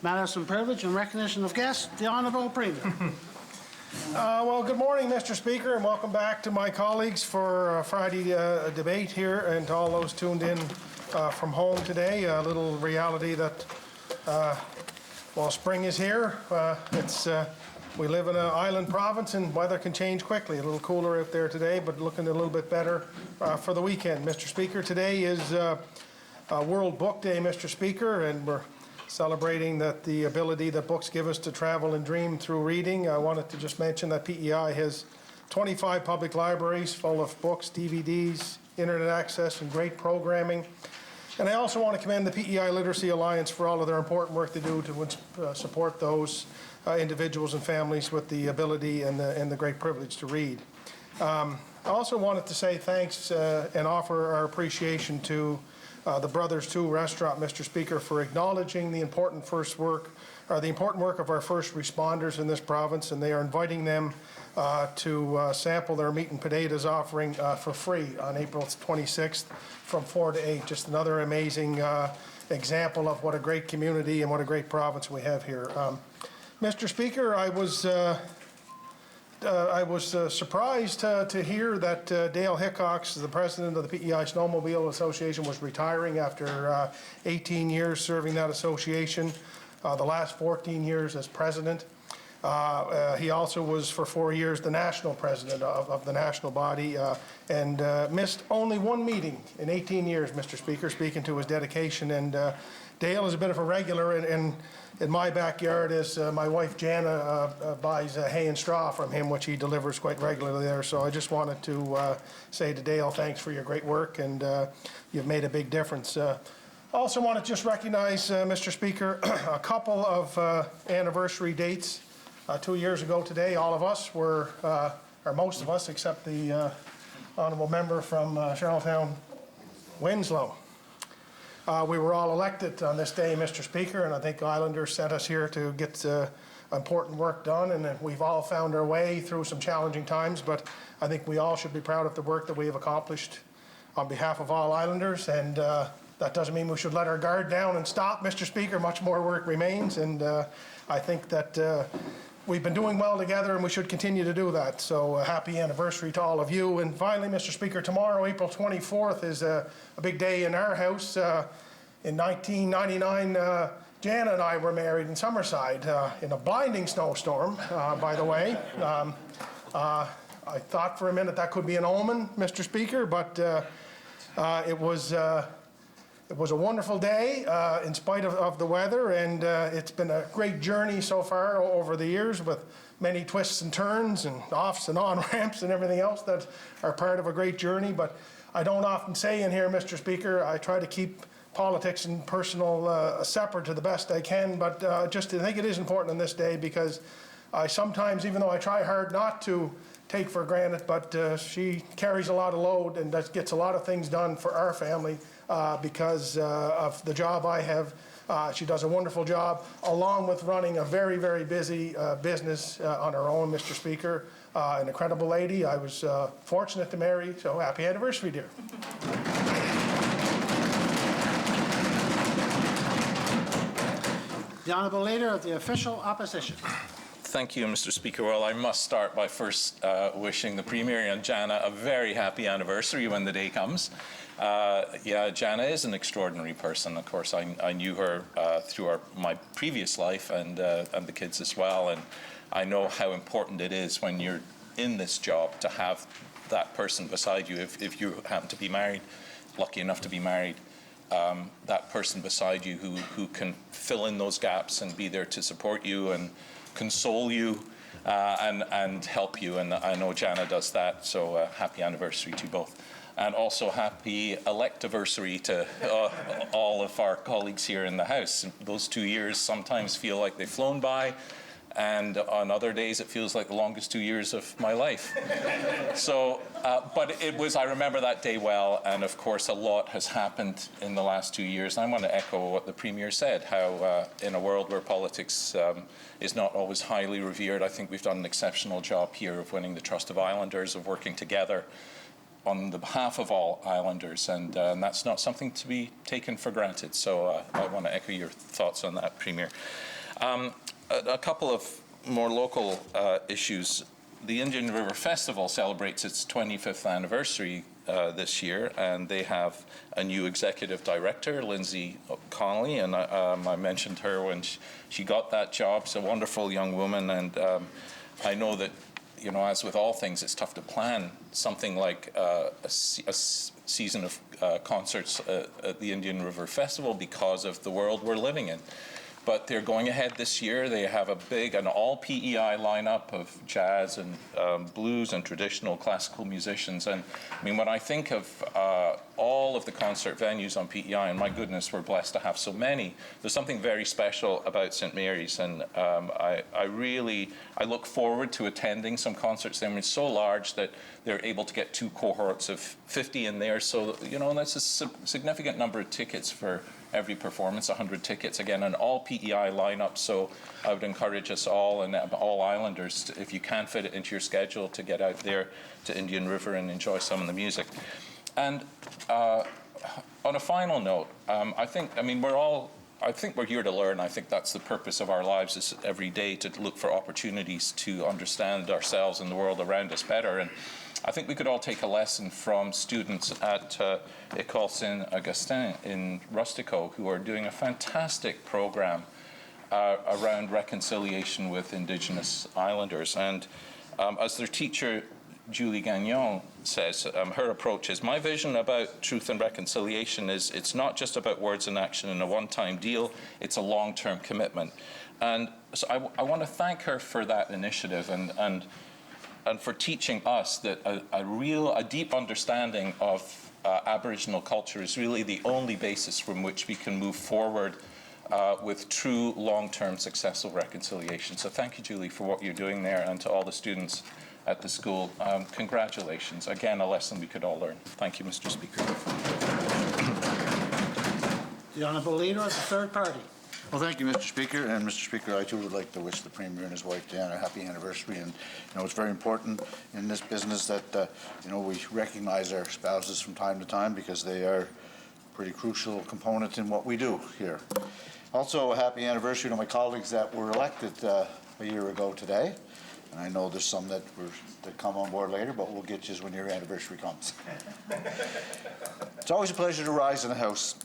Manners and privilege and recognition of guests, the Honourable Premier. Well, good morning, Mr. Speaker, and welcome back to my colleagues for Friday debate here, and to all those tuned in from home today. A little reality that, well, spring is here. We live in an island province, and weather can change quickly. A little cooler out there today, but looking a little bit better for the weekend. Mr. Speaker, today is World Book Day, Mr. Speaker, and we're celebrating the ability that books give us to travel and dream through reading. I wanted to just mention that PEI has 25 public libraries full of books, DVDs, internet access, and great programming. And I also want to commend the PEI Literacy Alliance for all of their important work they do to support those individuals and families with the ability and the great privilege to read. I also wanted to say thanks and offer our appreciation to the Brothers 2 restaurant, Mr. Speaker, for acknowledging the important work of our first responders in this province, and they are inviting them to sample their meat and potatoes offering for free on April 26th from 4 to 8. Just another amazing example of what a great community and what a great province we have here. Mr. Speaker, I was surprised to hear that Dale Hickox, the president of the PEI Snowmobile Association, was retiring after 18 years serving that association, the last 14 years as president. He also was for 4 years the national president of the national body and missed only one meeting in 18 years, Mr. Speaker, speaking to his dedication. And Dale is a bit of a regular in my backyard, as my wife Jana buys hay and straw from him, which he delivers quite regularly there. So I just wanted to say to Dale, thanks for your great work, and you've made a big difference. Also want to just recognize, Mr. Speaker, a couple of anniversary dates. 2 years ago today, all of us were, or most of us, except the honourable member from Charlottetown, Winslow. We were all elected on this day, Mr. Speaker, and I think Islanders sent us here to get important work done, and we've all found our way through some challenging times, but I think we all should be proud of the work that we have accomplished on behalf of all Islanders, and that doesn't mean we should let our guard down and stop, Mr. Speaker. Much more work remains, and I think that we've been doing well together, and we should continue to do that. So happy anniversary to all of you. And finally, Mr. Speaker, tomorrow, April 24th, is a big day in our house. In 1999, Jan and I were married in Summerside in a blinding snowstorm, by the way. I thought for a minute that could be an omen, Mr. Speaker, but it was a wonderful day in spite of the weather, and it's been a great journey so far over the years, with many twists and turns and offs and on-ramps and everything else that are part of a great journey. But I don't often say in here, Mr. Speaker, I try to keep politics and personal separate to the best I can, but just I think it is important on this day, because I sometimes, even though I try hard not to take for granted, but she carries a lot of load and gets a lot of things done for our family because of the job I have. She does a wonderful job, along with running a very, very busy business on her own, Mr. Speaker. An incredible lady. I was fortunate to marry, so happy anniversary, dear. The Honourable Leader of the Official Opposition. Thank you, Mr. Speaker. Well, I must start by first wishing the Premier and Jana a very happy anniversary when the day comes. Yeah, Jana is an extraordinary person. Of course, I knew her through my previous life and the kids as well. And I know how important it is when you're in this job to have that person beside you. If you happen to be married, lucky enough to be married, that person beside you who can fill in those gaps and be there to support you and console you and help you. And I know Jana does that. So happy anniversary to you both. And also happy electiversary to all of our colleagues here in the House. Those 2 years sometimes feel like they've flown by, and on other days it feels like the longest 2 years of my life. So, but it was, I remember that day well, and of course a lot has happened in the last 2 years. And I want to echo what the Premier said, how in a world where politics is not always highly revered, I think we've done an exceptional job here of winning the trust of Islanders, of working together on the behalf of all islanders, and that's not something to be taken for granted. So I want to echo your thoughts on that, Premier. A couple of more local issues. The Indian River Festival celebrates its 25th anniversary this year, and they have a new executive director, Lindsay Connolly, and I mentioned her when she got that job. She's a wonderful young woman, and I know that, you know, as with all things, it's tough to plan something like a season of concerts at the Indian River Festival because of the world we're living in. But they're going ahead this year. They have an all PEI lineup of jazz and blues and traditional classical musicians. And I mean, when I think of all of the concert venues on PEI, and my goodness, we're blessed to have so many, there's something very special about St. Mary's. And I look forward to attending some concerts there. I mean, it's so large that they're able to get 2 cohorts of 50 in there. So, you know, that's a significant number of tickets for every performance, 100 tickets, again, an all PEI lineup. So I would encourage us all, and all islanders, if you can fit it into your schedule, to get out there to Indian River and enjoy some of the music. And on a final note, I think we're here to learn. I think that's the purpose of our lives, is every day to look for opportunities to understand ourselves and the world around us better. And I think we could all take a lesson from students at École Saint-Augustin in Rustico, who are doing a fantastic program around reconciliation with Indigenous islanders. And as their teacher, Julie Gagnon, says, her approach is, my vision about truth and reconciliation is it's not just about words and action and a one-time deal, it's a long-term commitment. And so I want to thank her for that initiative and for teaching us that a deep understanding of Aboriginal culture is really the only basis from which we can move forward with true long-term successful reconciliation. So thank you, Julie, for what you're doing there, and to all the students at the school. Congratulations. Again, a lesson we could all learn. Thank you, Mr. Speaker. The Honourable Leader of the Third Party. Well, thank you, Mr. Speaker. And Mr. Speaker, I too would like to wish the Premier and his wife Diana a happy anniversary. And you know, it's very important in this business that you know, we recognize our spouses from time to time, because they are a pretty crucial component in what we do here. Also, a happy anniversary to my colleagues that were elected a year ago today. And I know there's some that come on board later, but we'll get you when your anniversary comes. It's always a pleasure to rise in the House,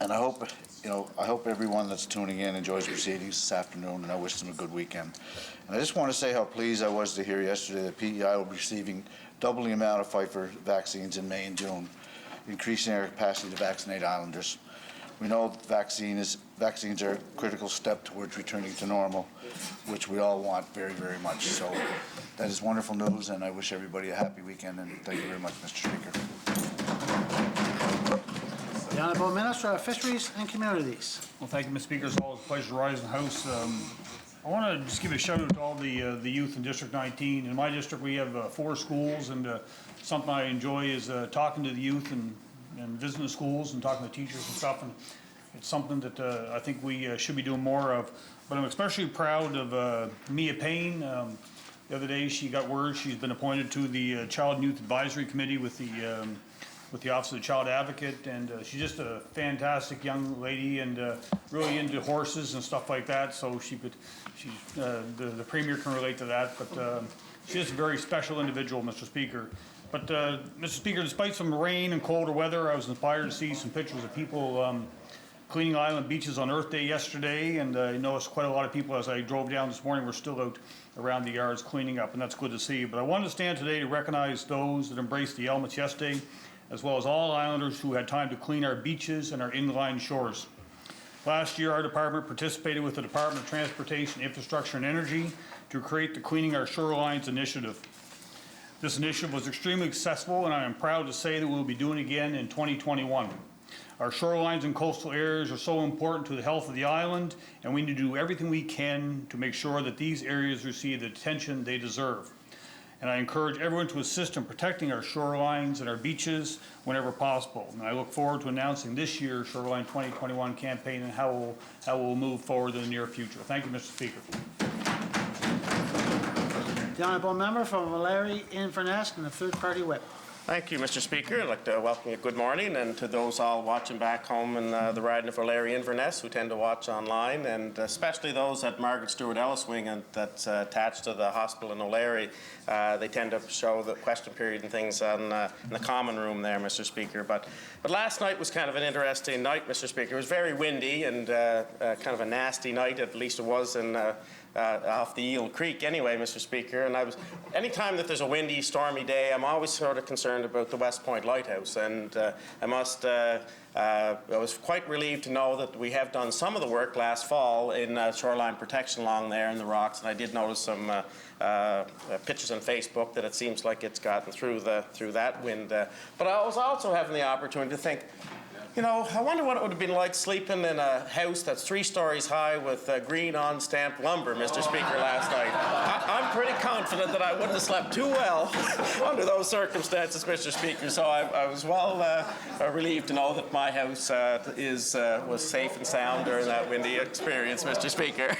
and I hope everyone that's tuning in enjoys the proceedings this afternoon, and I wish them a good weekend. And I just want to say how pleased I was to hear yesterday that PEI will be receiving double the amount of Pfizer vaccines in May and June, increasing our capacity to vaccinate islanders. We know vaccines are a critical step towards returning to normal, which we all want very, very much. So that is wonderful news, and I wish everybody a happy weekend, and thank you very much, Mr. Speaker. The Honourable Minister of Fisheries and Communities. Well, thank you, Mr. Speaker. It's always a pleasure to rise in the House. I want to just give a shout out to all the youth in District 19. In my district, we have 4 schools, and something I enjoy is talking to the youth and visiting the schools and talking to teachers and stuff. And it's something that I think we should be doing more of. But I'm especially proud of Mia Payne. The other day, she got word she's been appointed to the Child and Youth Advisory Committee with the Office of the Child Advocate, and she's just a fantastic young lady, and really into horses and stuff like that. So the Premier can relate to that. But she's a very special individual, Mr. Speaker. But Mr. Speaker, despite some rain and colder weather, I was inspired to see some pictures of people cleaning island beaches on Earth Day yesterday, and I noticed quite a lot of people as I drove down this morning were still out around the yards cleaning up, and that's good to see. But I wanted to stand today to recognize those that embraced the elements yesterday, as well as all islanders who had time to clean our beaches and our inland shores. Last year, our department participated with the Department of Transportation, Infrastructure and Energy to create the Cleaning Our Shorelines initiative. This initiative was extremely successful, and I am proud to say that we will be doing it again in 2021. Our shorelines and coastal areas are so important to the health of the island, and we need to do everything we can to make sure that these areas receive the attention they deserve. And I encourage everyone to assist in protecting our shorelines and our beaches whenever possible. And I look forward to announcing this year's Shoreline 2021 campaign and how we'll move forward in the near future. Thank you, Mr. Speaker. The Honourable Member from Malari Inverness and the Third Party Whip. Thank you, Mr. Speaker. I'd like to welcome you. Good morning, and to those all watching back home in the riding of O'Leary Inverness who tend to watch online, and especially those at Margaret Stewart Ellis Wing that's attached to the hospital in O'Leary. They tend to show the question period and things in the common room there, Mr. Speaker. But last night was kind of an interesting night, Mr. Speaker. It was very windy and kind of a nasty night, at least it was in off the Eel Creek anyway, Mr. Speaker. And anytime that there's a windy, stormy day, I'm always sort of concerned about the West Point Lighthouse. And I was quite relieved to know that we have done some of the work last fall in shoreline protection along there in the rocks. And I did notice some pictures on Facebook that it seems like it's gotten through that wind. But I was also having the opportunity to think, you know, I wonder what it would have been like sleeping in a house that's 3 stories high with green on-stamped lumber, Mr. Speaker, last night. I'm pretty confident that I wouldn't have slept too well under those circumstances, Mr. Speaker. So I was well relieved to know that my house was safe and sound during that windy experience, Mr. Speaker.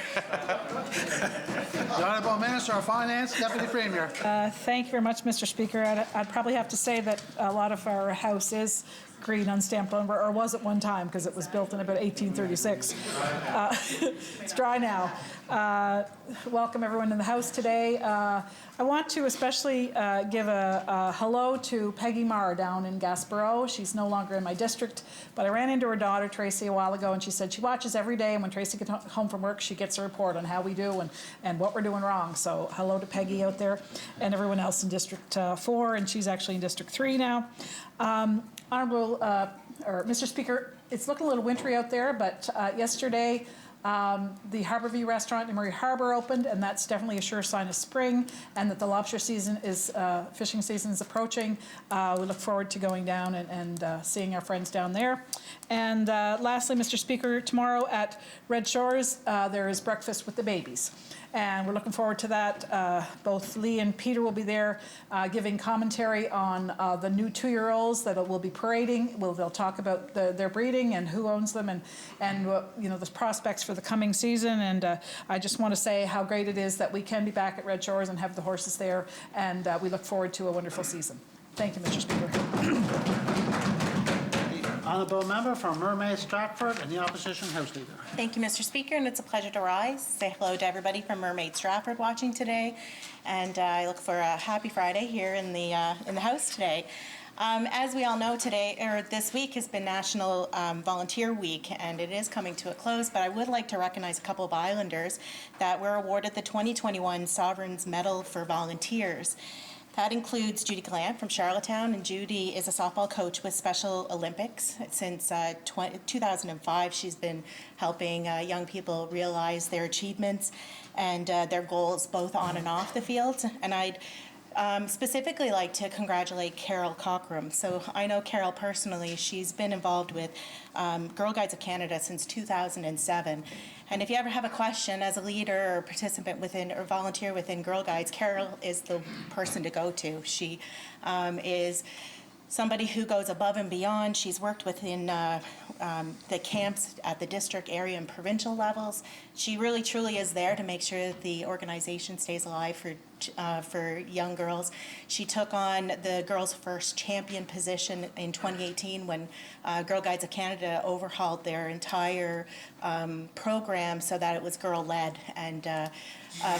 The Honourable Minister of Finance, Deputy Premier. Thank you very much, Mr. Speaker. I'd probably have to say that a lot of our house is green unstamped lumber, or was at one time, because it was built in about 1836. It's dry now. Welcome everyone in the House today. I want to especially give a hello to Peggy Marr down in Gaspereau. She's no longer in my district, but I ran into her daughter, Tracy, a while ago, and she said she watches every day, and when Tracy gets home from work, she gets a report on how we do and what we're doing wrong. So hello to Peggy out there and everyone else in District 4, and she's actually in District 3 now. Mr. Speaker, it's looking a little wintry out there, but yesterday the Harbourview restaurant in Murray Harbour opened, and that's definitely a sure sign of spring, and that the lobster season fishing season is approaching. We look forward to going down and seeing our friends down there. And lastly, Mr. Speaker, tomorrow at Red Shores there is breakfast with the babies. And we're looking forward to that. Both Lee and Peter will be there giving commentary on the new 2-year-olds that will be parading. They'll talk about their breeding and who owns them and you know, the prospects for the coming season. And I just want to say how great it is that we can be back at Red Shores and have the horses there. And we look forward to a wonderful season. Thank you, Mr. Speaker. Honourable Member from Mermaid Stratford and the Opposition House Leader. Thank you, Mr. Speaker, and it's a pleasure to rise. Say hello to everybody from Mermaid Stratford watching today, and I look for a happy Friday here in the House today. As we all know, this week has been National Volunteer Week, and it is coming to a close, but I would like to recognize a couple of Islanders that were awarded the 2021 Sovereign's Medal for Volunteers. That includes Judy Gallant from Charlottetown, and Judy is a softball coach with Special Olympics. Since 2005, she's been helping young people realize their achievements and their goals both on and off the field. And I'd specifically like to congratulate Carol Cockrum. So I know Carol personally. She's been involved with Girl Guides of Canada since 2007. And if you ever have a question as a leader or participant within or volunteer within Girl Guides, Carol is the person to go to. She is somebody who goes above and beyond. She's worked within the camps at the district, area, and provincial levels. She really, truly is there to make sure that the organization stays alive for young girls. She took on the Girls First champion position in 2018 when Girl Guides of Canada overhauled their entire program so that it was girl-led and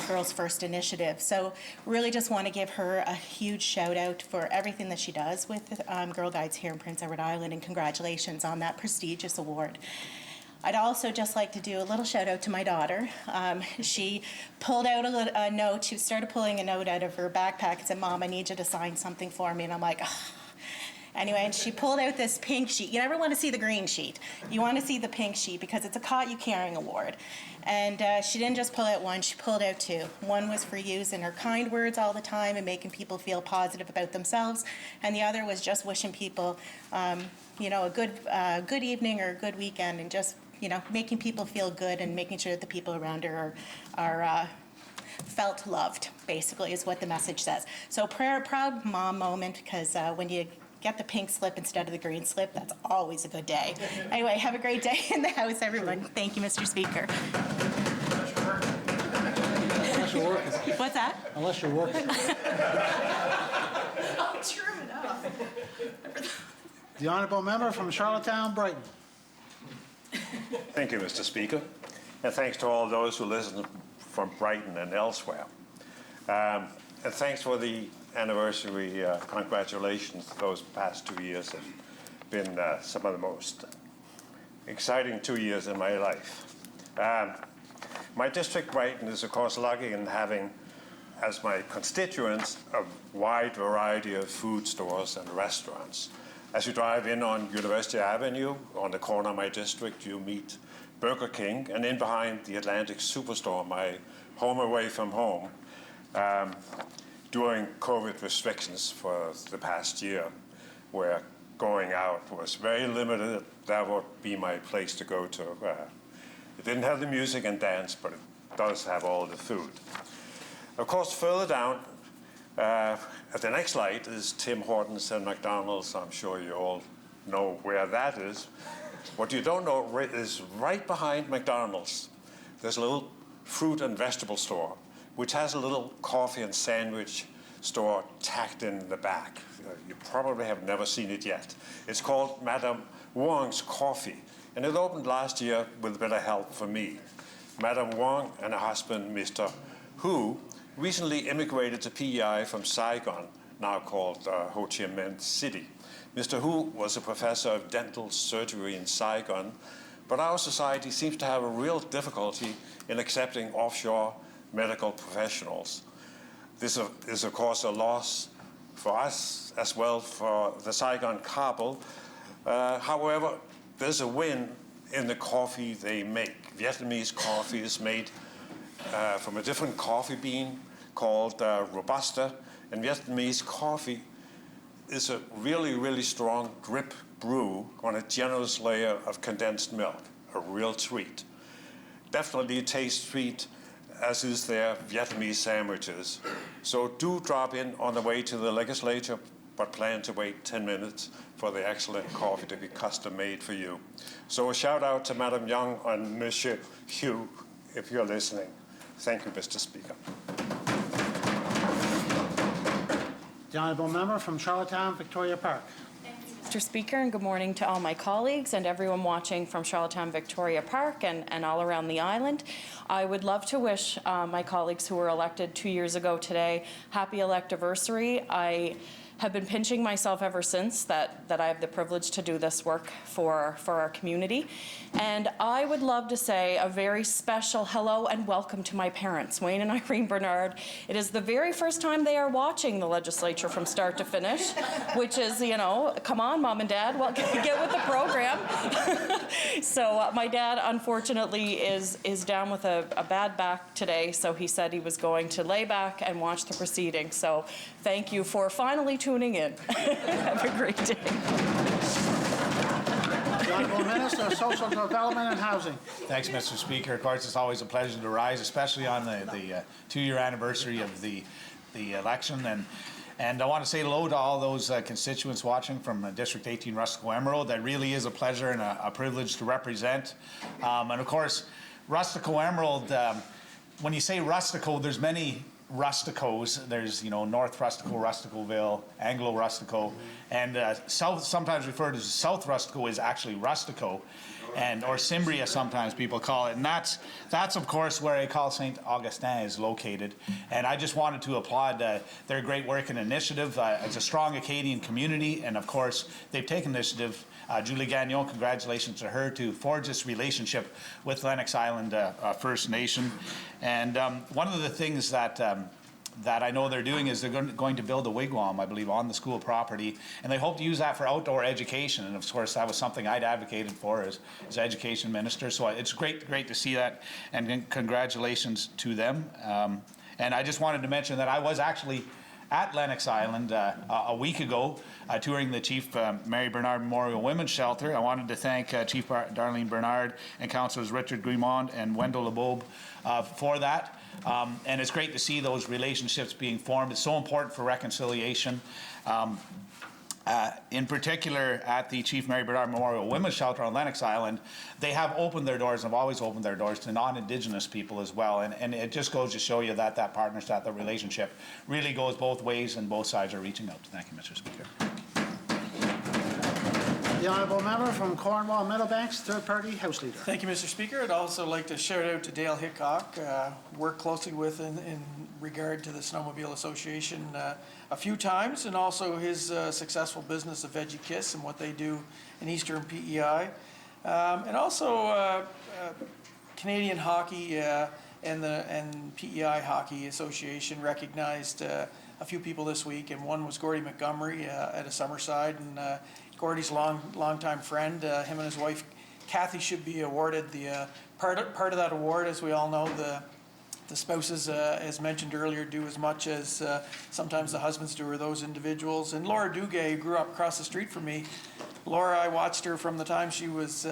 Girls First initiative. So really just want to give her a huge shout out for everything that she does with Girl Guides here in Prince Edward Island, and congratulations on that prestigious award. I'd also just like to do a little shout out to my daughter. She pulled out a note. She started pulling a note out of her backpack and said, "Mom, I need you to sign something for me." And I'm like, ugh. Anyway, and she pulled out this pink sheet. You never want to see the green sheet. You want to see the pink sheet because it's a Caught You Caring award. And she didn't just pull out one, she pulled out 2. One was for using her kind words all the time and making people feel positive about themselves. And the other was just wishing people, you know, a good evening or a good weekend, and just, you know, making people feel good and making sure that the people around her are felt loved, basically, is what the message says. So proud mom moment, because when you get the pink slip instead of the green slip, that's always a good day. Anyway, have a great day in the House, everyone. Thank you, Mr. Speaker. Unless you're working. What's that? Unless you're working. Oh, true enough. The honourable member from Charlottetown, Brighton. Thank you, Mr. Speaker, and thanks to all those who listen from Brighton and elsewhere. And thanks for the anniversary. Congratulations. Those past 2 years have been some of the most exciting 2 years in my life. My district, Brighton, is of course lucky in having as my constituents a wide variety of food stores and restaurants. As you drive in on University Avenue, on the corner of my district, you meet Burger King, and in behind the Atlantic Superstore, my home away from home, during COVID restrictions for the past year, where going out was very limited, that would be my place to go to. It didn't have the music and dance, but it does have all the food. Of course, further down, at the next light is Hortons and Mcdonald's. I'm sure you all know where that is. What you don't know is right behind McDonald's, there's a little fruit and vegetable store, which has a little coffee and sandwich store tacked in the back. You probably have never seen it yet. It's called Madame Wong's Coffee, and it opened last year with a bit of help from me. Madame Wong and her husband, Mr. Hu, recently immigrated to PEI from Saigon, now called Ho Chi Minh City. Mr. Hu was a professor of dental surgery in Saigon, but our society seems to have a real difficulty in accepting offshore medical professionals. This is, of course, a loss for us as well for the Saigon couple. However, there's a win in the coffee they make. Vietnamese coffee is made from a different coffee bean called Robusta, and Vietnamese coffee is a really, really strong drip brew on a generous layer of condensed milk, a real treat. Definitely a taste treat, as is their Vietnamese sandwiches. So do drop in on the way to the legislature, but plan to wait 10 minutes for the excellent coffee to be custom made for you. So a shout out to Madame Young and Monsieur Hugh, if you're listening. Thank you, Mr. Speaker. The honourable member from Charlottetown, Victoria Park. Mr. Speaker, and good morning to all my colleagues and everyone watching from Charlottetown Victoria Park and all around the island. I would love to wish my colleagues who were elected 2 years ago today happy electiversary. I have been pinching myself ever since that I have the privilege to do this work for our community. And I would love to say a very special hello and welcome to my parents, Wayne and Irene Bernard. It is the very first time they are watching the legislature from start to finish, which is, you know, come on, Mom and Dad, well, get with the program. So my dad, unfortunately, is down with a bad back today, so he said he was going to lay back and watch the proceedings. So thank you for finally tuning in. Have a great day. The honourable minister of Social Development and Housing. Thanks, Mr. Speaker. Of course, it's always a pleasure to rise, especially on the 2-year anniversary of the election. And I want to say hello to all those constituents watching from District 18 Rustico Emerald. That really is a pleasure and a privilege to represent. And of course, Rustico Emerald, when you say Rustico, there's many Rusticos. There's, you know, North Rustico, Rusticoville, Anglo Rustico, and South, sometimes referred to as South Rustico, is actually Rustico, and or Cimbria sometimes people call it. And that's of course where École Saint Augustin is located. And I just wanted to applaud their great work and initiative. It's a strong Acadian community, and of course they've taken initiative. Julie Gagnon, congratulations to her, to forge this relationship with Lennox Island First Nation. And one of the things that I know they're doing is they're going to build a wigwam, I believe, on the school property, and they hope to use that for outdoor education. And of course, that was something I'd advocated for as education minister. So it's great to see that, and congratulations to them. And I just wanted to mention that I was actually at Lennox Island a week ago, touring the Chief Mary Bernard Memorial Women's Shelter. I wanted to thank Chief Darlene Bernard and Councillors Richard Guimond and Wendell LeBeaube for that. And it's great to see those relationships being formed. It's so important for reconciliation. In particular, at the Chief Mary Bernard Memorial Women's Shelter on Lennox Island, they have opened their doors and have always opened their doors to non-Indigenous people as well. And it just goes to show you that that partnership, that relationship really goes both ways, and both sides are reaching out. Thank you, Mr. Speaker. The honourable member from Cornwall Meadowbanks, third-party House Leader. Thank you, Mr. Speaker. I'd also like to shout out to Dale Hickok, worked closely with in regard to the Snowmobile Association a few times, and also his successful business of Veggie Kiss and what they do in Eastern PEI. And also Canadian Hockey and PEI Hockey Association recognized a few people this week, and one was Gordy Montgomery at a Summerside, and Gordy's longtime friend. Him and his wife Kathy should be awarded the part of that award. As we all know, the spouses, as mentioned earlier, do as much as sometimes the husbands do, or those individuals. And Laura Duguay, who grew up across the street from me. Laura, I watched her from the time she was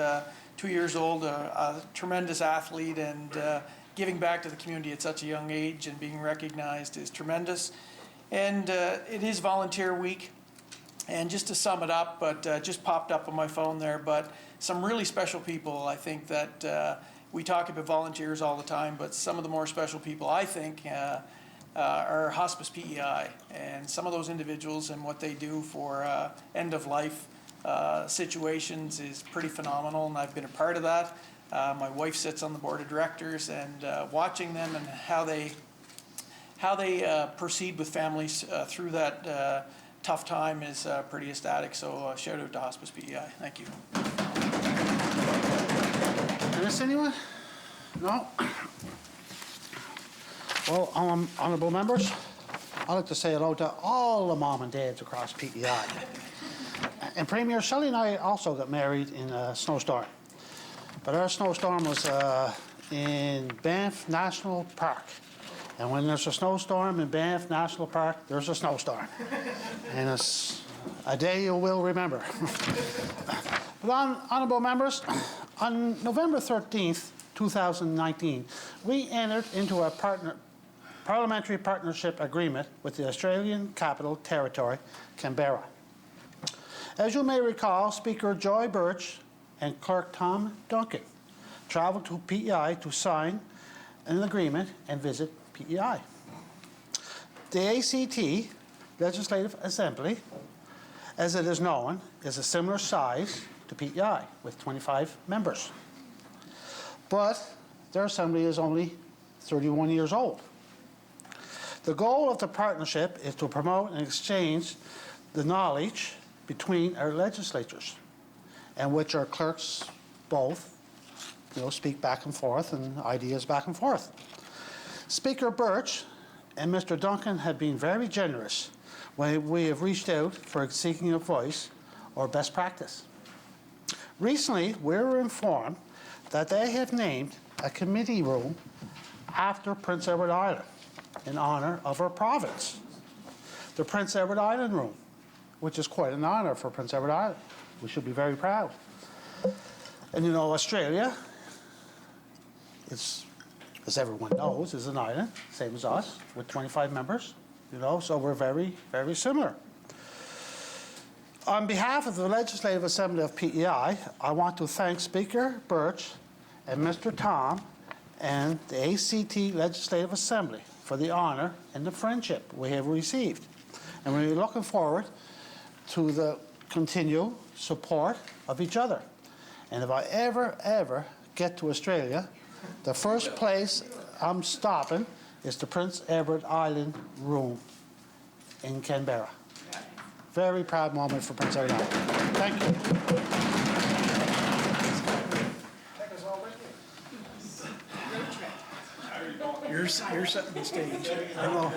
2 years old, a tremendous athlete, and giving back to the community at such a young age and being recognized is tremendous. And it is volunteer week. And just to sum it up, but just popped up on my phone there, but some really special people. I think that we talk about volunteers all the time, but some of the more special people, I think, are Hospice PEI. And some of those individuals and what they do for end-of-life situations is pretty phenomenal, and I've been a part of that. My wife sits on the board of directors, and watching them and how they proceed with families through that tough time is pretty ecstatic. So shout out to Hospice PEI. Thank you. Miss anyone? No? Well, honourable members, I'd like to say hello to all the mom and dads across PEI. And Premier Shelley and I also got married in a snowstorm. But our snowstorm was in Banff National Park. And when there's a snowstorm in Banff National Park, there's a snowstorm. And it's a day you will remember. But honourable members, on November 13th, 2019, we entered into a parliamentary partnership agreement with the Australian Capital Territory, Canberra. As you may recall, Speaker Joy Birch and Clerk Tom Duncan travelled to PEI to sign an agreement and visit PEI. The ACT, Legislative Assembly, as it is known, is a similar size to PEI with 25 members. But their assembly is only 31 years old. The goal of the partnership is to promote and exchange the knowledge between our legislatures, and which our clerks both, speak back and forth and ideas back and forth. Speaker Birch and Mr. Duncan have been very generous when we have reached out for seeking advice or best practice. Recently, we were informed that they have named a committee room after Prince Edward Island in honor of our province. The Prince Edward Island Room, which is quite an honor for Prince Edward Island. We should be very proud. And Australia, as everyone knows, is an island, same as us, with 25 members, so we're very, very similar. On behalf of the Legislative Assembly of PEI, I want to thank Speaker Birch and Mr. Tom and the ACT Legislative Assembly for the honor and the friendship we have received. And we're looking forward to the continued support of each other. And if I ever get to Australia, the first place I'm stopping is the Prince Edward Island Room in Canberra. Very proud moment for Prince Edward Island. Thank you. You're setting the stage. I know.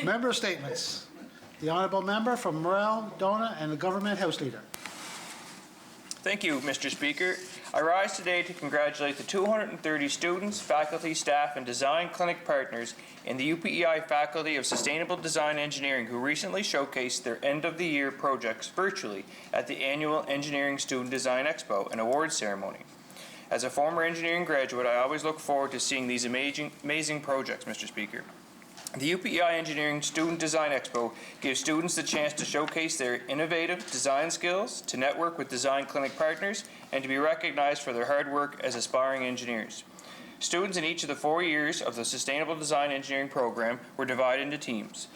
Member statements. The honourable member from Morel, Dona, and the Government House Leader. Thank you, Mr. Speaker. I rise today to congratulate the 230 students, faculty, staff, and design clinic partners in the UPEI Faculty of Sustainable Design Engineering who recently showcased their end-of-the-year projects virtually at the annual Engineering Student Design Expo and Awards Ceremony. As a former engineering graduate, I always look forward to seeing these amazing projects, Mr. Speaker. The UPEI Engineering Student Design Expo gives students the chance to showcase their innovative design skills, to network with design clinic partners, and to be recognized for their hard work as aspiring engineers. Students in each of the 4 years of the Sustainable Design Engineering program were divided into teams.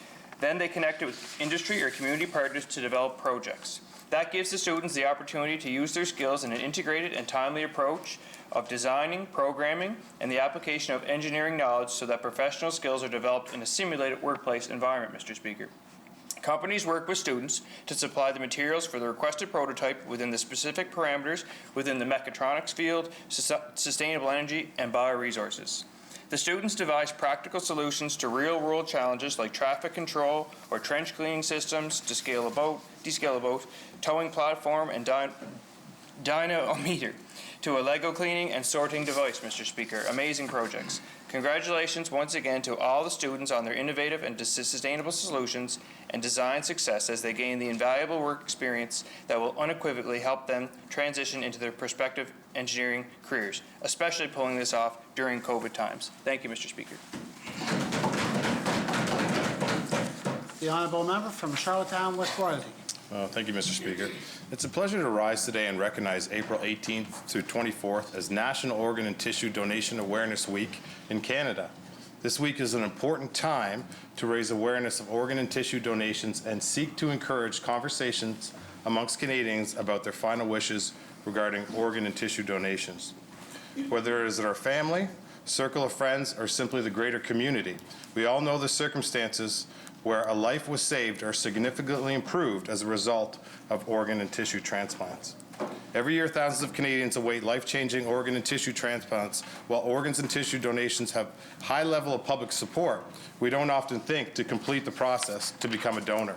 Then they connect it with industry or community partners to develop projects. That gives the students the opportunity to use their skills in an integrated and timely approach of designing, programming, and the application of engineering knowledge so that professional skills are developed in a simulated workplace environment, Mr. Speaker. Companies work with students to supply the materials for the requested prototype within the specific parameters within the mechatronics field, sustainable energy, and bioresources. The students devise practical solutions to real-world challenges like traffic control or trench cleaning systems, descale a boat, towing platform, and dynamometer to a Lego cleaning and sorting device, Mr. Speaker. Amazing projects. Congratulations once again to all the students on their innovative and sustainable solutions and design success as they gain the invaluable work experience that will unequivocally help them transition into their prospective engineering careers, especially pulling this off during COVID times. Thank you, Mr. Speaker. The honourable member from Charlottetown, West Royalty. Thank you, Mr. Speaker. It's a pleasure to rise today and recognize April 18th through 24th as National Organ and Tissue Donation Awareness Week in Canada. This week is an important time to raise awareness of organ and tissue donations and seek to encourage conversations amongst Canadians about their final wishes regarding organ and tissue donations. Whether it is our family, circle of friends, or simply the greater community, we all know the circumstances where a life was saved or significantly improved as a result of organ and tissue transplants. Every year, thousands of Canadians await life-changing organ and tissue transplants. While organs and tissue donations have high level of public support, we don't often think to complete the process to become a donor.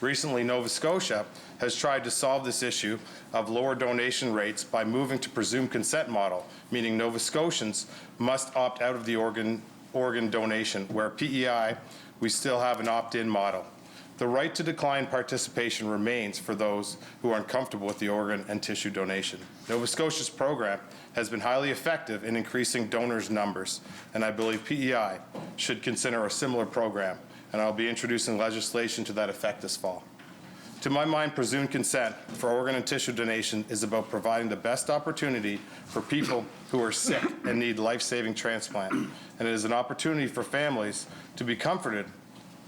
Recently, Nova Scotia has tried to solve this issue of lower donation rates by moving to presumed consent model, meaning Nova Scotians must opt out of the organ donation, where PEI we still have an opt-in model. The right to decline participation remains for those who are uncomfortable with the organ and tissue donation. Nova Scotia's program has been highly effective in increasing donors' numbers, and I believe PEI should consider a similar program, and I'll be introducing legislation to that effect this fall. To my mind, presumed consent for organ and tissue donation is about providing the best opportunity for people who are sick and need life-saving transplant, and it is an opportunity for families to be comforted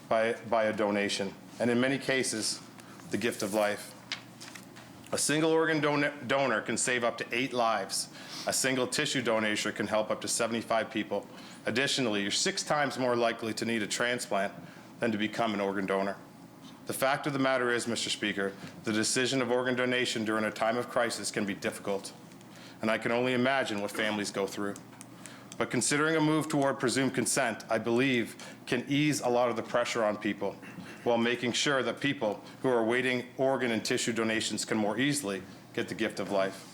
by a donation, and in many cases, the gift of life. A single organ donor can save up to 8 lives. A single tissue donation can help up to 75 people. Additionally, you're 6 times more likely to need a transplant than to become an organ donor. The fact of the matter is, Mr. Speaker, the decision of organ donation during a time of crisis can be difficult, and I can only imagine what families go through. But considering a move toward presumed consent, I believe, can ease a lot of the pressure on people, while making sure that people who are awaiting organ and tissue donations can more easily get the gift of life.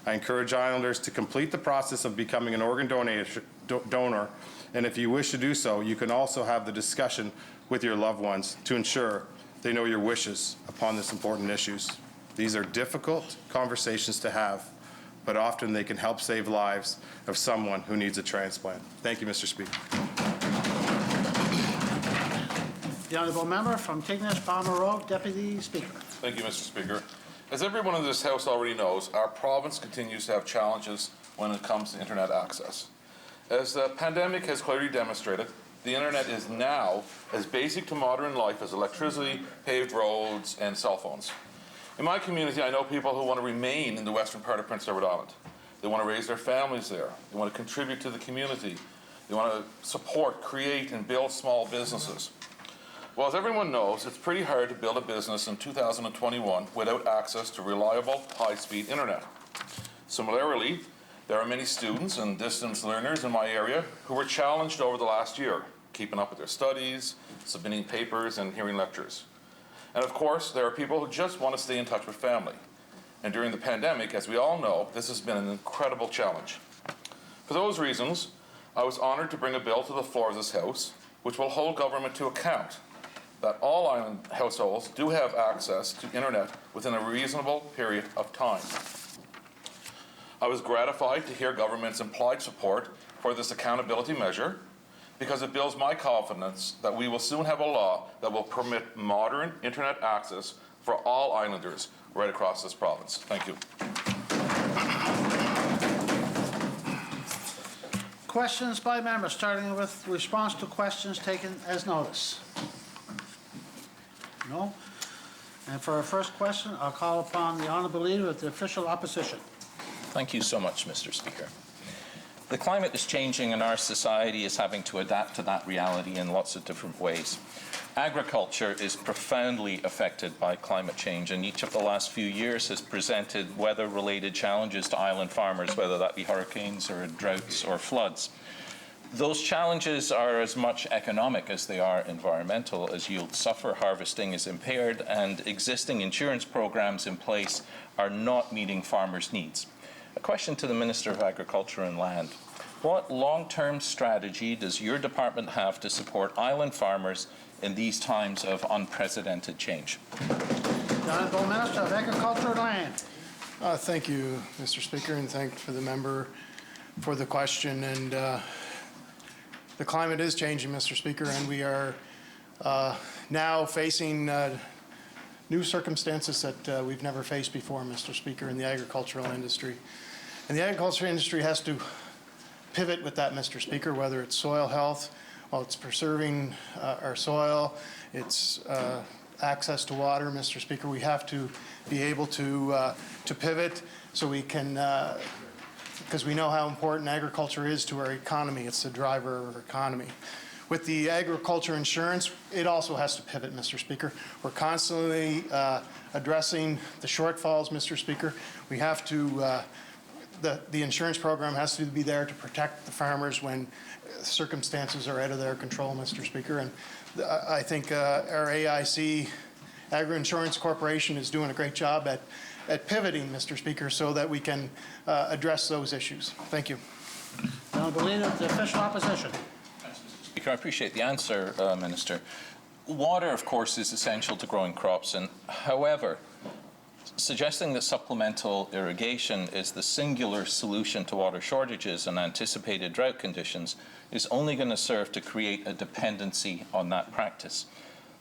I encourage Islanders to complete the process of becoming an organ donor, and if you wish to do so, you can also have the discussion with your loved ones to ensure they know your wishes upon this important issues. These are difficult conversations to have, but often they can help save lives of someone who needs a transplant. Thank you, Mr. Speaker. The honourable member from Tignish, Palmer Road, Deputy Speaker. Thank you, Mr. Speaker. As everyone in this House already knows, our province continues to have challenges when it comes to internet access. As the pandemic has clearly demonstrated, the internet is now as basic to modern life as electricity, paved roads, and cell phones. In my community, I know people who want to remain in the western part of Prince Edward Island. They want to raise their families there. They want to contribute to the community. They want to support, create, and build small businesses. Well, as everyone knows, it's pretty hard to build a business in 2021 without access to reliable, high-speed internet. Similarly, there are many students and distance learners in my area who were challenged over the last year, keeping up with their studies, submitting papers, and hearing lectures. And of course, there are people who just want to stay in touch with family. And during the pandemic, as we all know, this has been an incredible challenge. For those reasons, I was honored to bring a bill to the floor of this House, which will hold government to account that all island households do have access to internet within a reasonable period of time. I was gratified to hear government's implied support for this accountability measure, because it builds my confidence that we will soon have a law that will permit modern internet access for all islanders right across this province. Thank you. Questions by members, starting with response to questions taken as notice. No? And for our first question, I'll call upon the Honourable Leader of the Official Opposition. Thank you so much, Mr. Speaker. The climate is changing and our society is having to adapt to that reality in lots of different ways. Agriculture is profoundly affected by climate change, and each of the last few years has presented weather-related challenges to island farmers, whether that be hurricanes or droughts or floods. Those challenges are as much economic as they are environmental, as yields suffer, harvesting is impaired, and existing insurance programs in place are not meeting farmers' needs. A question to the Minister of Agriculture and Land. What long-term strategy does your department have to support island farmers in these times of unprecedented change? The Honourable Minister of Agriculture and Land. Thank you, Mr. Speaker, and thank for the member for the question. And the climate is changing, Mr. Speaker, and we are now facing new circumstances that we've never faced before, Mr. Speaker, in the agricultural industry. And the agricultural industry has to pivot with that, Mr. Speaker, whether it's soil health, well, it's preserving our soil, it's access to water, Mr. Speaker. We have to be able to pivot so we can, because we know how important agriculture is to our economy. It's the driver of our economy. With the agriculture insurance, it also has to pivot, Mr. Speaker. We're constantly addressing the shortfalls, Mr. Speaker. We have to, the insurance program has to be there to protect the farmers when circumstances are out of their control, Mr. Speaker. And I think our AIC, Agri Insurance Corporation, is doing a great job at pivoting, Mr. Speaker, so that we can address those issues. Thank you. The Honourable Leader of the Official Opposition. Speaker, I appreciate the answer, Minister. Water, of course, is essential to growing crops, and however, suggesting that supplemental irrigation is the singular solution to water shortages and anticipated drought conditions is only going to serve to create a dependency on that practice.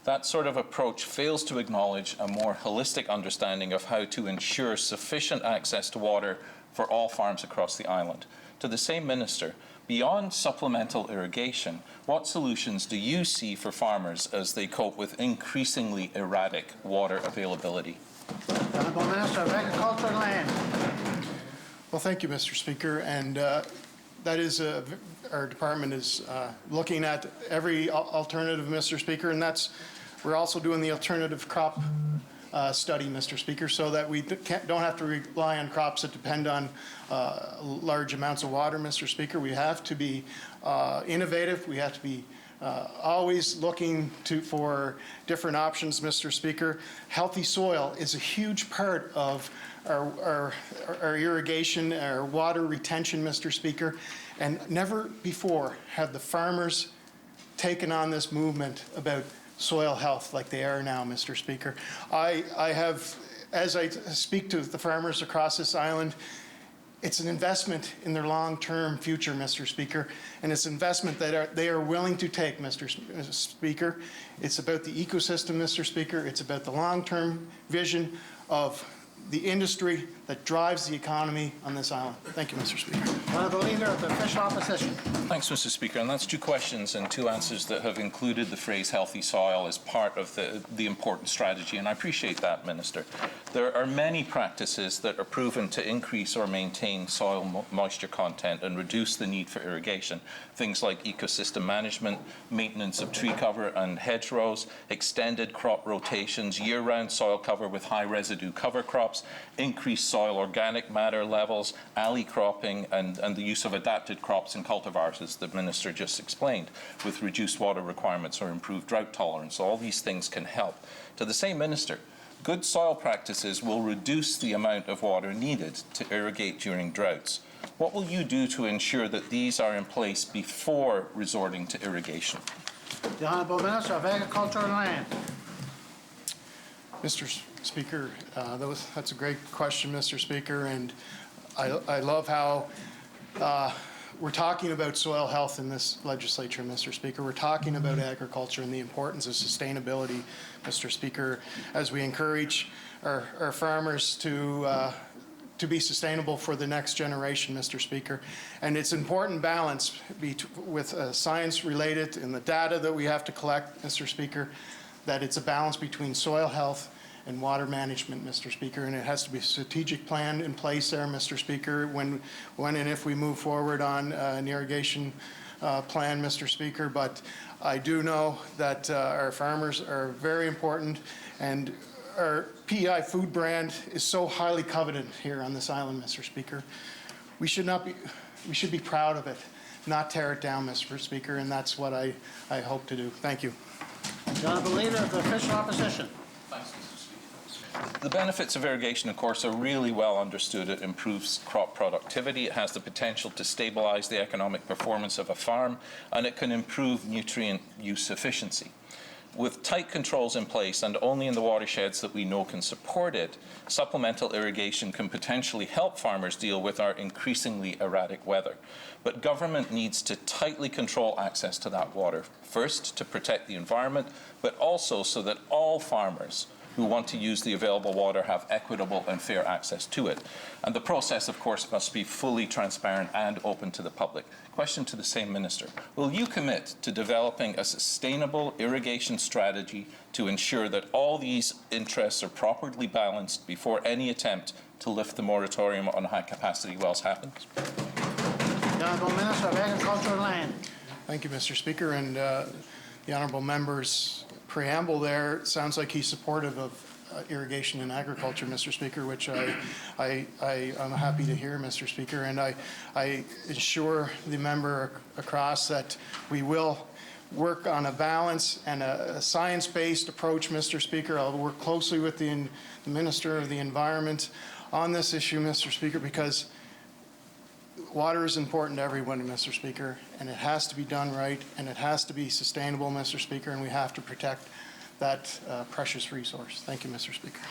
That sort of approach fails to acknowledge a more holistic understanding of how to ensure sufficient access to water for all farms across the island. To the same Minister, beyond supplemental irrigation, what solutions do you see for farmers as they cope with increasingly erratic water availability? The Honourable Minister of Agriculture and Land. Well, thank you, Mr. Speaker. And that is, our department is looking at every alternative, Mr. Speaker, and we're also doing the alternative crop study, Mr. Speaker, so that we don't have to rely on crops that depend on large amounts of water, Mr. Speaker. We have to be innovative. We have to be always looking for different options, Mr. Speaker. Healthy soil is a huge part of our irrigation, our water retention, Mr. Speaker. And never before have the farmers taken on this movement about soil health like they are now, Mr. Speaker. I have, as I speak to the farmers across this island, it's an investment in their long-term future, Mr. Speaker, and it's an investment that they are willing to take, Mr. Speaker. It's about the ecosystem, Mr. Speaker. It's about the long-term vision of the industry that drives the economy on this island. Thank you, Mr. Speaker. Honourable Leader of the Official Opposition. Thanks, Mr. Speaker. And that's two questions and two answers that have included the phrase healthy soil as part of the important strategy, and I appreciate that, Minister. There are many practices that are proven to increase or maintain soil moisture content and reduce the need for irrigation. Things like ecosystem management, maintenance of tree cover and hedgerows, extended crop rotations, year-round soil cover with high residue cover crops, increased soil organic matter levels, alley cropping, and the use of adapted crops and cultivars, as the Minister just explained, with reduced water requirements or improved drought tolerance. All these things can help. To the same Minister, good soil practices will reduce the amount of water needed to irrigate during droughts. What will you do to ensure that these are in place before resorting to irrigation? The Honourable Minister of Agriculture and Land. Mr. Speaker, that's a great question, Mr. Speaker, and I love how we're talking about soil health in this legislature, Mr. Speaker. We're talking about agriculture and the importance of sustainability, Mr. Speaker, as we encourage our farmers to be sustainable for the next generation, Mr. Speaker. And it's important balance with science related and the data that we have to collect, Mr. Speaker, that it's a balance between soil health and water management, Mr. Speaker, and it has to be a strategic plan in place there, Mr. Speaker, when and if we move forward on an irrigation plan, Mr. Speaker. But I do know that our farmers are very important, and our PEI food brand is so highly coveted here on this island, Mr. Speaker. We should be proud of it, not tear it down, Mr. Speaker, and that's what I hope to do. Thank you. The Honourable Leader of the Official Opposition. The benefits of irrigation, of course, are really well understood. It improves crop productivity, it has the potential to stabilize the economic performance of a farm, and it can improve nutrient use efficiency. With tight controls in place, and only in the watersheds that we know can support it, supplemental irrigation can potentially help farmers deal with our increasingly erratic weather. But government needs to tightly control access to that water, first to protect the environment, but also so that all farmers who want to use the available water have equitable and fair access to it. And the process, of course, must be fully transparent and open to the public. Question to the same minister. Will you commit to developing a sustainable irrigation strategy to ensure that all these interests are properly balanced before any attempt to lift the moratorium on high-capacity wells happens? The Honourable Minister of Agriculture and Land. Thank you, Mr. Speaker, and the honourable member's preamble there sounds like he's supportive of irrigation and agriculture, Mr. Speaker, which I'm happy to hear, Mr. Speaker, and I assure the member across that we will work on a balance and a science-based approach, Mr. Speaker. I'll work closely with the Minister of the Environment on this issue, Mr. Speaker, because water is important to everyone, Mr. Speaker, and it has to be done right, and it has to be sustainable, Mr. Speaker, and we have to protect that precious resource. Thank you, Mr. Speaker.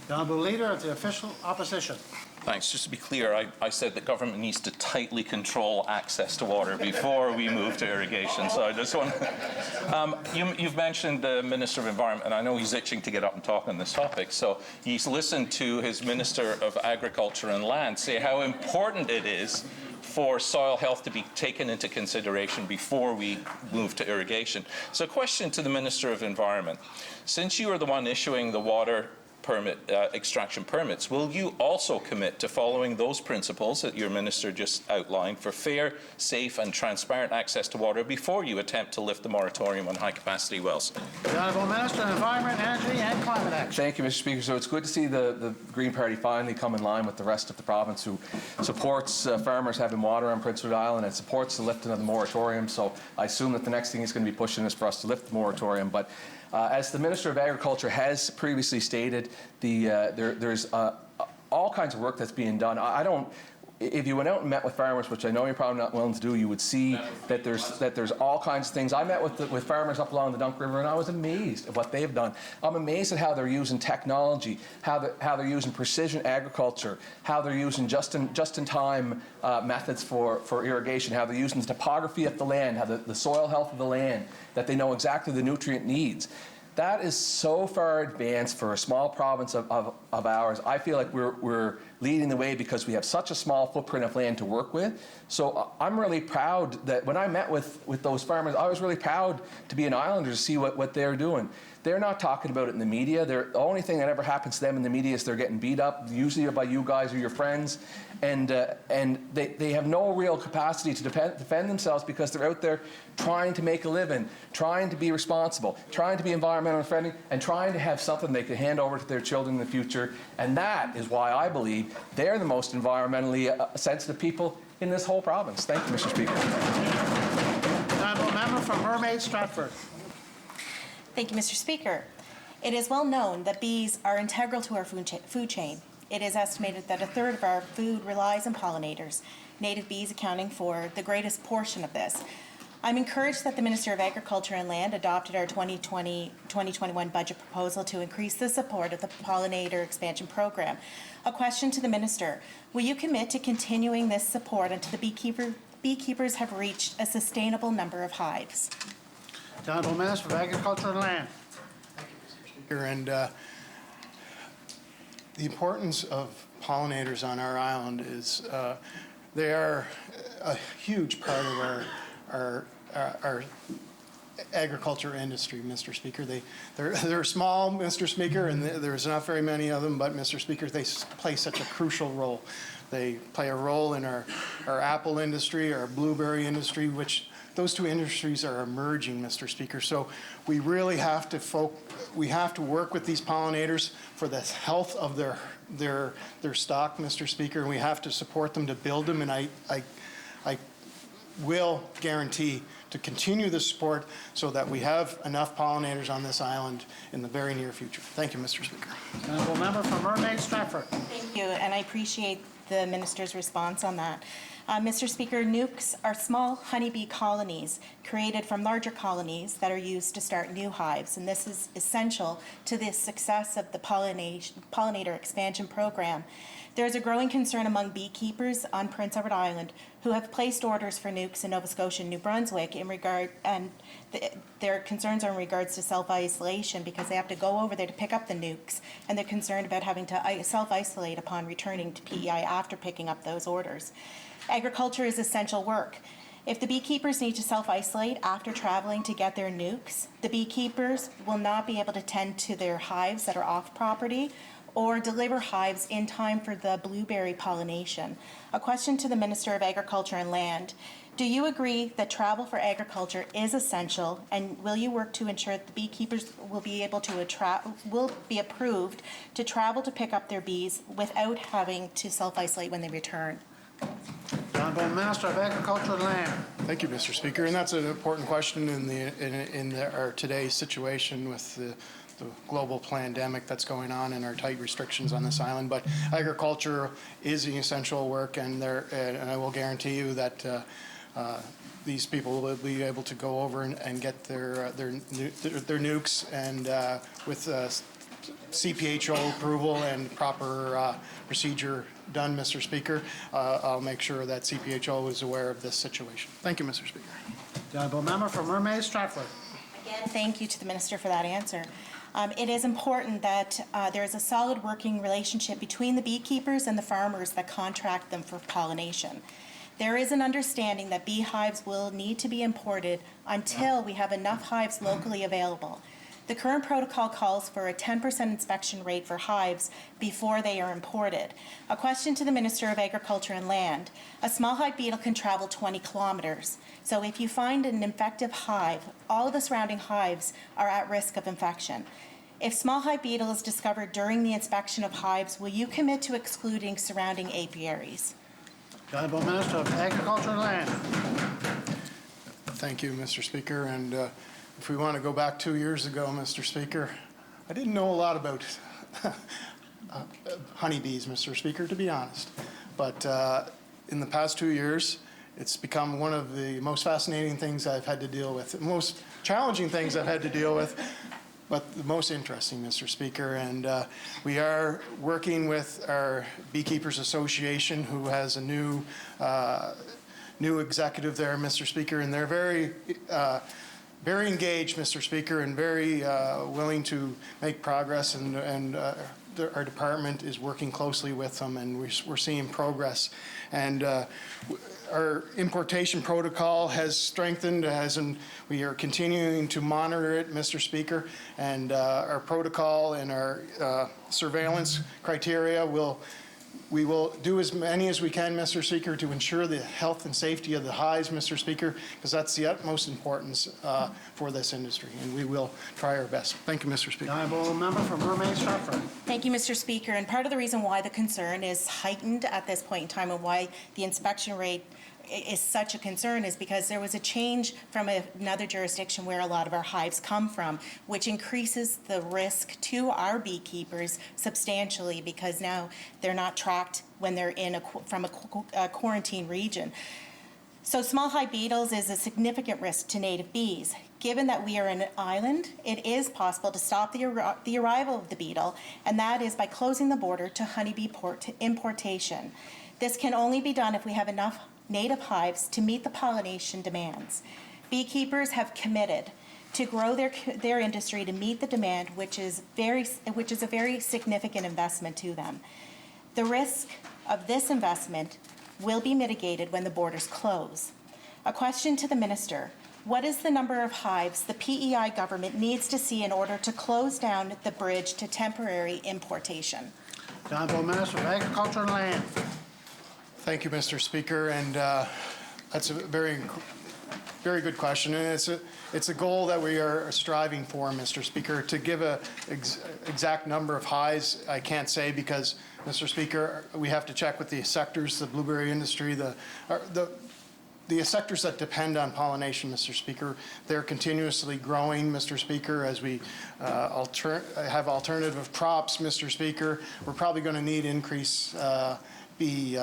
The Honourable Leader of the Official Opposition. Thanks. Just to be clear, I said that government needs to tightly control access to water before we move to irrigation. So I just want you've mentioned the Minister of Environment, and I know he's itching to get up and talk on this topic. So he's listened to his Minister of Agriculture and Land say how important it is for soil health to be taken into consideration before we move to irrigation. So a question to the Minister of Environment. Since you are the one issuing the water permit, extraction permits, will you also commit to following those principles that your minister just outlined for fair, safe and transparent access to water before you attempt to lift the moratorium on high-capacity wells? The Honourable Minister of Environment, Energy and Climate Action. Thank you, Mr. Speaker. So it's good to see the Green Party finally come in line with the rest of the province who supports farmers having water on Prince Edward Island and supports the lifting of the moratorium. So I assume that the next thing he's going to be pushing is for us to lift the moratorium. But as the Minister of Agriculture has previously stated, there's all kinds of work that's being done. If you went out and met with farmers, which I know you're probably not willing to do, you would see that there's all kinds of things. I met with farmers up along the Dunk River, and I was amazed at what they've done. I'm amazed at how they're using technology, how they're using precision agriculture, how they're using just-in-time methods for irrigation, how they're using the topography of the land, how the soil health of the land, that they know exactly the nutrient needs. That is so far advanced for a small province of ours. I feel like we're leading the way because we have such a small footprint of land to work with. So I'm really proud that when I met with those farmers, I was really proud to be an Islander to see what they're doing. They're not talking about it in the media. The only thing that ever happens to them in the media is they're getting beat up, usually by you guys or your friends, and they have no real capacity to defend themselves because they're out there trying to make a living, trying to be responsible, trying to be environmentally friendly, and trying to have something they can hand over to their children in the future. And that is why I believe they're the most environmentally sensitive people in this whole province. Thank you, Mr. Speaker. Honourable Member from Mermaid Stratford. Thank you, Mr. Speaker. It is well known that bees are integral to our food chain. It is estimated that a third of our food relies on pollinators, native bees accounting for the greatest portion of this. I'm encouraged that the Minister of Agriculture and Land adopted our 2020-2021 budget proposal to increase the support of the pollinator expansion program. A question to the Minister: will you commit to continuing this support until the beekeepers have reached a sustainable number of hives? The Honourable Minister of Agriculture and Land. Thank you, Mr. Speaker. And the importance of pollinators on our island is they are a huge part of our agriculture industry, Mr. Speaker. They're small, Mr. Speaker, and there's not very many of them, but Mr. Speaker, they play such a crucial role. They play a role in our apple industry, our blueberry industry, which those two industries are emerging, Mr. Speaker. So we really have to work with these pollinators for the health of their stock, Mr. Speaker, and we have to support them to build them. And I will guarantee to continue the support so that we have enough pollinators on this island in the very near future. Thank you, Mr. Speaker. Honourable member from Mermaid Stratford. Thank you, and I appreciate the minister's response on that. Mr. Speaker, nukes are small honeybee colonies created from larger colonies that are used to start new hives, and this is essential to the success of the pollinator expansion program. There is a growing concern among beekeepers on Prince Edward Island who have placed orders for nukes in Nova Scotia and New Brunswick their concerns are in regards to self-isolation because they have to go over there to pick up the nukes, and they're concerned about having to self-isolate upon returning to PEI after picking up those orders. Agriculture is essential work. If the beekeepers need to self-isolate after traveling to get their nukes, the beekeepers will not be able to tend to their hives that are off property or deliver hives in time for the blueberry pollination. A question to the Minister of Agriculture and Land. Do you agree that travel for agriculture is essential, and will you work to ensure that the beekeepers will be approved to travel to pick up their bees without having to self-isolate when they return? Honourable Minister of Agriculture and Land. Thank you, Mr. Speaker, and that's an important question in our today's situation with the global pandemic that's going on and our tight restrictions on this island. But agriculture is an essential work, and I will guarantee you that these people will be able to go over and get their nukes, and with CPHO approval and proper procedure done, Mr. Speaker, I'll make sure that CPHO is aware of this situation. Thank you, Mr. Speaker. The honourable member from Mermaid Stratford. Again, thank you to the minister for that answer. It is important that there is a solid working relationship between the beekeepers and the farmers that contract them for pollination. There is an understanding that beehives will need to be imported until we have enough hives locally available. The current protocol calls for a 10% inspection rate for hives before they are imported. A question to the Minister of Agriculture and Land. A small hive beetle can travel 20 kilometers. So if you find an infective hive, all of the surrounding hives are at risk of infection. If small hive beetle is discovered during the inspection of hives, will you commit to excluding surrounding apiaries? The Honourable Minister of Agriculture and Land. Thank you, Mr. Speaker. And if we want to go back 2 years ago, Mr. Speaker, I didn't know a lot about honeybees, Mr. Speaker, to be honest. But in the past 2 years, it's become one of the most fascinating things I've had to deal with, the most challenging things I've had to deal with, but the most interesting, Mr. Speaker. And we are working with our Beekeepers Association, who has a new executive there, Mr. Speaker, and they're very engaged, Mr. Speaker, and very willing to make progress, and our department is working closely with them, and we're seeing progress. And our importation protocol has strengthened, we are continuing to monitor it, Mr. Speaker, and our protocol and our surveillance criteria we will do as many as we can, Mr. Speaker, to ensure the health and safety of the hives, Mr. Speaker, because that's the utmost importance for this industry, and we will try our best. Thank you, Mr. Speaker. Honourable member from Mermaid Stratford. Thank you, Mr. Speaker. And part of the reason why the concern is heightened at this point in time and why the inspection rate is such a concern is because there was a change from another jurisdiction where a lot of our hives come from, which increases the risk to our beekeepers substantially because now they're not tracked when they're from a quarantine region. So small hive beetles is a significant risk to native bees. Given that we are an island, it is possible to stop the arrival of the beetle, and that is by closing the border to honeybee importation. This can only be done if we have enough native hives to meet the pollination demands. Beekeepers have committed to grow their industry to meet the demand, which is a very significant investment to them. The risk of this investment will be mitigated when the borders close. A question to the minister. What is the number of hives the PEI government needs to see in order to close down the bridge to temporary importation? The Honourable Minister of Agriculture and Land. Thank you, Mr. Speaker, and that's a very good question, and it's a goal that we are striving for, Mr. Speaker. To give a exact number of hives, I can't say because, Mr. Speaker, we have to check with the sectors, the blueberry industry, the sectors that depend on pollination, Mr. Speaker. They're continuously growing, Mr. Speaker, as we have alternative crops, Mr. Speaker. We're probably going to need increase bee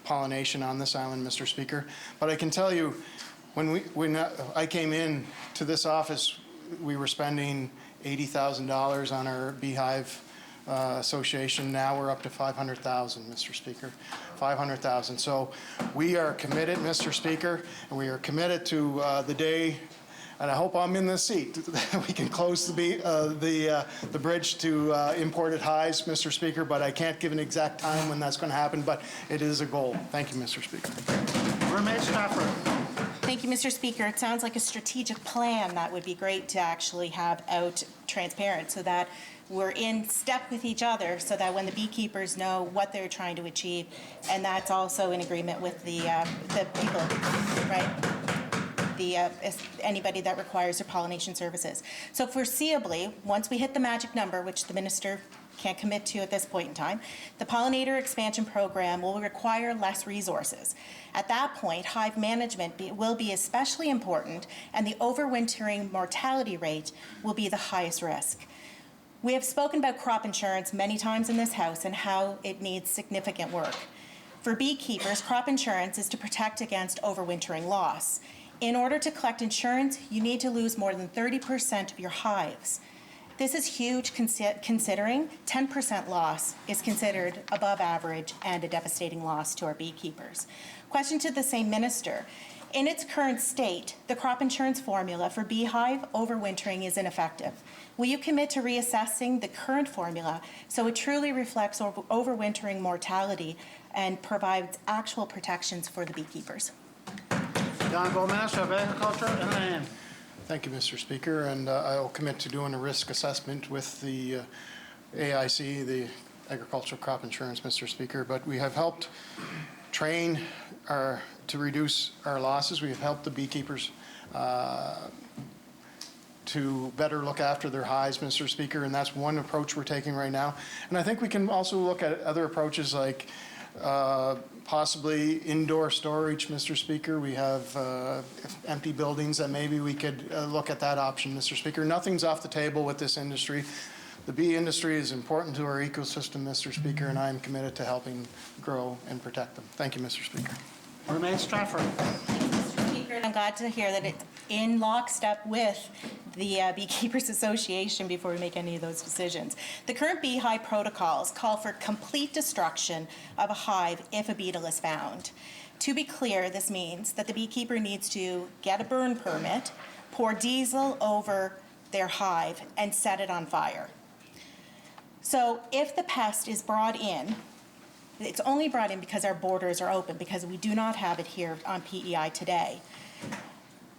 pollination on this island, Mr. Speaker. But I can tell you, when I came in to this office, we were spending $80,000 on our beehive association. Now we're up to $500,000, Mr. Speaker. $500,000. So we are committed, Mr. Speaker, and we are committed to the day, and I hope I'm in this seat, that we can close the bridge to imported hives, Mr. Speaker, but I can't give an exact time when that's going to happen, but it is a goal. Thank you, Mr. Speaker. Mermaid Stafford. Thank you, Mr. Speaker. It sounds like a strategic plan that would be great to actually have out transparent so that we're in step with each other so that when the beekeepers know what they're trying to achieve, and that's also in agreement with the people, right? Anybody that requires their pollination services. So foreseeably, once we hit the magic number, which the minister can't commit to at this point in time, the pollinator expansion program will require less resources. At that point, hive management will be especially important, and the overwintering mortality rate will be the highest risk. We have spoken about crop insurance many times in this House and how it needs significant work. For beekeepers, crop insurance is to protect against overwintering loss. In order to collect insurance, you need to lose more than 30% of your hives. This is huge considering 10% loss is considered above average and a devastating loss to our beekeepers. Question to the same minister. In its current state, the crop insurance formula for beehive overwintering is ineffective. Will you commit to reassessing the current formula so it truly reflects overwintering mortality and provides actual protections for the beekeepers? The Honourable Minister of Agriculture and Land. Thank you, Mr. Speaker, and I'll commit to doing a risk assessment with the AIC, the Agricultural Crop Insurance, Mr. Speaker, but we have helped train to reduce our losses. We have helped the beekeepers to better look after their hives, Mr. Speaker, and that's one approach we're taking right now. And I think we can also look at other approaches like possibly indoor storage, Mr. Speaker. We have empty buildings that maybe we could look at that option, Mr. Speaker. Nothing's off the table with this industry. The bee industry is important to our ecosystem, Mr. Speaker, and I am committed to helping grow and protect them. Thank you, Mr. Speaker. Mermaid Stafford. I'm glad to hear that it's in lockstep with the Beekeepers Association before we make any of those decisions. The current beehive protocols call for complete destruction of a hive if a beetle is found. To be clear, this means that the beekeeper needs to get a burn permit, pour diesel over their hive, and set it on fire. So if the pest is brought in, it's only brought in because our borders are open, because we do not have it here on PEI today.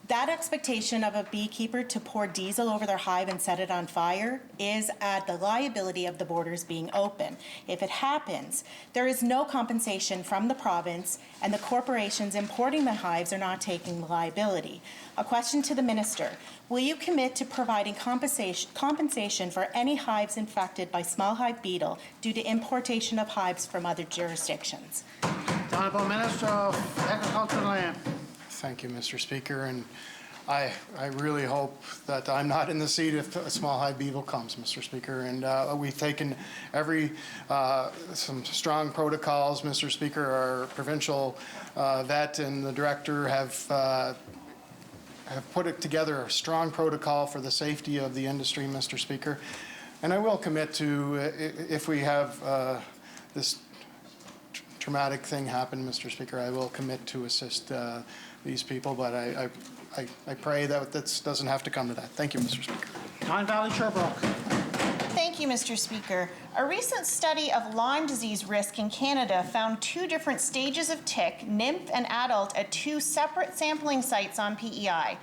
That expectation of a beekeeper to pour diesel over their hive and set it on fire is at the liability of the borders being open. If it happens, there is no compensation from the province, and the corporations importing the hives are not taking the liability. A question to the minister. Will you commit to providing compensation for any hives infected by small hive beetle due to importation of hives from other jurisdictions? The Honourable Minister of Agriculture and Land. Thank you, Mr. Speaker, and I really hope that I'm not in the seat if a small hive beetle comes, Mr. Speaker. And we've taken some strong protocols, Mr. Speaker. Our provincial vet and the director have put together a strong protocol for the safety of the industry, Mr. Speaker. And I will commit to, if we have this traumatic thing happen, Mr. Speaker, I will commit to assist these people, but I pray that this doesn't have to come to that. Thank you, Mr. Speaker. Tyne Valley Sherbrooke. Thank you, Mr. Speaker. A recent study of Lyme disease risk in Canada found 2 different stages of tick, nymph and adult, at 2 separate sampling sites on PEI.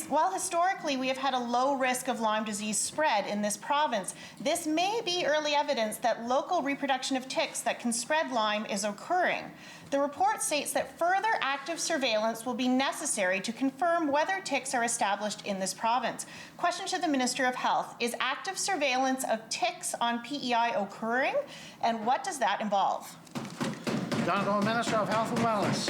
While historically we have had a low risk of Lyme disease spread in this province, this may be early evidence that local reproduction of ticks that can spread Lyme is occurring. The report states that further active surveillance will be necessary to confirm whether ticks are established in this province. Question to the Minister of Health: is active surveillance of ticks on PEI occurring, and what does that involve? The Honourable Minister of Health and Wellness.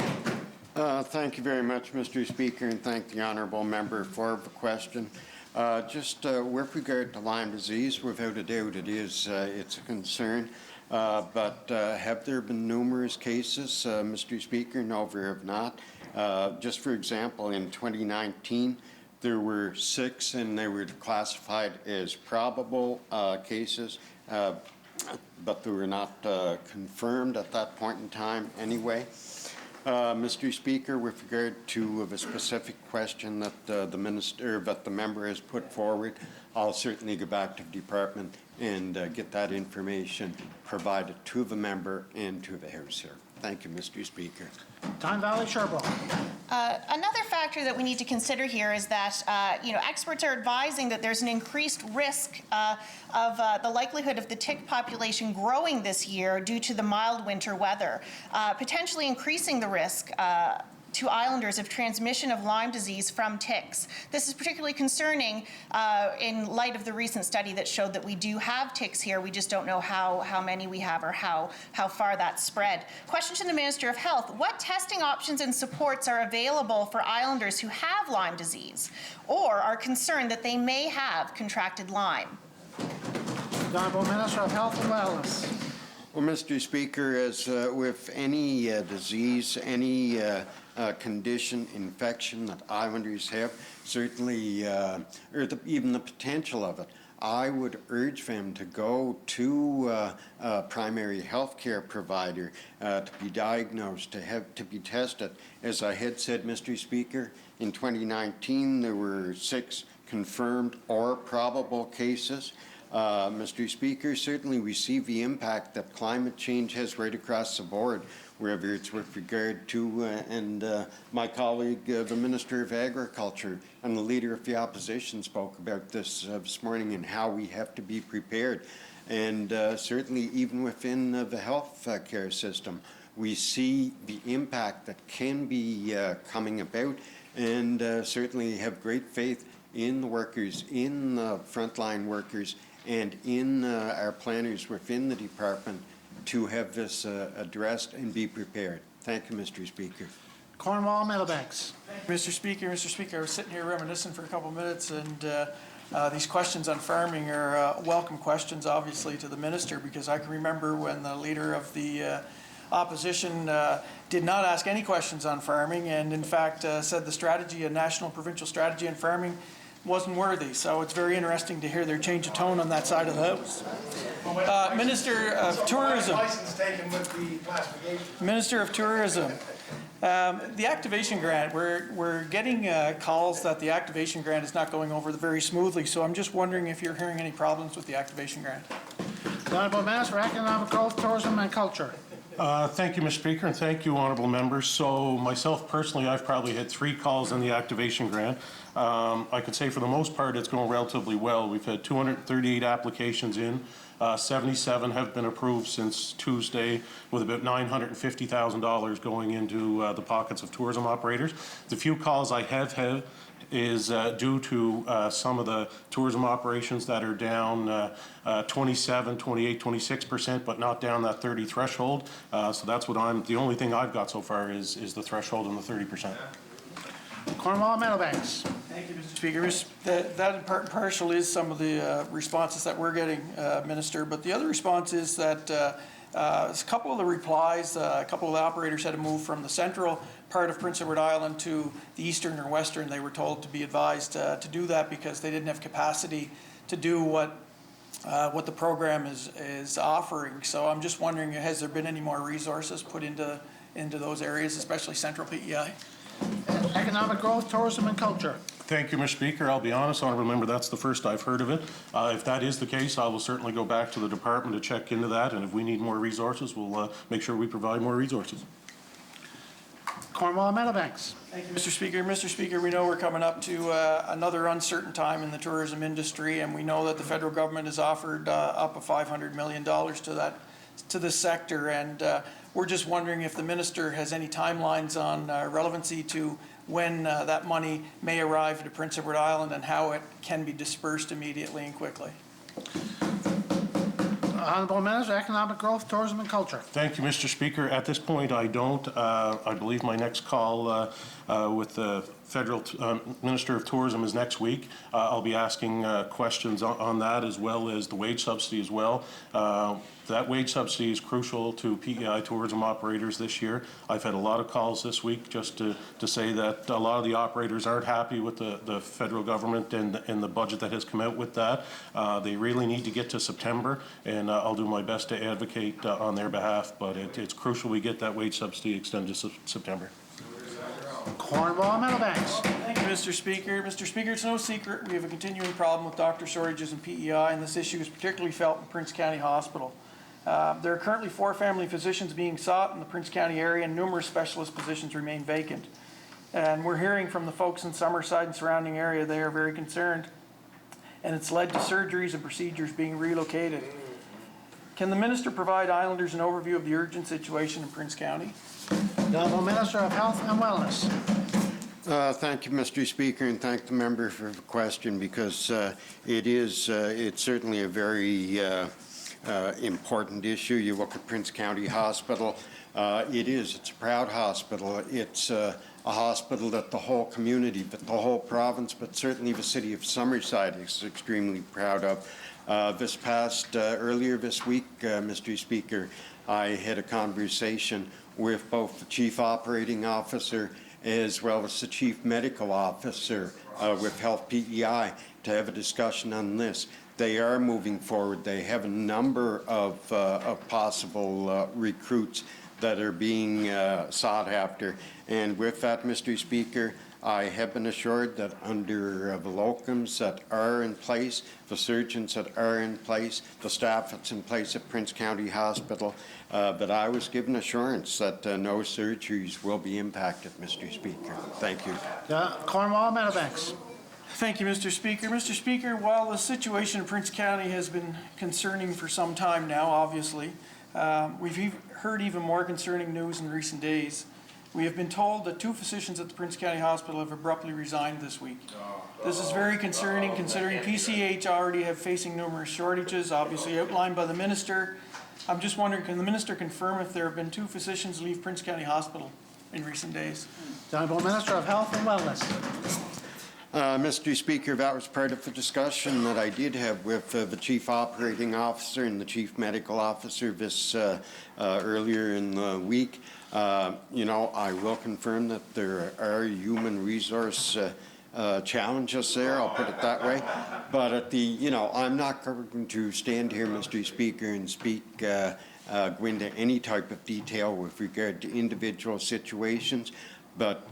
Thank you very much, Mr. Speaker, and thank the honourable member for the question. With regard to Lyme disease, without a doubt it's a concern. But have there been numerous cases, Mr. Speaker? No, there have not. Just for example, in 2019, there were 6, and they were classified as probable cases, but they were not confirmed at that point in time anyway. Mr. Speaker, with regard to the specific question that the member has put forward, I'll certainly go back to the department and get that information provided to the member and to the House here. Thank you, Mr. Speaker. Tyne Valley, Sherbrooke. Another factor that we need to consider here is that experts are advising that there's an increased risk of the likelihood of the tick population growing this year due to the mild winter weather, potentially increasing the risk to islanders of transmission of Lyme disease from ticks. This is particularly concerning in light of the recent study that showed that we do have ticks here. We just don't know how many we have or how far that's spread. Question to the Minister of Health: what testing options and supports are available for islanders who have Lyme disease or are concerned that they may have contracted Lyme? The Honourable Minister of Health and Wellness. Well, Mr. Speaker, as with any disease, any condition, infection that islanders have, certainly, even the potential of it, I would urge them to go to a primary health care provider to be diagnosed, to be tested. As I had said, Mr. Speaker, in 2019 there were 6 confirmed or probable cases. Mr. Speaker, certainly we see the impact that climate change has right across the board, whether it's with regard to, my colleague, the Minister of Agriculture, and the Leader of the Opposition spoke about this morning and how we have to be prepared. And certainly even within the health care system, we see the impact that can be coming about, and certainly have great faith in the workers, in the frontline workers, and in our planners within the department to have this addressed and be prepared. Thank you, Mr. Speaker. Cornwall, Middlebanks. Mr. Speaker, I was sitting here reminiscing for a couple of minutes, and these questions on farming are welcome questions, obviously, to the minister, because I can remember when the Leader of the Opposition did not ask any questions on farming, and in fact said the strategy, a national provincial strategy on farming, wasn't worthy. So it's very interesting to hear their change of tone on that side of the house. Minister of Tourism. Minister of Tourism. The activation grant, we're getting calls that the activation grant is not going over very smoothly. So I'm just wondering if you're hearing any problems with the activation grant. The Honourable Minister for Economic Growth, Tourism and Culture. Thank you, Mr. Speaker, and thank you, honourable members. So myself personally, I've probably had 3 calls on the activation grant. I could say for the most part it's going relatively well. We've had 238 applications in. 77 have been approved since Tuesday, with about $950,000 going into the pockets of tourism operators. The few calls I have had is due to some of the tourism operations that are down 27, 28, 26%, but not down that 30 threshold. So that's what the only thing I've got so far is the threshold and the 30%. Cornwall, Middlebanks. Thank you, Mr. Speaker. That in part and partial is some of the responses that we're getting, Minister, but the other response is that a couple of the replies, a couple of the operators had to move from the central part of Prince Edward Island to the eastern or western. They were told to be advised to do that because they didn't have capacity to do what the program is offering. So I'm just wondering, has there been any more resources put into those areas, especially central PEI? Economic Growth, Tourism and Culture. Thank you, Mr. Speaker. I'll be honest, honourable member, that's the first I've heard of it. If that is the case, I will certainly go back to the department to check into that, and if we need more resources, we'll make sure we provide more resources. Cornwall Meadowbanks. Thank you, Mr. Speaker. Mr. Speaker, we know we're coming up to another uncertain time in the tourism industry, and we know that the federal government has offered up to $500 million to this sector, and we're just wondering if the minister has any timelines on relevancy to when that money may arrive to Prince Edward Island and how it can be dispersed immediately and quickly. Honourable Minister, Economic Growth, Tourism and Culture. Thank you, Mr. Speaker. At this point, I don't. I believe my next call with the Federal Minister of Tourism is next week. I'll be asking questions on that, as well as the wage subsidy as well. That wage subsidy is crucial to PEI tourism operators this year. I've had a lot of calls this week just to say that a lot of the operators aren't happy with the federal government and the budget that has come out with that. They really need to get to September, and I'll do my best to advocate on their behalf, but it's crucial we get that wage subsidy extended to September. Cornwall Meadowbanks. Thank you, Mr. Speaker. Mr. Speaker, it's no secret we have a continuing problem with doctor shortages in PEI, and this issue is particularly felt in Prince County Hospital. There are currently 4 family physicians being sought in the Prince County area, and numerous specialist positions remain vacant. And we're hearing from the folks in Summerside and surrounding area, they are very concerned, and it's led to surgeries and procedures being relocated. Can the minister provide Islanders an overview of the urgent situation in Prince County? The Honourable Minister of Health and Wellness. Thank you, Mr. Speaker, and thank the member for the question, because it's certainly a very important issue. You look at Prince County Hospital. It's a proud hospital. It's a hospital that the whole community, but the whole province, but certainly the city of Summerside is extremely proud of. Earlier this week, Mr. Speaker, I had a conversation with both the Chief Operating Officer as well as the Chief Medical Officer with Health PEI to have a discussion on this. They are moving forward. They have a number of possible recruits that are being sought after. And with that, Mr. Speaker, I have been assured that under the locums that are in place, the surgeons that are in place, the staff that's in place at Prince County Hospital, that I was given assurance that no surgeries will be impacted, Mr. Speaker. Thank you. Cornwall Meadowbanks. Thank you, Mr. Speaker. Mr. Speaker, while the situation in Prince County has been concerning for some time now, obviously, we've heard even more concerning news in recent days. We have been told that 2 physicians at the Prince County Hospital have abruptly resigned this week. This is very concerning, considering PCH already have facing numerous shortages, obviously outlined by the minister. I'm just wondering, can the minister confirm if there have been 2 physicians leave Prince County Hospital in recent days? The Honourable Minister of Health and Wellness. Mr. Speaker, that was part of the discussion that I did have with the Chief Operating Officer and the Chief Medical Officer this earlier in the week. I will confirm that there are human resource challenges there, I'll put it that way. But I'm not going to stand here, Mr. Speaker, and go into any type of detail with regard to individual situations. But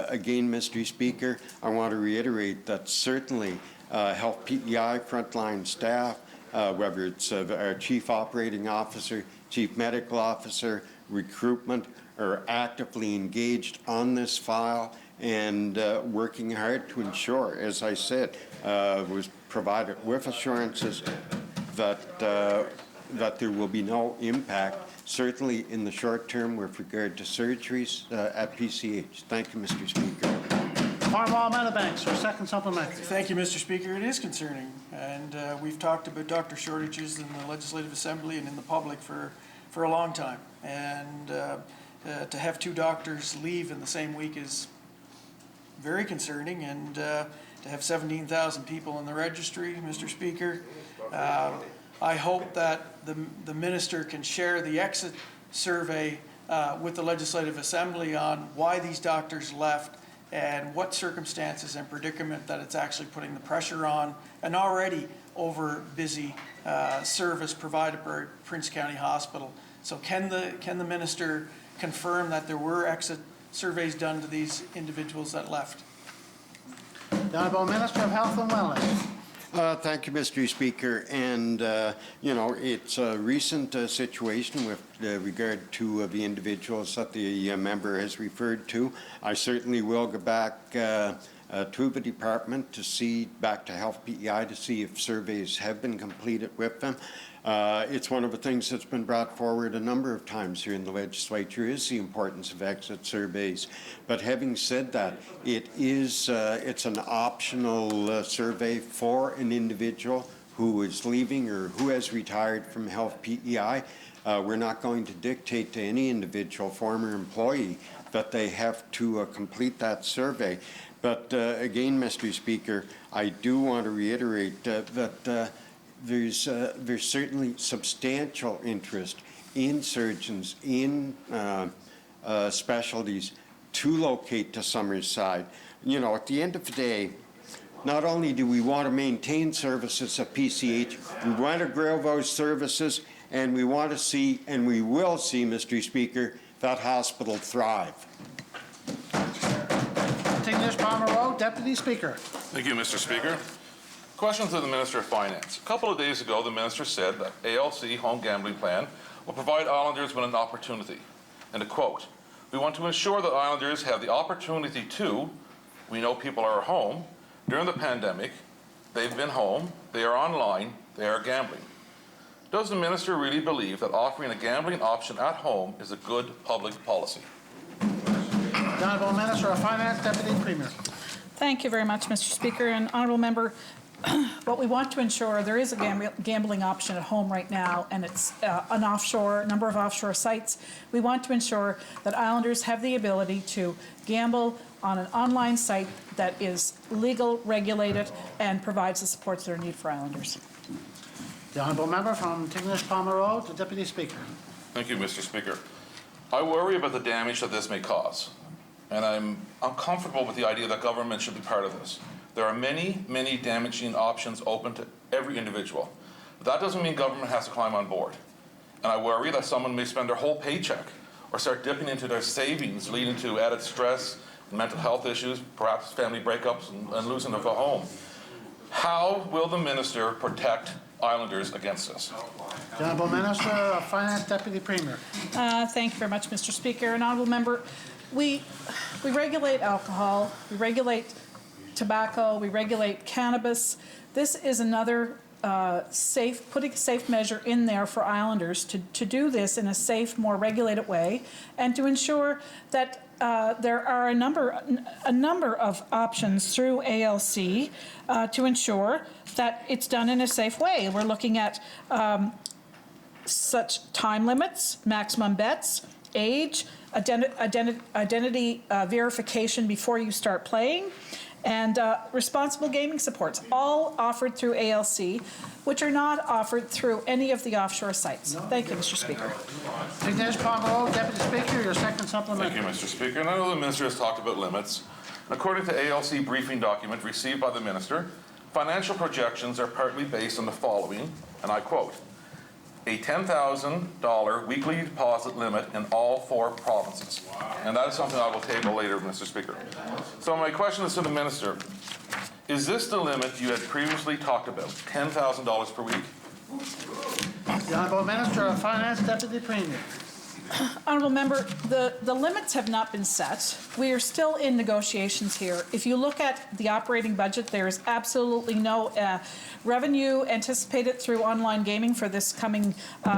again, Mr. Speaker, I want to reiterate that certainly Health PEI frontline staff, whether it's our Chief Operating Officer, Chief Medical Officer, recruitment, are actively engaged on this file and working hard to ensure, as I said, was provided with assurances that there will be no impact, certainly in the short term with regard to surgeries at PCH. Thank you, Mr. Speaker. Cornwall Meadowbanks, for second supplementary. Thank you, Mr. Speaker. It is concerning, and we've talked about doctor shortages in the Legislative Assembly and in the public for a long time. And to have 2 doctors leave in the same week is very concerning, and to have 17,000 people in the registry, Mr. Speaker, I hope that the minister can share the exit survey with the Legislative Assembly on why these doctors left and what circumstances and predicament that it's actually putting the pressure on an already over busy service provided by Prince County Hospital. So can the minister confirm that there were exit surveys done to these individuals that left? The Honourable Minister of Health and Wellness. Thank you, Mr. Speaker. And, you know, it's a recent situation with regard to the individuals that the member has referred to. I certainly will go back to the department to see, back to Health PEI to see if surveys have been completed with them. It's one of the things that's been brought forward a number of times here in the legislature is the importance of exit surveys. But having said that, it's an optional survey for an individual who is leaving or who has retired from Health PEI. We're not going to dictate to any individual former employee that they have to complete that survey. But again, Mr. Speaker, I do want to reiterate that there's certainly substantial interest in surgeons, in specialties to locate to Summerside. You know, at the end of the day, not only do we want to maintain services at PCH, we want to grow those services, and we want to see, and we will see, Mr. Speaker, that hospital thrive. English Palmer Road, Deputy Speaker. Thank you, Mr. Speaker. Question to the Minister of Finance. A couple of days ago, the Minister said that ALC home gambling plan will provide Islanders with an opportunity. And to quote, "We want to ensure that Islanders have the opportunity to, we know people are home, during the pandemic, they've been home, they are online, they are gambling." Does the Minister really believe that offering a gambling option at home is a good public policy? The Honourable Minister of Finance, Deputy Premier. Thank you very much, Mr. Speaker. And Honourable Member, what we want to ensure, there is a gambling option at home right now, and it's an offshore, number of offshore sites. We want to ensure that Islanders have the ability to gamble on an online site that is legal, regulated, and provides the supports that are needed for Islanders. The Honourable Member from Tignish Palmer Road, the Deputy Speaker. Thank you, Mr. Speaker. I worry about the damage that this may cause, and I'm uncomfortable with the idea that government should be part of this. There are many, many damaging options open to every individual. But that doesn't mean government has to climb on board. And I worry that someone may spend their whole paycheck or start dipping into their savings, leading to added stress, mental health issues, perhaps family breakups, and losing of a home. How will the Minister protect Islanders against this? The Honourable Minister of Finance, Deputy Premier. Thank you very much, Mr. Speaker. And Honourable Member, we regulate alcohol, we regulate tobacco, we regulate cannabis. This is another putting a safe measure in there for Islanders to do this in a safe, more regulated way, and to ensure that there are a number of options through ALC to ensure that it's done in a safe way. We're looking at such time limits, maximum bets, age, identity verification before you start playing, and responsible gaming supports, all offered through ALC, which are not offered through any of the offshore sites. Thank you, Mr. Speaker. Tignish Palmer Road, Deputy Speaker, your second supplementary. Thank you, Mr. Speaker. And I know the Minister has talked about limits. According to ALC briefing document received by the Minister, financial projections are partly based on the following, and I quote, "A $10,000 weekly deposit limit in all 4 provinces." And that is something I will table later, Mr. Speaker. So my question is to the Minister. Is this the limit you had previously talked about, $10,000 per week? The Honourable Minister of Finance, Deputy Premier. Honourable Member, the limits have not been set. We are still in negotiations here. If you look at the operating budget, there is absolutely no revenue anticipated through online gaming for this coming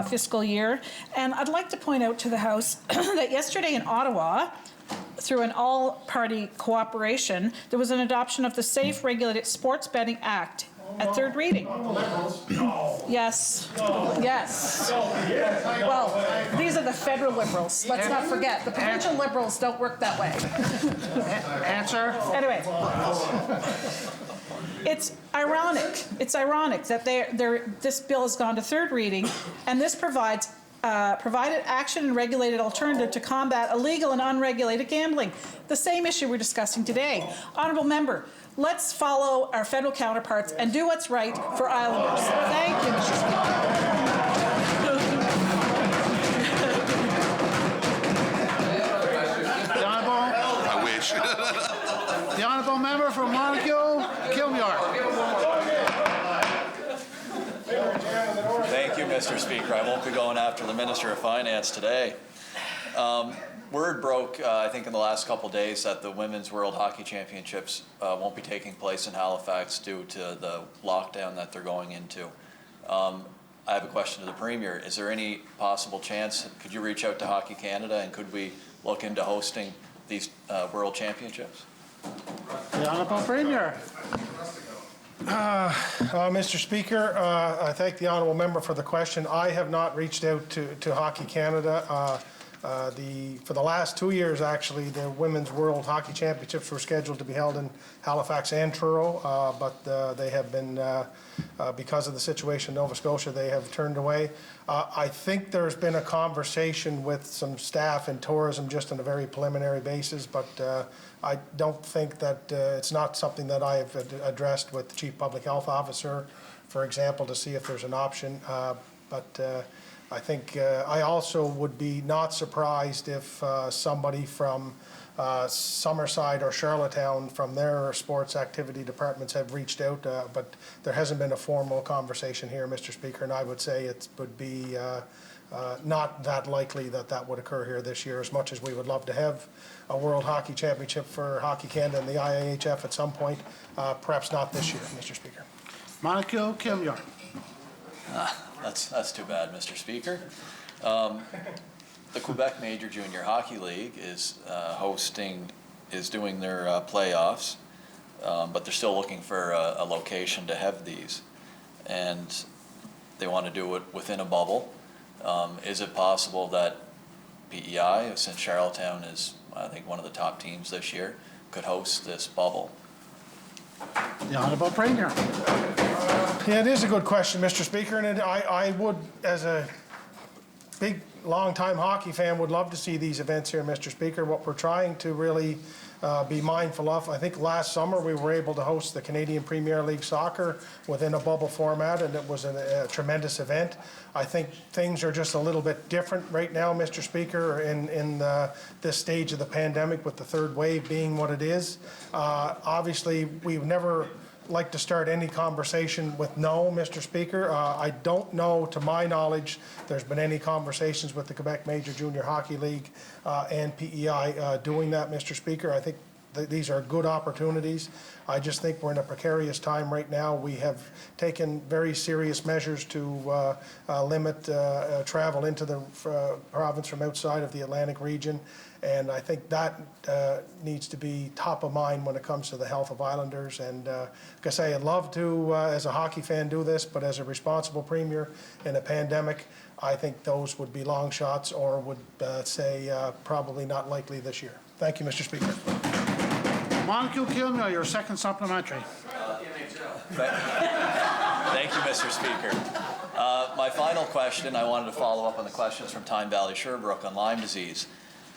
fiscal year. And I'd like to point out to the House that yesterday in Ottawa, through an all-party cooperation, there was an adoption of the Safe Regulated Sports Betting Act at 3rd reading. Yes. Yes. Well, these are the federal Liberals. Let's not forget, the provincial Liberals don't work that way. Answer. Anyway. It's ironic. It's ironic that this bill has gone to 3rd reading, and this provided action and regulated alternative to combat illegal and unregulated gambling. The same issue we're discussing today. Honourable Member, let's follow our federal counterparts and do what's right for Islanders. Thank you, Mr. The Honourable. I wish. The Honourable Member from Montague, Kilmuir. Mr. Speaker. I won't be going after the Minister of Finance today. Word broke, I think in the last couple of days, that the Women's World Hockey Championships won't be taking place in Halifax due to the lockdown that they're going into. I have a question to the Premier. Is there any possible chance, could you reach out to Hockey Canada, and could we look into hosting these World Championships? The Honourable Premier. Mr. Speaker, I thank the honourable member for the question. I have not reached out to Hockey Canada. For the last 2 years, actually, the Women's World Hockey Championships were scheduled to be held in Halifax and Truro, but they have been, because of the situation in Nova Scotia, they have turned away. I think there's been a conversation with some staff in tourism just on a very preliminary basis, but I don't think that it's not something that I have addressed with the Chief Public Health Officer, for example, to see if there's an option. I think I also would be not surprised if somebody from Summerside or Charlottetown from their sports activity departments have reached out, but there hasn't been a formal conversation here, Mr. Speaker, and I would say it would be not that likely that that would occur here this year, as much as we would love to have a World Hockey Championship for Hockey Canada and the IIHF at some point. Perhaps not this year, Mr. Speaker. Monica Kilmuir. That's too bad, Mr. Speaker. The Quebec Major Junior Hockey League is doing their playoffs, but they're still looking for a location to have these, and they want to do it within a bubble. Is it possible that PEI, since Charlottetown is, I think, one of the top teams this year, could host this bubble? The Honourable Premier. Yeah, it is a good question, Mr. Speaker, and I would, as a big, long-time hockey fan, would love to see these events here, Mr. Speaker. What we're trying to really be mindful of, I think last summer we were able to host the Canadian Premier League Soccer within a bubble format, and it was a tremendous event. I think things are just a little bit different right now, Mr. Speaker, in this stage of the pandemic, with the third wave being what it is. Obviously, we've never like to start any conversation with no, Mr. Speaker. I don't know, to my knowledge, there's been any conversations with the Quebec Major Junior Hockey League and PEI doing that, Mr. Speaker. I think these are good opportunities. I just think we're in a precarious time right now. We have taken very serious measures to limit travel into the province from outside of the Atlantic region. And I think that needs to be top of mind when it comes to the health of Islanders. And like I say, I'd love to, as a hockey fan, do this, but as a responsible premier in a pandemic, I think those would be long shots, or would say probably not likely this year. Thank you, Mr. Speaker. Monica Kilmuir, your second supplementary. Thank you, Mr. Speaker. My final question, I wanted to follow up on the questions from Tyne Valley Sherbrooke on Lyme disease.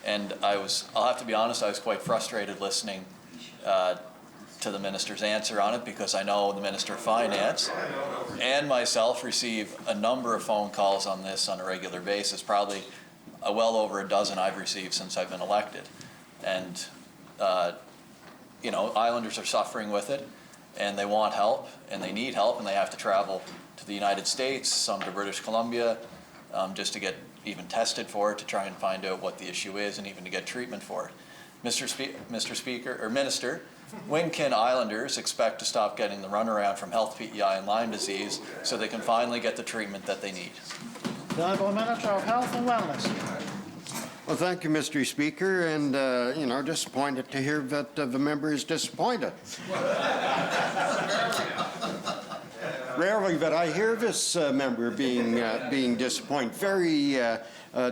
And I'll have to be honest, I was quite frustrated listening to the minister's answer on it, because I know the Minister of Finance and myself receive a number of phone calls on this on a regular basis, probably well over a dozen I've received since I've been elected. And, you know, Islanders are suffering with it, and they want help, and they need help, and they have to travel to the United States, some to British Columbia, just to get even tested for it, to try and find out what the issue is, and even to get treatment for it. Mr. Speaker, or Minister, when can Islanders expect to stop getting the runaround from health PEI and Lyme disease, so they can finally get the treatment that they need? The Honourable Minister of Health and Wellness. Well, thank you, Mr. Speaker, and, you know, disappointed to hear that the member is disappointed. Rarely, but I hear this member being disappointed. Very,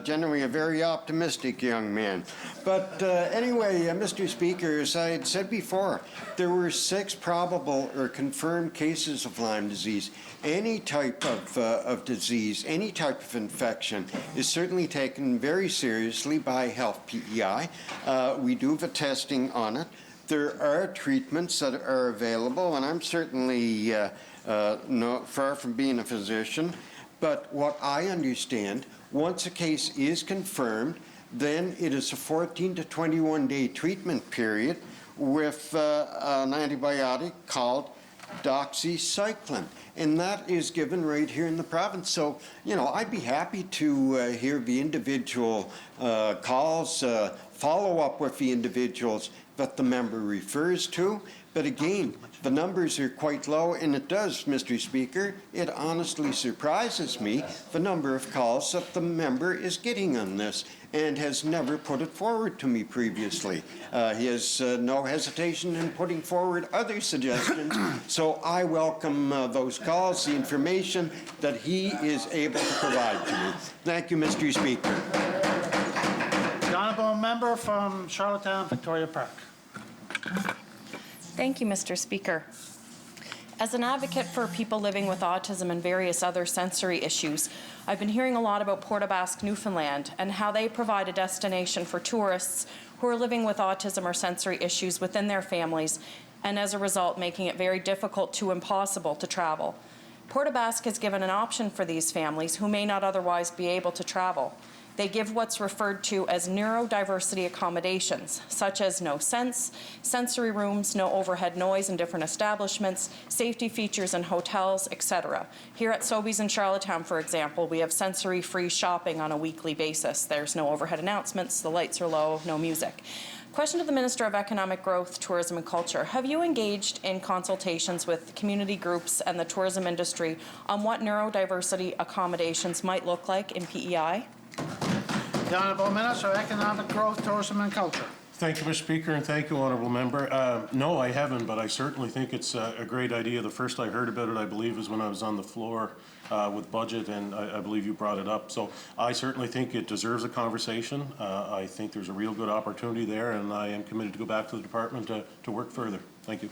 generally a very optimistic young man. But anyway, Mr. Speaker, as I had said before, there were 6 probable or confirmed cases of Lyme disease. Any type of disease, any type of infection is certainly taken very seriously by health PEI. We do the testing on it. There are treatments that are available, and I'm certainly far from being a physician, but what I understand, once a case is confirmed, then it is a 14 to 21 day treatment period with an antibiotic called doxycycline, and that is given right here in the province. So, you know, I'd be happy to hear the individual calls, follow up with the individuals that the member refers to. But again, the numbers are quite low, and it does, Mr. Speaker, it honestly surprises me the number of calls that the member is getting on this and has never put it forward to me previously. He has no hesitation in putting forward other suggestions, so I welcome those calls, the information that he is able to provide to me. Thank you, Mr. Speaker. The honourable member from Charlottetown, Victoria Park. Thank you, Mr. Speaker. As an advocate for people living with autism and various other sensory issues, I've been hearing a lot about Port aux Basques, Newfoundland, and how they provide a destination for tourists who are living with autism or sensory issues within their families, and as a result, making it very difficult to impossible to travel. Port aux Basques has given an option for these families who may not otherwise be able to travel. They give what's referred to as neurodiversity accommodations, such as no sensory rooms, no overhead noise in different establishments, safety features in hotels, etc. Here at Sobeys in Charlottetown, for example, we have sensory-free shopping on a weekly basis. There's no overhead announcements, the lights are low, no music. Question to the Minister of Economic Growth, Tourism and Culture. Have you engaged in consultations with community groups and the tourism industry on what neurodiversity accommodations might look like in PEI? The Honourable Minister of Economic Growth, Tourism and Culture. Thank you, Mr. Speaker, and thank you, Honourable Member. No, I haven't, but I certainly think it's a great idea. The first I heard about it, I believe, is when I was on the floor with budget, and I believe you brought it up. So I certainly think it deserves a conversation. I think there's a real good opportunity there, and I am committed to go back to the department to work further. Thank you.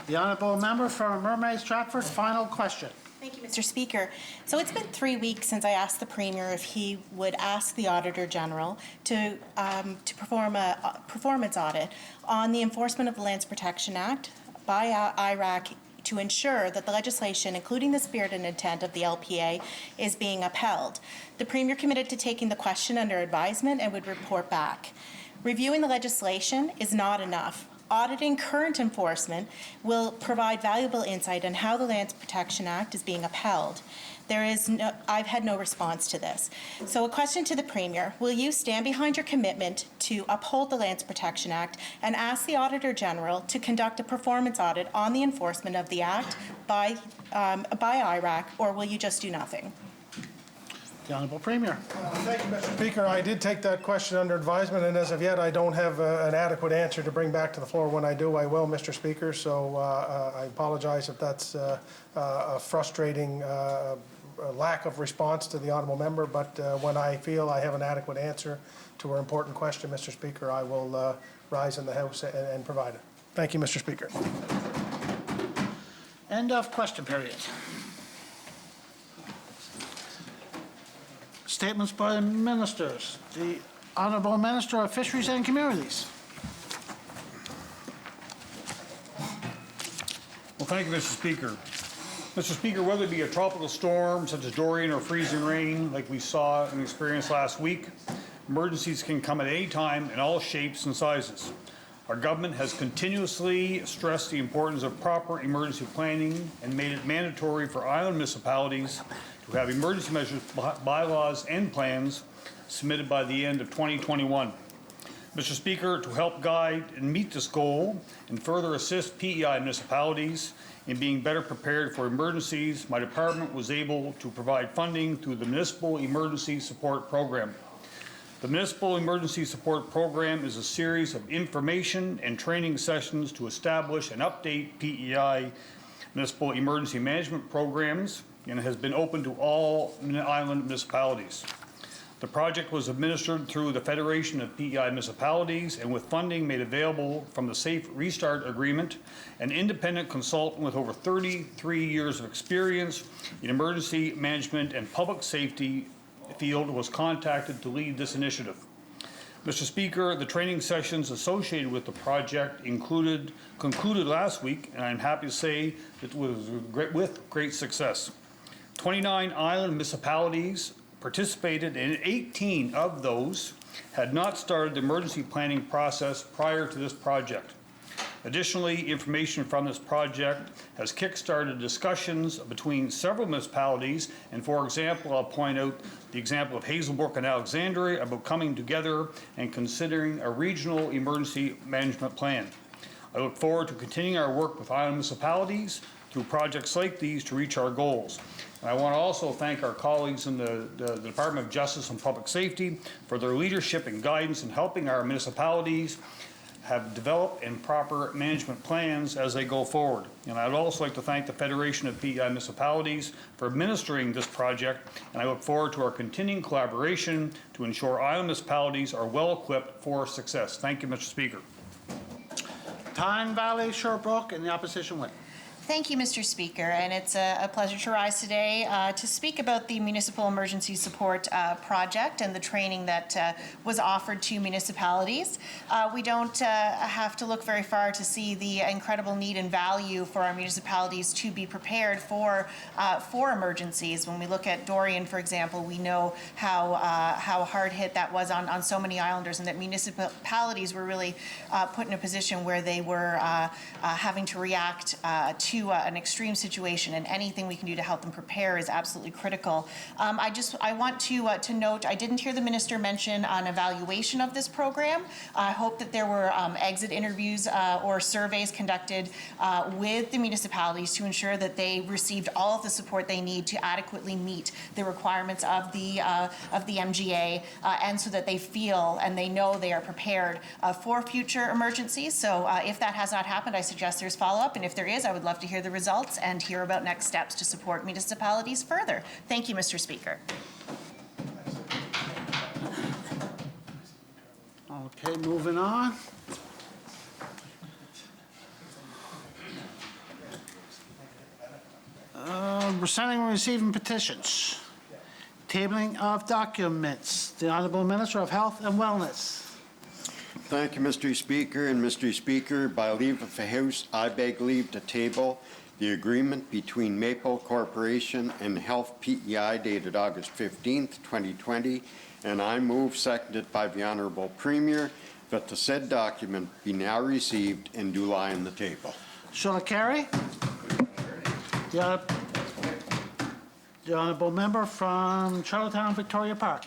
The Honourable Member for Mermaid Stratford, final question. Thank you, Mr. Speaker. So it's been 3 weeks since I asked the Premier if he would ask the Auditor General to perform a performance audit on the enforcement of the Lands Protection Act by IRAC to ensure that the legislation, including the spirit and intent of the LPA, is being upheld. The Premier committed to taking the question under advisement and would report back. Reviewing the legislation is not enough. Auditing current enforcement will provide valuable insight on how the Lands Protection Act is being upheld. I've had no response to this. So a question to the Premier, will you stand behind your commitment to uphold the Lands Protection Act and ask the Auditor General to conduct a performance audit on the enforcement of the Act by IRAC, or will you just do nothing? The Honourable Premier. Thank you, Mr. Speaker. I did take that question under advisement, and as of yet, I don't have an adequate answer to bring back to the floor. When I do, I will, Mr. Speaker. So I apologize if that's a frustrating lack of response to the honourable member, but when I feel I have an adequate answer to her important question, Mr. Speaker, I will rise in the House and provide it. Thank you, Mr. Speaker. End of question period. Statements by the ministers. The Honourable Minister of Fisheries and Communities. Well, thank you, Mr. Speaker. Mr. Speaker, whether it be a tropical storm such as Dorian or freezing rain like we saw and experienced last week, emergencies can come at any time in all shapes and sizes. Our government has continuously stressed the importance of proper emergency planning and made it mandatory for island municipalities to have emergency measures, bylaws, and plans submitted by the end of 2021. Mr. Speaker, to help guide and meet this goal and further assist PEI municipalities in being better prepared for emergencies, my department was able to provide funding through the Municipal Emergency Support Program. The Municipal Emergency Support Program is a series of information and training sessions to establish and update PEI municipal emergency management programs, and it has been open to all island municipalities. The project was administered through the Federation of PEI Municipalities, and with funding made available from the Safe Restart Agreement, an independent consultant with over 33 years of experience in emergency management and public safety field was contacted to lead this initiative. Mr. Speaker, the training sessions associated with the project concluded last week, and I'm happy to say it was with great success. 29 island municipalities participated, and 18 of those had not started the emergency planning process prior to this project. Additionally, information from this project has kick-started discussions between several municipalities, and for example, I'll point out the example of Hazelbrook and Alexandria about coming together and considering a regional emergency management plan. I look forward to continuing our work with island municipalities through projects like these to reach our goals. And I want to also thank our colleagues in the Department of Justice and Public Safety for their leadership and guidance in helping our municipalities have developed and proper management plans as they go forward. And I'd also like to thank the Federation of PEI Municipalities for administering this project, and I look forward to our continuing collaboration to ensure island municipalities are well equipped for success. Thank you, Mr. Speaker. Tyne Valley, Sherbrooke, and the opposition whip. Thank you, Mr. Speaker, and it's a pleasure to rise today to speak about the Municipal Emergency Support Project and the training that was offered to municipalities. We don't have to look very far to see the incredible need and value for our municipalities to be prepared for emergencies. When we look at Dorian, for example, we know how hard hit that was on so many islanders, and that municipalities were really put in a position where they were having to react to an extreme situation, and anything we can do to help them prepare is absolutely critical. I want to note, I didn't hear the minister mention an evaluation of this program. I hope that there were exit interviews or surveys conducted with the municipalities to ensure that they received all of the support they need to adequately meet the requirements of the MGA, and so that they feel and they know they are prepared for future emergencies. So if that has not happened, I suggest there's follow-up, and if there is, I would love to hear the results and hear about next steps to support municipalities further. Thank you, Mr. Speaker. Okay, moving on. Sending and receiving petitions. Tabling of documents. The Honourable Minister of Health and Wellness. Thank you, Mr. Speaker. And Mr. Speaker, by leave of the House, I beg leave to table the agreement between Maple Corporation and Health PEI dated August 15th, 2020, and I move, seconded by the Honourable Premier, that the said document be now received and do lie on the table. Shall I carry? The Honourable Member from Charlottetown, Victoria Park.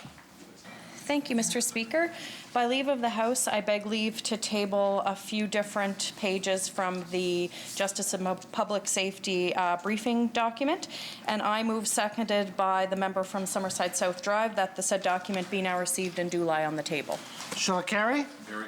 Thank you, Mr. Speaker. By leave of the House, I beg leave to table a few different pages from the Justice and Public Safety briefing document, and I move, seconded by the member from Summerside South Drive, that the said document be now received and do lie on the table. Shall I carry? Carry.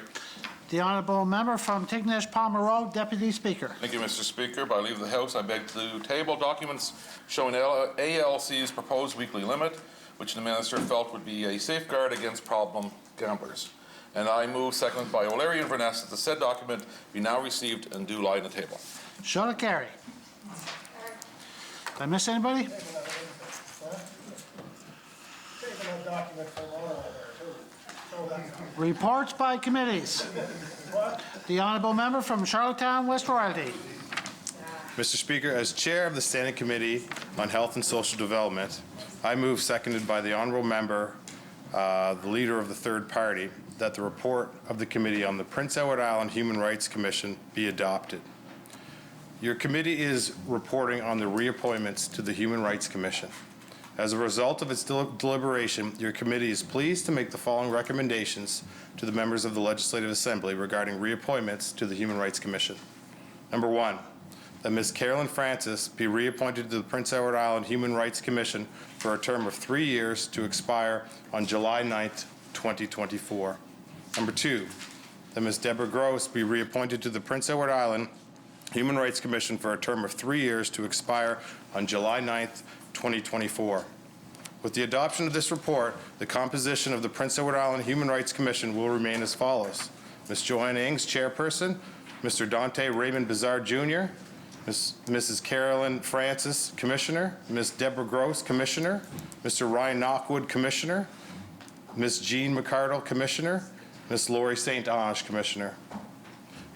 The Honourable Member from Tignish Palmer Road, Deputy Speaker. Thank you, Mr. Speaker. By leave of the House, I beg to table documents showing ALC's proposed weekly limit, which the Minister felt would be a safeguard against problem gamblers. And I move, seconded by O'Leary and Verness, that the said document be now received and do lie on the table. Shall I carry? Did I miss anybody? Reports by committees. The Honourable Member from Charlottetown, West Royalty. Mr. Speaker, as Chair of the Standing Committee on Health and Social Development, I move, seconded by the Honourable Member, the Leader of the Third Party, that the report of the Committee on the Prince Edward Island Human Rights Commission be adopted. Your committee is reporting on the reappointments to the Human Rights Commission. As a result of its deliberation, your committee is pleased to make the following recommendations to the members of the Legislative Assembly regarding reappointments to the Human Rights Commission. Number one, that Ms. Carolyn Francis be reappointed to the Prince Edward Island Human Rights Commission for a term of 3 years to expire on July 9th, 2024. Number two, that Ms. Deborah Gross be reappointed to the Prince Edward Island Human Rights Commission for a term of 3 years to expire on July 9th, 2024. With the adoption of this report, the composition of the Prince Edward Island Human Rights Commission will remain as follows. Ms. Joanna Ings, Chairperson, Mr. Dante Raymond Bizarre Jr., Mrs. Carolyn Francis, Commissioner, Ms. Deborah Gross, Commissioner, Mr. Ryan Knockwood, Commissioner, Ms. Jean McCardle, Commissioner, Ms. Lori St. Ange, Commissioner.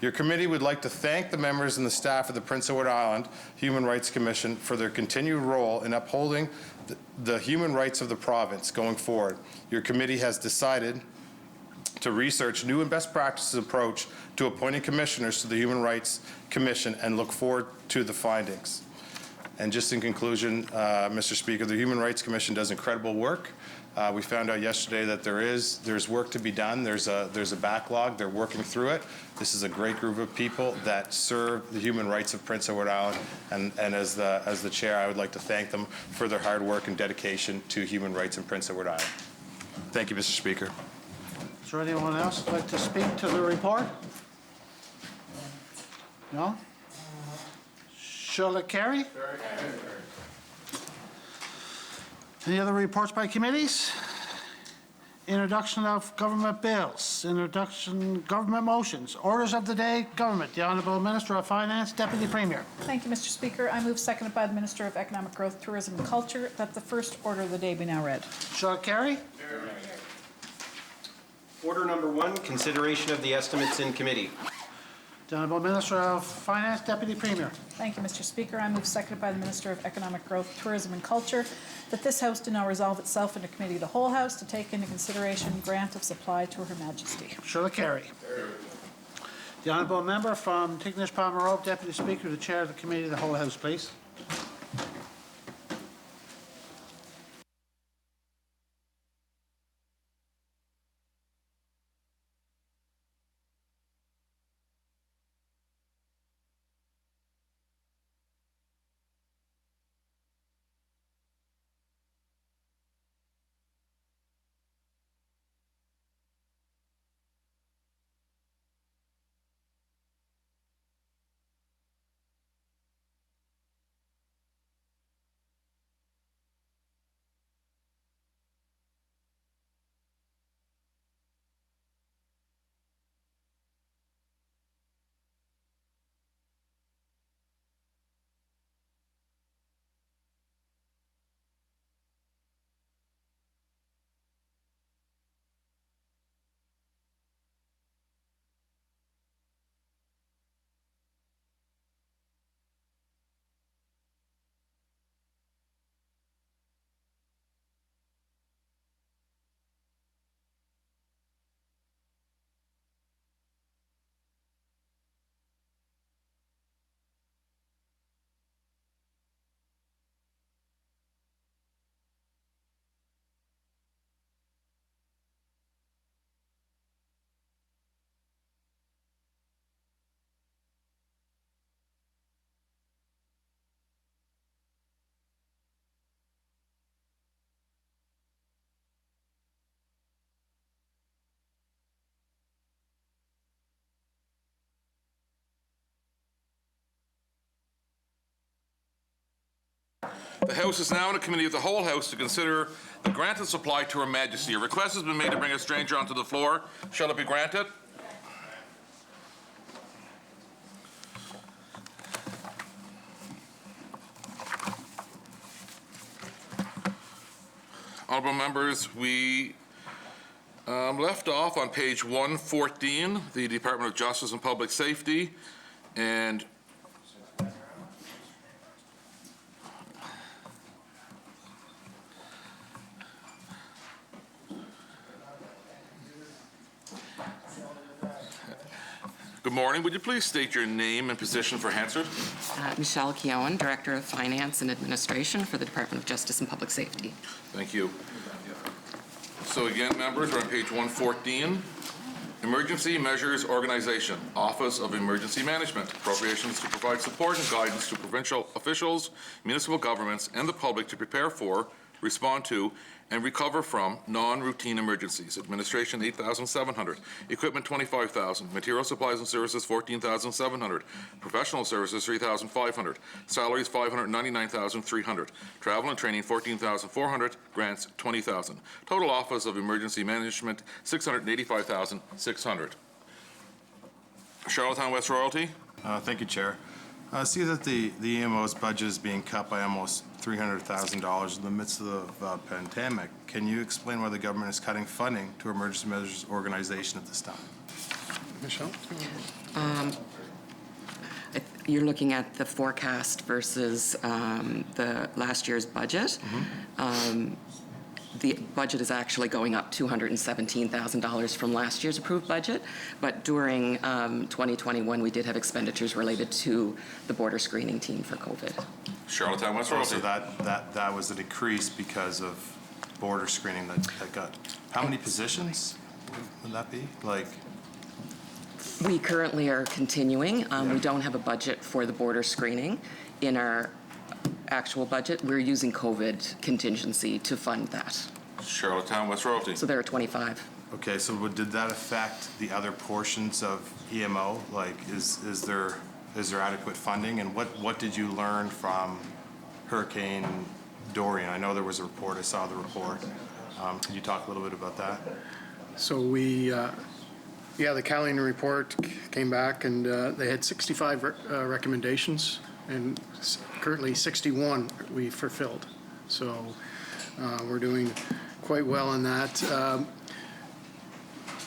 Your committee would like to thank the members and the staff of the Prince Edward Island Human Rights Commission for their continued role in upholding the human rights of the province going forward. Your committee has decided to research new and best practices approach to appointing commissioners to the Human Rights Commission and look forward to the findings. And just in conclusion, Mr. Speaker, the Human Rights Commission does incredible work. We found out yesterday that there's work to be done. There's a backlog. They're working through it. This is a great group of people that serve the human rights of Prince Edward Island. And as the chair, I would like to thank them for their hard work and dedication to human rights in Prince Edward Island. Thank you, Mr. Speaker. Is there anyone else who'd like to speak to the report? No? Shall it carry? Any other reports by committees? Introduction of government bills, government motions, orders of the day, government. The Honourable Minister of Finance, Deputy Premier. Thank you, Mr. Speaker. I move seconded by the Minister of Economic Growth, Tourism and Culture that the first order of the day be now read. Shall it carry? Order number 1, consideration of the estimates in committee. The Honourable Minister of Finance, Deputy Premier. Thank you, Mr. Speaker. I move seconded by the Minister of Economic Growth, Tourism and Culture that this House do now resolve itself into Committee of the Whole House to take into consideration grant of supply to Her Majesty. Shall it carry? The Honourable Member from Tignish Palmer Road, Deputy Speaker, the Chair of the Committee of the Whole House, please. The House is now in a committee of the whole House to consider the grant of supply to Her Majesty. A request has been made to bring a stranger onto the floor. Shall it be granted? Honourable members, we left off on page 114, the Department of Justice and Public Safety, and good morning. Would you please state your name and position for Hansard? Michelle Keown, Director of Finance and Administration for the Department of Justice and Public Safety. Thank you. So again, members, we're on page 114. Emergency Measures Organization, Office of Emergency Management, appropriations to provide support and guidance to provincial officials, municipal governments, and the public to prepare for, respond to, and recover from non-routine emergencies. Administration, $8,700. Equipment, $25,000. Material supplies and services, $14,700. Professional services, $3,500. Salaries, $599,300. Travel and training, $14,400. Grants, $20,000. Total Office of Emergency Management, $685,600. Charlottetown West Royalty. Thank you, Chair. I see that the EMO's budget is being cut by almost $300,000 in the midst of the pandemic. Can you explain why the government is cutting funding to Emergency Measures Organization at this time? Michelle? You're looking at the forecast versus the last year's budget. the budget is actually going up $217,000 from last year's approved budget, but during 2021, we did have expenditures related to the border screening team for COVID. Charlottetown, West Royalty. So that was a decrease because of border screening that got, how many positions would that be? Like, We currently are continuing. We don't have a budget for the border screening in our actual budget. We're using COVID contingency to fund that. Charlottetown, West Royalty. So there are 25. okay, so did that affect the other portions of EMO? Like, is there adequate funding? And what did you learn from Hurricane Dorian? I know there was a report, I saw the report. Can you talk a little bit about that? So the Callion report came back, and they had 65 recommendations, and currently 61 we fulfilled. So we're doing quite well on that.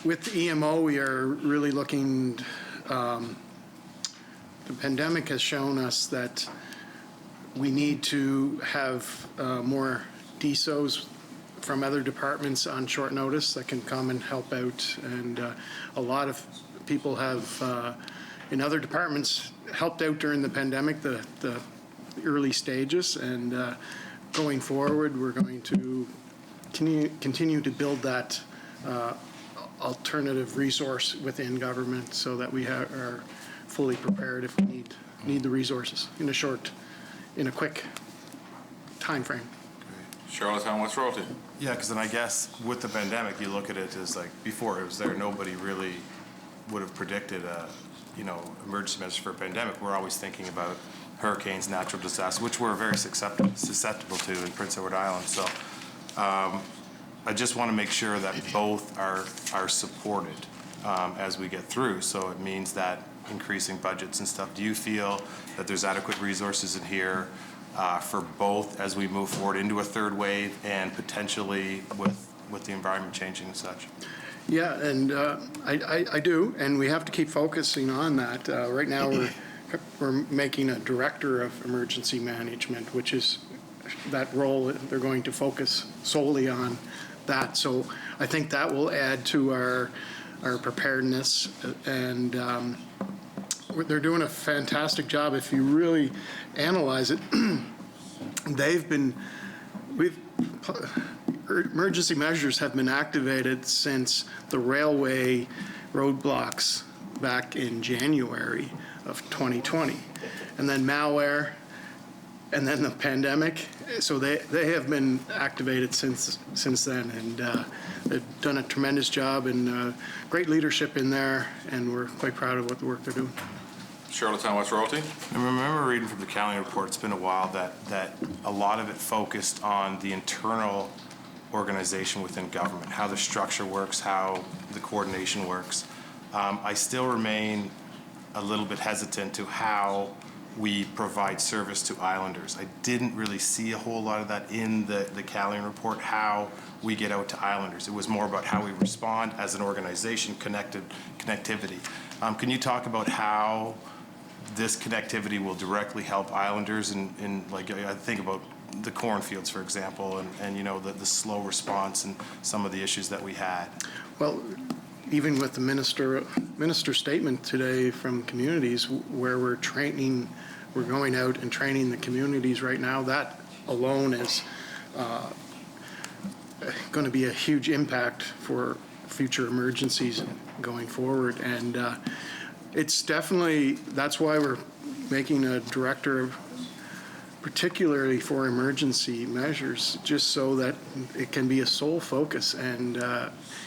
With the EMO, we are really looking, the pandemic has shown us that we need to have more DSOs from other departments on short notice that can come and help out. And a lot of people have, in other departments, helped out during the pandemic, the early stages. And going forward, we're going to continue to build that alternative resource within government so that we are fully prepared if we need the resources in a quick time frame. Charlottetown, West Royalty. Yeah, because then I guess with the pandemic, you look at it as like, before it was there, nobody really would have predicted emergency measures for a pandemic. We're always thinking about hurricanes, natural disasters, which we're very susceptible to in Prince Edward Island. So I just want to make sure that both are supported as we get through. So it means that increasing budgets and stuff. Do you feel that there's adequate resources in here for both as we move forward into a third wave and potentially with the environment changing and such? Yeah, and I do, and we have to keep focusing on that. Right now, we're making a director of emergency management, which is that role. They're going to focus solely on that. So I think that will add to our preparedness, and they're doing a fantastic job. If you really analyze it, emergency measures have been activated since the railway roadblocks back in January of 2020, and then malware, and then the pandemic. So they have been activated since then, and they've done a tremendous job, and great leadership in there, and we're quite proud of what the work they're doing. Charlottetown, West Royalty. I remember reading from the Callion report, it's been a while, that a lot of it focused on the internal organization within government, how the structure works, how the coordination works. I still remain a little bit hesitant to how we provide service to islanders. I didn't really see a whole lot of that in the Callion report, how we get out to islanders. It was more about how we respond as an organization, connectivity. Can you talk about how this connectivity will directly help islanders in like, I think about the cornfields, for example, and the slow response and some of the issues that we had? Well, even with the minister statement today from communities, where we're going out and training the communities right now, that alone is going to be a huge impact for future emergencies going forward. And it's definitely, that's why we're making a director particularly for emergency measures, just so that it can be a sole focus. And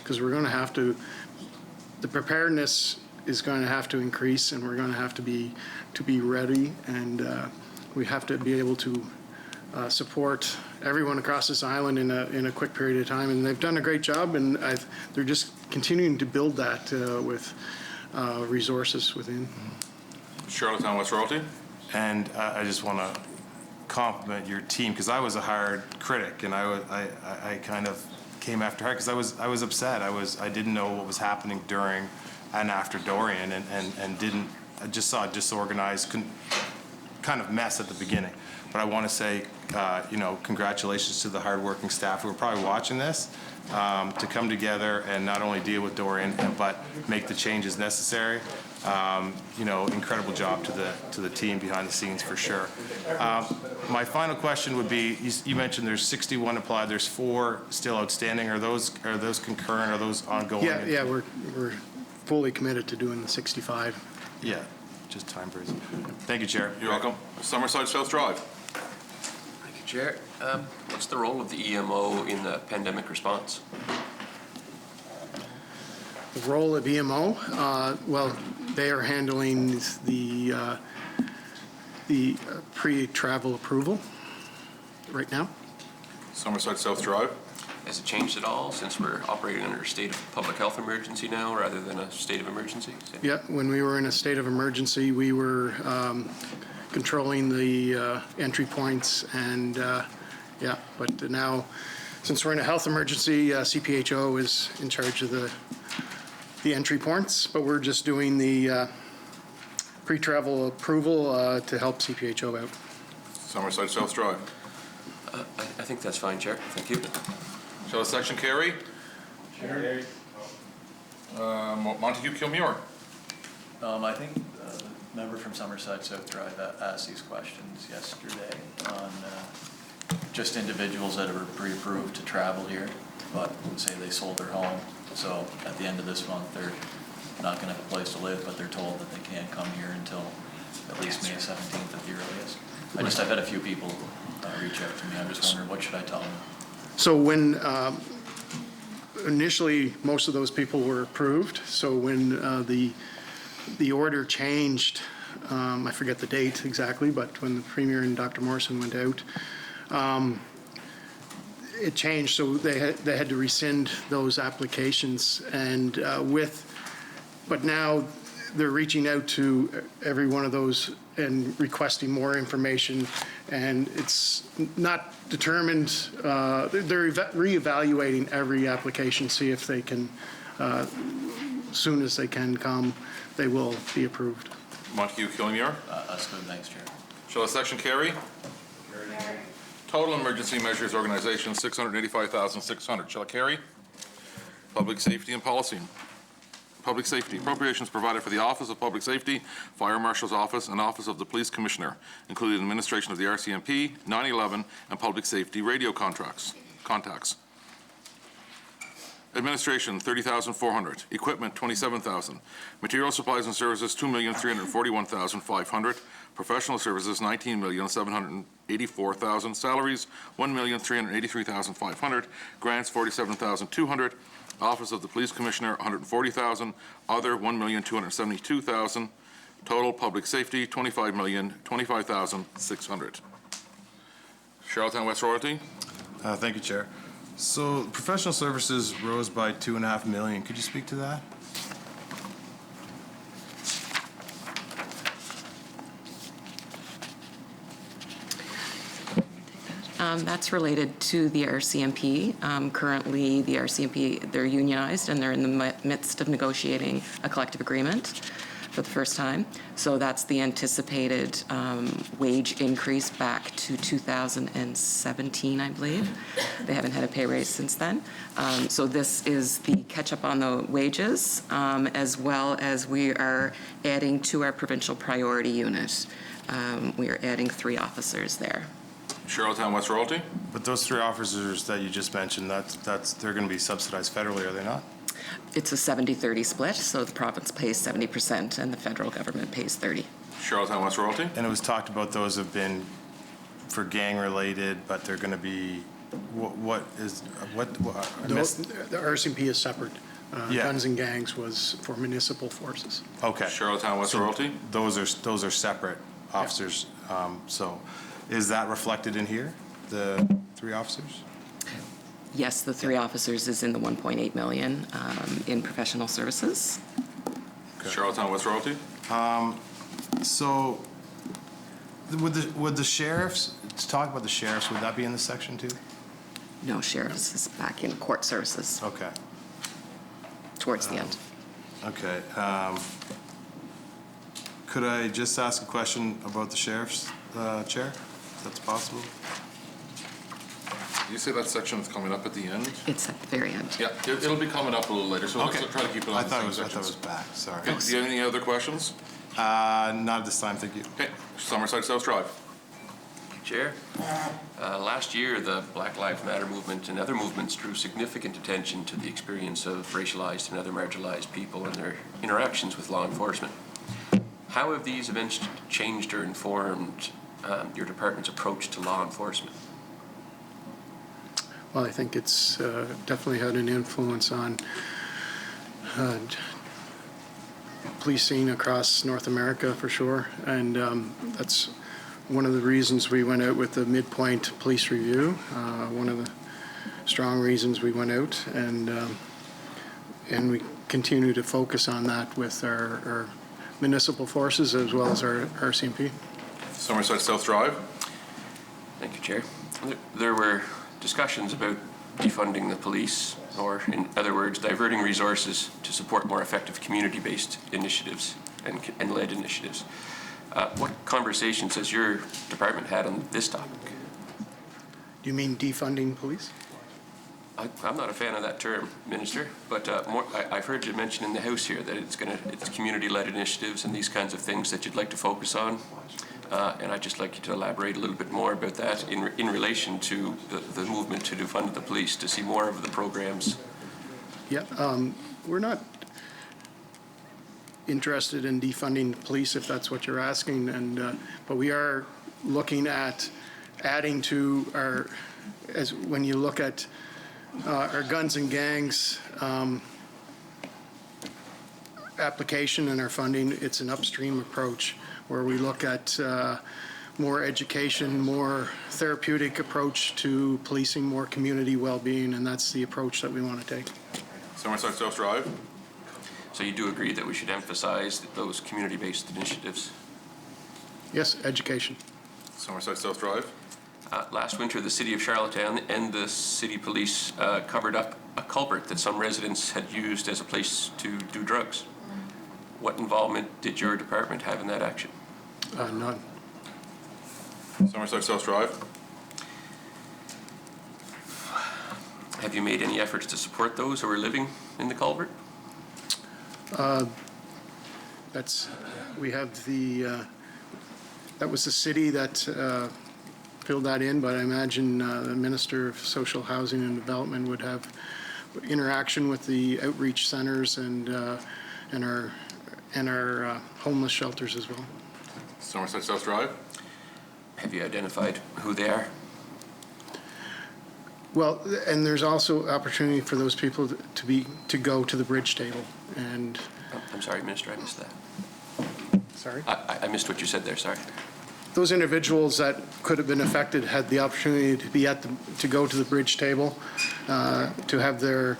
because we're going to have to, the preparedness is going to have to increase, and we're going to have to be ready, and we have to be able to support everyone across this island in a quick period of time. And they've done a great job, and they're just continuing to build that with resources within. Charlottetown, West Royalty. And I just want to compliment your team, because I was a hard critic, and I kind of came after her because I was upset. I didn't know what was happening during and after Dorian, and I just saw a disorganized kind of mess at the beginning. But I want to say, congratulations to the hardworking staff who are probably watching this, to come together and not only deal with Dorian, but make the changes necessary. Incredible job to the team behind the scenes for sure. My final question would be, you mentioned there's 61 applied, there's 4 still outstanding. Are those concurrent, are those ongoing? Yeah, we're fully committed to doing the 65. Yeah, just time for it. Thank you, Chair. You're welcome. Summerside South Drive. Thank you, Chair. What's the role of the EMO in the pandemic response? The role of EMO, well, they are handling the pre-travel approval right now. Summerside South Drive. Has it changed at all since we're operating under a state of public health emergency now rather than a state of emergency? Yeah, when we were in a state of emergency, we were controlling the entry points and but now, since we're in a health emergency, CPHO is in charge of the entry points, but we're just doing the pre-travel approval to help CPHO out. Summerside South Drive. I think that's fine, Chair. Thank you. Shall the section carry? Chair. Montague Kilmuir. I think the member from Summerside South Drive asked these questions yesterday on just individuals that are pre-approved to travel here, but say they sold their home. So at the end of this month, they're not going to have a place to live, but they're told that they can't come here until at least May 17th at the earliest. I've had a few people reach out to me. I'm just wondering, what should I tell them? So when initially most of those people were approved, so when the order changed, I forget the date exactly, but when the Premier and Dr. Morrison went out, it changed, so they had to rescind those applications, and but now they're reaching out to every one of those and requesting more information, and it's not determined. They're reevaluating every application, see if they can, as soon as they can come, they will be approved. Montague Kilmuir. That's good, thanks, Chair. Shall the section carry? Total emergency measures organization, $685,600. Shall it carry? Public safety and policy. Public safety appropriations provided for the Office of Public Safety, Fire Marshal's Office, and Office of the Police Commissioner, including administration of the RCMP, 9/11, and public safety radio contacts. Administration, $30,400. Equipment, $27,000. Material supplies and services, $2,341,500. Professional services, $19,784,000. Salaries, $1,383,500. Grants, $47,200. Office of the Police Commissioner, $140,000. Other, $1,272,000. Total public safety, $25,025,600. Charlottetown West Royalty. Thank you, Chair. So professional services rose by $2.5 million. Could you speak to that? That's related to the RCMP. Currently, the RCMP, they're unionized and they're in the midst of negotiating a collective agreement for the first time. So that's the anticipated wage increase back to 2017, I believe. They haven't had a pay raise since then. So this is the catch up on the wages, as well as we are adding to our provincial priority unit. We are adding 3 officers there. Charlottetown West Royalty. But those 3 officers that you just mentioned, they're going to be subsidized federally, are they not? It's a 70-30 split, so the province pays 70% and the federal government pays 30%. Charlottetown West Royalty. And it was talked about those have been for gang related, but they're going to be, what The RCMP is separate. Guns and gangs was for municipal forces. Okay. Charlottetown West Royalty. Those are separate officers. So is that reflected in here, the 3 officers? Yes, the 3 officers is in the 1.8 million in professional services. Okay. Charlottetown West Royalty. So would the sheriffs, let's talk about the sheriffs, would that be in this section too? No, sheriffs is back in court services. Okay. Towards the end. Okay. Could I just ask a question about the sheriff's chair, if that's possible? You say that section is coming up at the end? It's at the very end. Yeah, it'll be coming up a little later, so Okay. let's try to keep it on I the thought same it was sections. back, sorry. Okay, do you have any other questions? Not at this time, thank you. Okay, Summerside South Drive. Chair, last year, the Black Lives Matter movement and other movements drew significant attention to the experience of racialized and other marginalized people and their interactions with law enforcement. How have these events changed or informed your department's approach to law enforcement? Well, I think it's definitely had an influence on policing across North America for sure, and that's one of the reasons we went out with the midpoint police review. One of the strong reasons we went out, and we continue to focus on that with our municipal forces as well as our RCMP. Summerside South Drive. Thank you, Chair. There were discussions about defunding the police, or in other words, diverting resources to support more effective community-based initiatives and led initiatives. What conversations has your department had on this topic? Do you mean defunding police? I'm not a fan of that term, Minister, but I've heard you mention in the House here that it's community-led initiatives and these kinds of things that you'd like to focus on. And I'd just like you to elaborate a little bit more about that in relation to the movement to defund the police, to see more of the programs. Yeah, we're not interested in defunding the police, if that's what you're asking, and but we are looking at adding to our, as when you look at our guns and gangs application and our funding, it's an upstream approach where we look at more education, more therapeutic approach to policing, more community well-being, and that's the approach that we want to take. Summerside South Drive. So you do agree that we should emphasize those community-based initiatives? Yes, education. Summerside South Drive. Last winter, the City of Charlottetown and the City Police covered up a culvert that some residents had used as a place to do drugs. What involvement did your department have in that action? None. Summerside South Drive. Have you made any efforts to support those who are living in the culvert? We have the, that was the city that filled that in, but I imagine the Minister of Social Housing and Development would have interaction with the outreach centers and our homeless shelters as well. Summerside South Drive. Have you identified who they are? Well, and there's also opportunity for those people to go to the bridge table, and. I'm sorry, Minister, I missed that. Sorry? I missed what you said there, sorry. Those individuals that could have been affected had the opportunity to be to go to the bridge table, to have their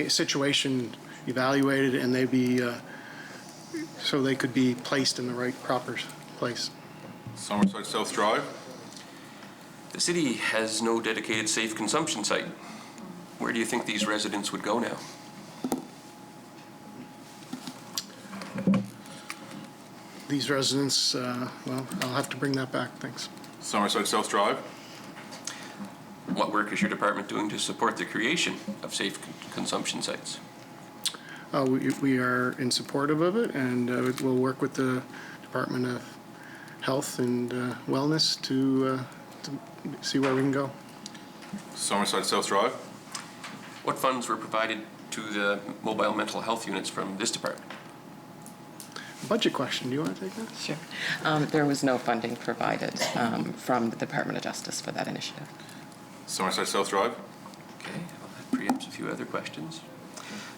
situation evaluated, and so they could be placed in the right proper place. Summerside South Drive. The city has no dedicated safe consumption site. Where do you think these residents would go now? These residents, well, I'll have to bring that back, thanks. Summerside South Drive. What work is your department doing to support the creation of safe consumption sites? We are in support of it, and we'll work with the Department of Health and Wellness to see where we can go. Summerside South Drive. What funds were provided to the mobile mental health units from this department? Budget question, do you want to take that? Sure. There was no funding provided from the Department of Justice for that initiative. Summerside South Drive. Okay, well, that preempts a few other questions.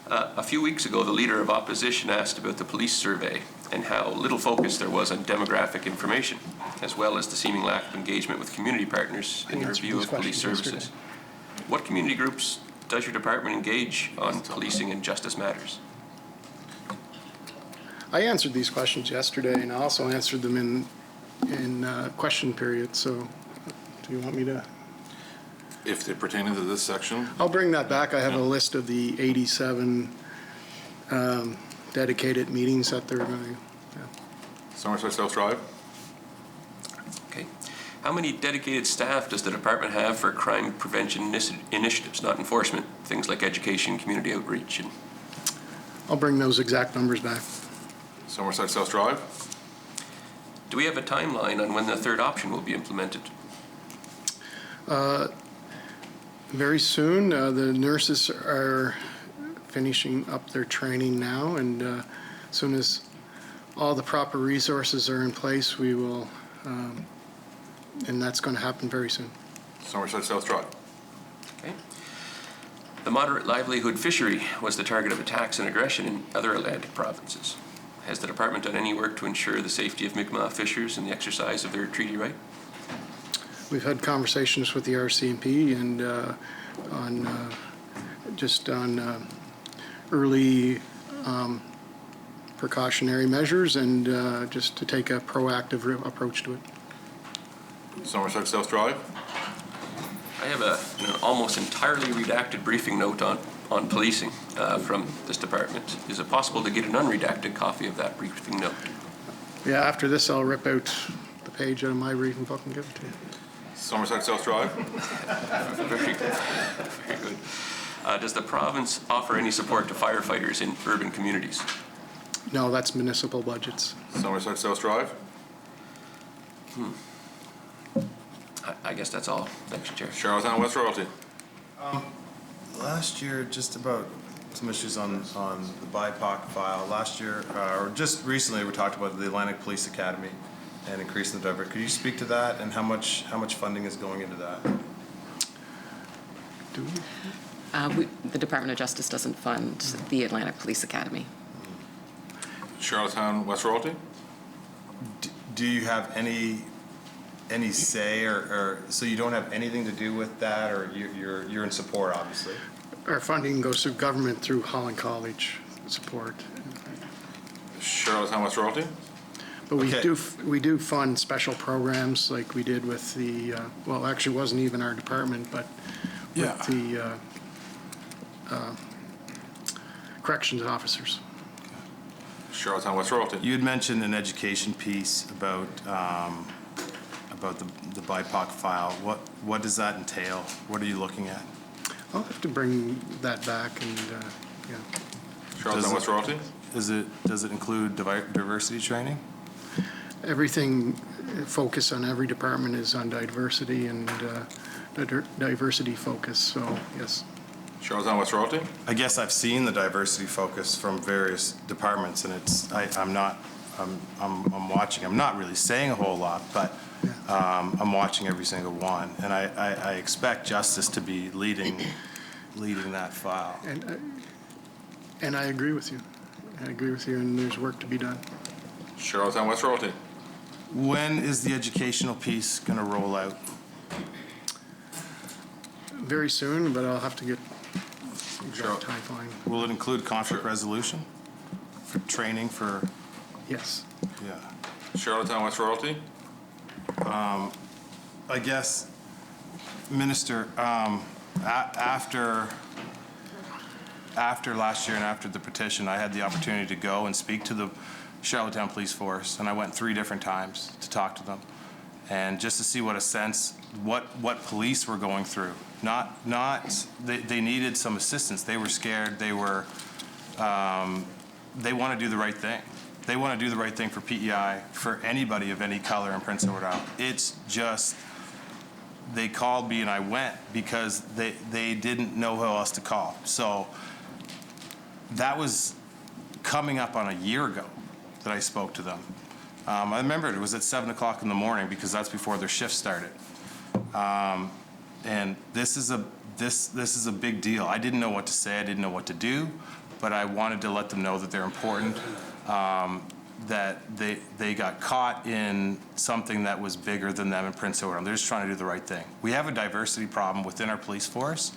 A few weeks ago, the Leader of Opposition asked about the police survey and how little focus there was on demographic information, as well as the seeming lack of engagement with community partners in the review of police services. What community groups does your department engage on policing and justice matters? I answered these questions yesterday, and I also answered them in question period, so do you want me to? If they're pertaining to this section. I'll bring that back. I have a list of the 87 dedicated meetings that they're going to. Somerset South Drive. Okay. How many dedicated staff does the department have for crime prevention initiatives, not enforcement, things like education, community outreach? And I'll bring those exact numbers back. Somerset South Drive. do we have a timeline on when the third option will be implemented? Very soon. The nurses are finishing up their training now, and as soon as all the proper resources are in place, we will, and that's going to happen very soon. Somerset South Drive. Okay. The moderate livelihood fishery was the target of attacks and aggression in other Atlantic provinces. Has the department done any work to ensure the safety of Mi'kmaq fishers and the exercise of their treaty right? We've had conversations with the RCMP and on early precautionary measures and just to take a proactive approach to it. Somerset South Drive. I have an almost entirely redacted briefing note on policing from this department. Is it possible to get an unredacted copy of that briefing note? Yeah, after this, I'll rip out the page out of my briefing book and give it to you. Somerset South Drive. Very good. Very good. Does the province offer any support to firefighters in urban communities? No, that's municipal budgets. Somerset South Drive. I guess that's all. Thanks, Chair. Charlottetown West Royalty. Last year, just about some issues on the BIPOC file. Last year, or just recently, we talked about the Atlantic Police Academy and increasing the diversity. Could you speak to that and how much funding is going into that? The Department of Justice doesn't fund the Atlantic Police Academy. Charlottetown West Royalty. Do you have any say, or so you don't have anything to do with that, or you're in support, obviously? Our funding goes through government through Holland College support. Charlottetown West Royalty. But we do fund special programs like we did with the, well, actually it wasn't even our department, but with the corrections officers. Charlottetown West Royalty. You had mentioned an education piece about the BIPOC file. What does that entail? What are you looking at? I'll have to bring that back and, yeah. Charlottetown West Royalty. Does it include diversity training? Everything focus on every department is on diversity and diversity focus, so yes. Charlottetown West Royalty. I guess I've seen the diversity focus from various departments, and I'm watching. I'm not really saying a whole lot, but I'm watching every single one, and I expect Justice to be leading that file. And I agree with you. I agree with you, and there's work to be done. Charlottetown West Royalty. When is the educational piece going to roll out? Very soon, but I'll have to get exact timeline. Will it include conflict resolution for training for? Yes. Yeah. Charlottetown West Royalty. I guess, Minister, after last year and after the petition, I had the opportunity to go and speak to the Charlottetown Police Force, and I went 3 different times to talk to them, and just to see what police were going through. They needed some assistance. They were scared. They want to do the right thing. They want to do the right thing for PEI, for anybody of any color in Prince Edward Island. It's just, they called me and I went because they didn't know who else to call. So that was coming up on a year ago that I spoke to them. I remember it was at 7 o'clock in the morning because that's before their shift started. And this is a big deal. I didn't know what to say. I didn't know what to do, but I wanted to let them know that they're important. That they got caught in something that was bigger than them in Prince Edward Island. They're just trying to do the right thing. We have a diversity problem within our police force,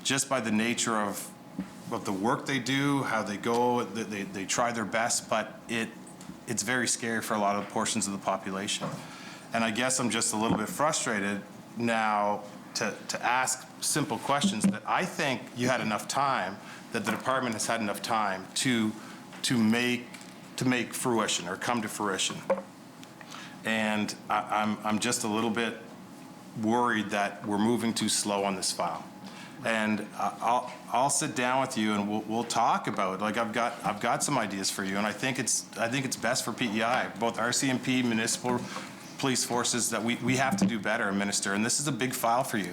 just by the nature of the work they do, how they go, they try their best, but it's very scary for a lot of portions of the population. And I guess I'm just a little bit frustrated now to ask simple questions that I think you had enough time, that the department has had enough time to make fruition or come to fruition. And I'm just a little bit worried that we're moving too slow on this file. And I'll sit down with you and we'll talk about, like, I've got some ideas for you, and I think it's best for PEI, both RCMP, municipal police forces, that we have to do better, Minister. And this is a big file for you.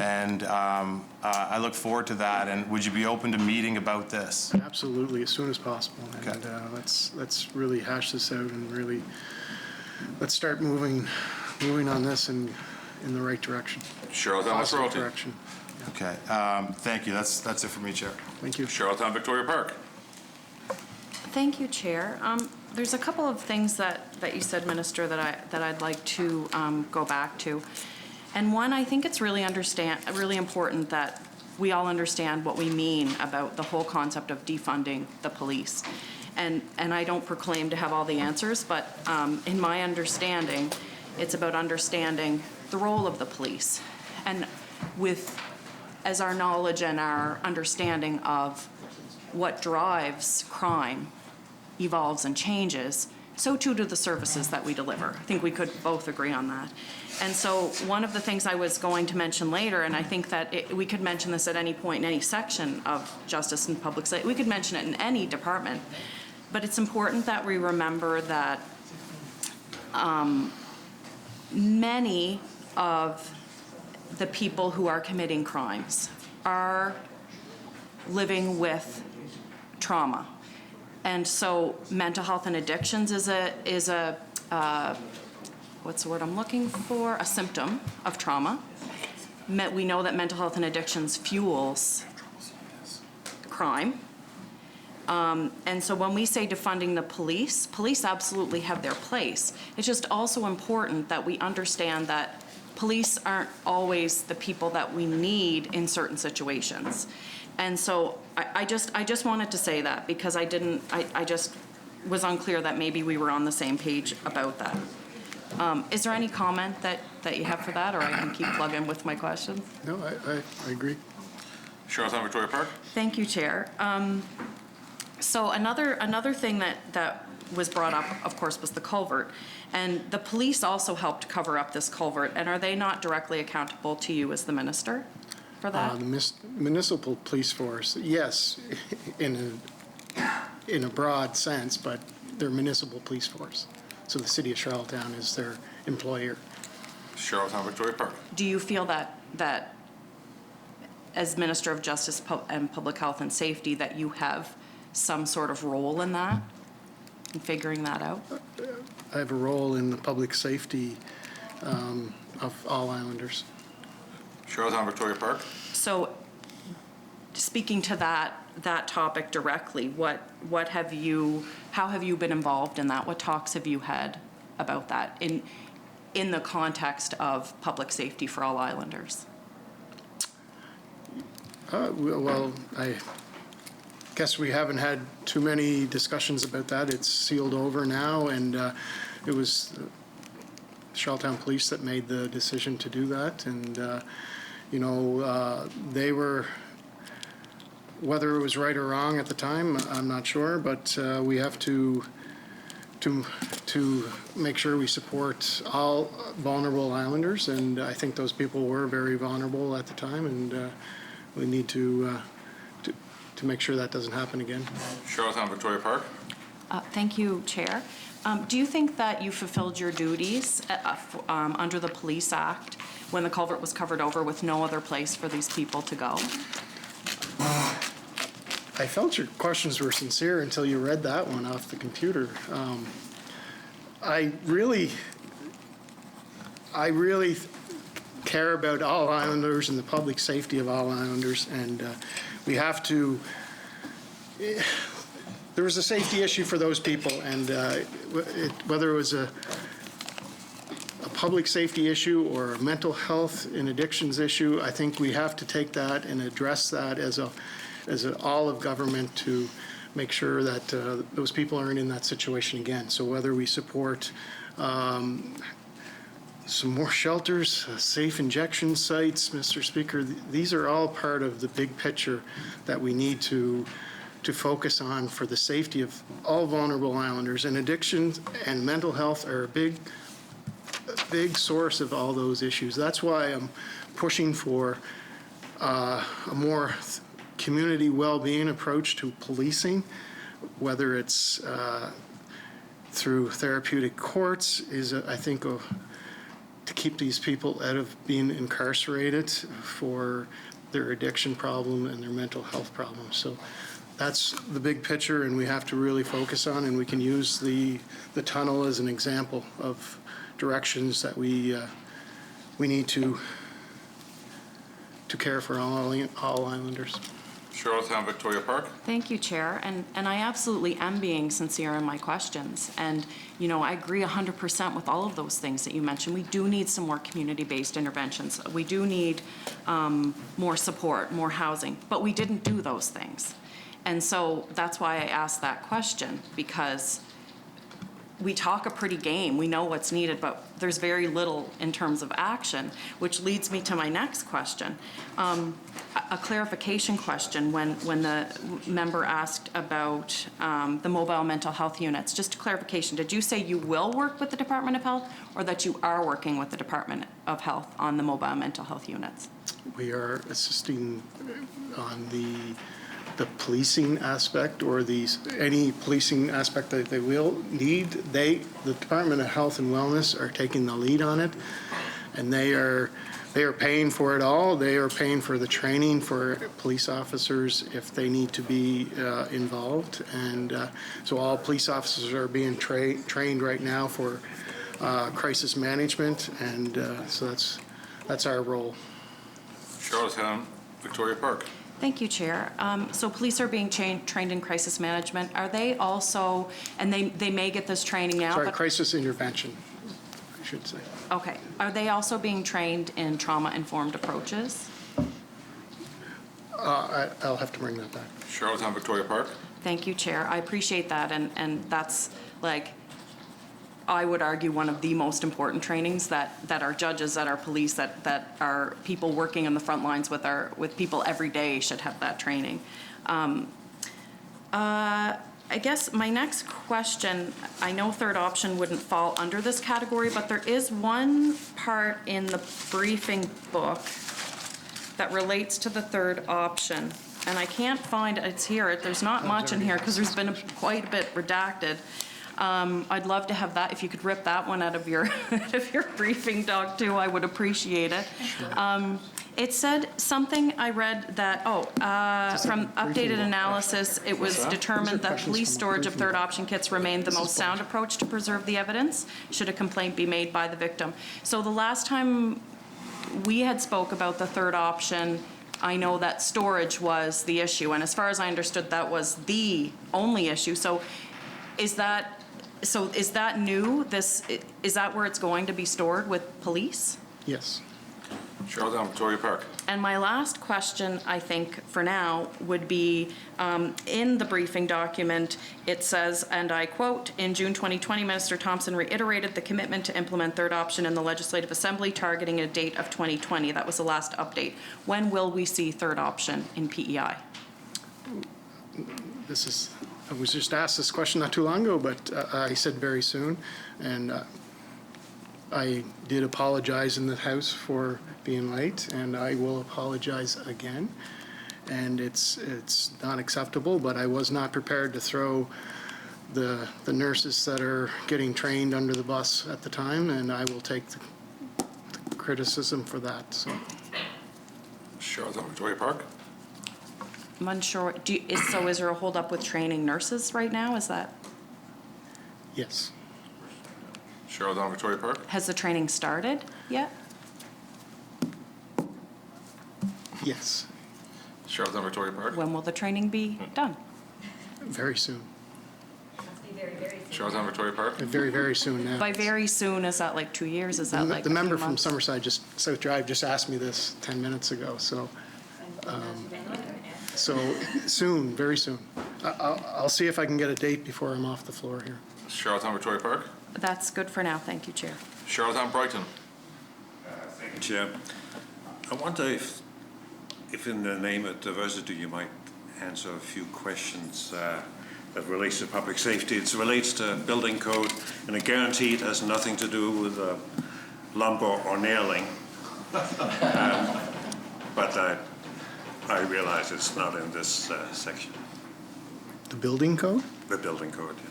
And I look forward to that. And would you be open to meeting about this? Absolutely, as soon as possible. Okay. And let's really hash this out and really let's start moving on this in the right direction. Charlottetown direction. Okay. Thank you. That's it for me, Chair. Thank you. Charlottetown Victoria Park. Thank you, Chair. There's a couple of things that you said, Minister, that I'd like to go back to. And one, I think it's really important that we all understand what we mean about the whole concept of defunding the police. And I don't proclaim to have all the answers, but in my understanding, it's about understanding the role of the police. And as our knowledge and our understanding of what drives crime evolves and changes, so too do the services that we deliver. I think we could both agree on that. And so one of the things I was going to mention later, and I think that we could mention this at any point in any section of justice and public safety, we could mention it in any department, but it's important that we remember that many of the people who are committing crimes are living with trauma. And so mental health and addictions is a what's the word I'm looking for? A symptom of trauma. We know that mental health and addictions fuels crime. And so when we say defunding the police absolutely have their place. It's just also important that we understand that police aren't always the people that we need in certain situations. And so I just wanted to say that because I just was unclear that maybe we were on the same page about that. Is there any comment that you have for that, or I can keep plugging with my questions? No, I agree. Charlottetown Victoria Park. Thank you, Chair. So another thing that was brought up, of course, was the culvert. And the police also helped cover up this culvert. And are they not directly accountable to you as the minister for that? The municipal police force, yes, in a broad sense, but they're municipal police force. So the city of Charlottetown is their employer. Charlottetown Victoria Park. Do you feel that as Minister of Justice and Public Health and Safety that you have some sort of role in that, in figuring that out? I have a role in the public safety of all islanders. Charlottetown Victoria Park. So, speaking to that topic directly, how have you been involved in that? What talks have you had about that in the context of public safety for all islanders? Well, I guess we haven't had too many discussions about that. It's sealed over now, and it was Charlottetown Police that made the decision to do that. And, they were, whether it was right or wrong at the time, I'm not sure, but we have to make sure we support all vulnerable islanders, and I think those people were very vulnerable at the time, and we need to make sure that doesn't happen again. Charlottetown Victoria Park. Thank you, Chair. Do you think that you fulfilled your duties under the Police Act when the culvert was covered over with no other place for these people to go? I felt your questions were sincere until you read that one off the computer. I really care about all islanders and the public safety of all islanders, and we have to. There was a safety issue for those people, and whether it was a public safety issue or a mental health and addictions issue, I think we have to take that and address that as all of government to make sure that those people aren't in that situation again. So whether we support some more shelters, safe injection sites, Mr. Speaker. These are all part of the big picture that we need to focus on for the safety of all vulnerable islanders. And addictions and mental health are a big source of all those issues. That's why I'm pushing for a more community well-being approach to policing, whether it's through therapeutic courts, is I think to keep these people out of being incarcerated for their addiction problem and their mental health problems. So that's the big picture, and we have to really focus on, and we can use the tunnel as an example of directions that we need to care for all islanders. Charlottetown Victoria Park. Thank you, Chair. And I absolutely am being sincere in my questions. And, you know, I agree 100% with all of those things that you mentioned. We do need some more community-based interventions. We do need more support, more housing. But we didn't do those things. And so that's why I asked that question, because we talk a pretty game. We know what's needed, but there's very little in terms of action, which leads me to my next question. A clarification question when the member asked about the mobile mental health units. Just a clarification, did you say you will work with the Department of Health, or that you are working with the Department of Health on the mobile mental health units? We are assisting on the policing aspect, or any policing aspect that they will need. The Department of Health and Wellness are taking the lead on it, and they are paying for it all. They are paying for the training for police officers if they need to be involved, and so all police officers are being trained right now for crisis management, and so that's our role. Charlottetown Victoria Park. Thank you, Chair. So police are being trained in crisis management. Are they also, and they may get this training now. Sorry, crisis intervention, I should say. Okay. Are they also being trained in trauma-informed approaches? I'll have to bring that back. Charlottetown Victoria Park. Thank you, Chair. I appreciate that, and that's, like, I would argue one of the most important trainings that our judges, that our police, that our people working on the front lines with people every day should have that training. I guess my next question, I know third option wouldn't fall under this category, but there is one part in the briefing book that relates to the third option. And I can't find, it's here, there's not much in here because there's been quite a bit redacted. I'd love to have that. If you could rip that one out of your briefing doc too, I would appreciate it. Sure. It said something, I read that, from updated analysis, it was determined that police storage of third option kits remained the most sound approach to preserve the evidence should a complaint be made by the victim. So the last time we had spoke about the third option, I know that storage was the issue, and as far as I understood, that was the only issue. So is that new? Is that where it's going to be stored with police? Yes. Charlottetown Victoria Park. And my last question, I think, for now, would be, in the briefing document, it says, and I quote, in June 2020, Minister Thompson reiterated the commitment to implement third option in the Legislative Assembly, targeting a date of 2020. That was the last update. When will we see third option in PEI? I was just asked this question not too long ago, but I said very soon, and I did apologize in the House for being late, and I will apologize again. And it's not acceptable, but I was not prepared to throw the nurses that are getting trained under the bus at the time, and I will take the criticism for that. So. Charlottetown Victoria Park. I'm unsure. So is there a holdup with training nurses right now? Is that? Yes. Charlottetown Victoria Park. Has the training started yet? Yes. Charlottetown Victoria Park. When will the training be done? Very soon. Charlottetown Victoria Park. Very, very soon now. By very soon, is that like 2 years? Is that like the member from Summerside, South Drive, just asked me this 10 minutes ago. So, so soon, very soon. I'll see if I can get a date before I'm off the floor here. Charlottetown Victoria Park. That's good for now. Thank you, Chair. Charlottetown Brighton. Chair. I wonder if in the name of diversity you might answer a few questions that relates to public safety. It relates to building code, and I guarantee it has nothing to do with lumber or nailing. But I realize it's not in this section. The building code? The building code, yeah.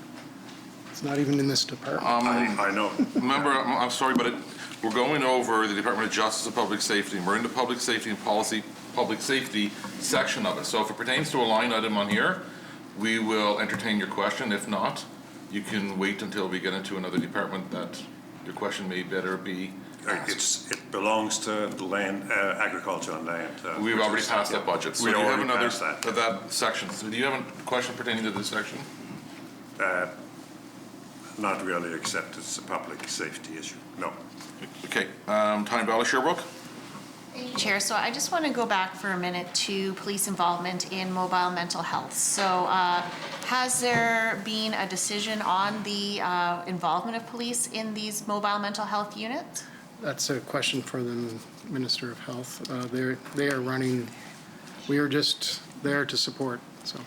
It's not even in this department. I know. Remember, I'm sorry, but we're going over the Department of Justice and Public Safety, and we're in the Public Safety and Policy, Public Safety section of it. So if it pertains to a line item on here, we will entertain your question. If not, you can wait until we get into another department that your question may better be asked. It belongs to land, agriculture and land. We've already passed that budget. So We do you have already another, passed that. that section. So do you have a question pertaining to this section? Not really, except it's a public safety issue. No. Okay. Time Valley Sherbrooke. Thank you, Chair. So I just want to go back for a minute to police involvement in mobile mental health. So has there been a decision on the involvement of police in these mobile mental health units? That's a question for the Minister of Health. They are running, we are just there to support, so.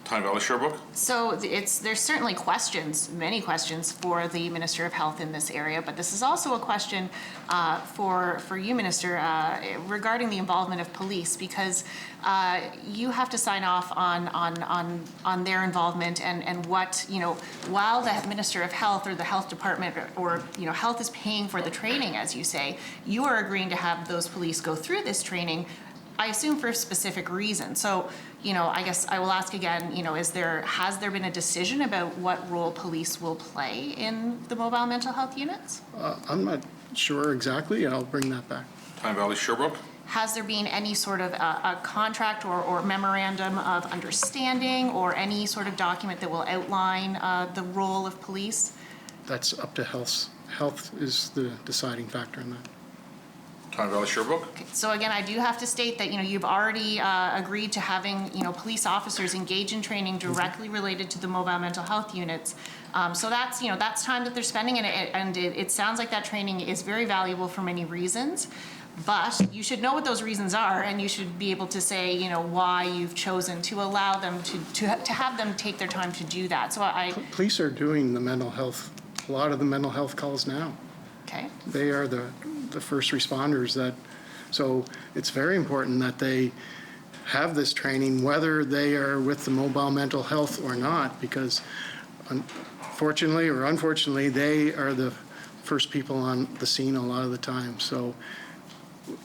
Time Valley Sherbrooke. So there's certainly questions, many questions for the Minister of Health in this area, but this is also a question for you, Minister, regarding the involvement of police, because you have to sign off on their involvement and what, while the Minister of Health or the Health Department or Health is paying for the training, as you say, you are agreeing to have those police go through this training, I assume for a specific reason. So, I guess I will ask again, has there been a decision about what role police will play in the mobile mental health units? I'm not sure exactly. I'll bring that back. Time Valley Sherbrooke. Has there been any sort of a contract or memorandum of understanding or any sort of document that will outline the role of police? That's up to Health. Health is the deciding factor in that. Time Valley Sherbrooke. So again, I do have to state that, you've already agreed to having, police officers engage in training directly related to the mobile mental health units. So that's, that's time that they're spending, and it sounds like that training is very valuable for many reasons. But you should know what those reasons are, and you should be able to say, why you've chosen to allow them to have them take their time to do that. So Police are doing the mental health, a lot of the mental health calls now. Okay. They are the first responders so it's very important that they have this training, whether they are with the mobile mental health or not, because fortunately or unfortunately, they are the first people on the scene a lot of the time. So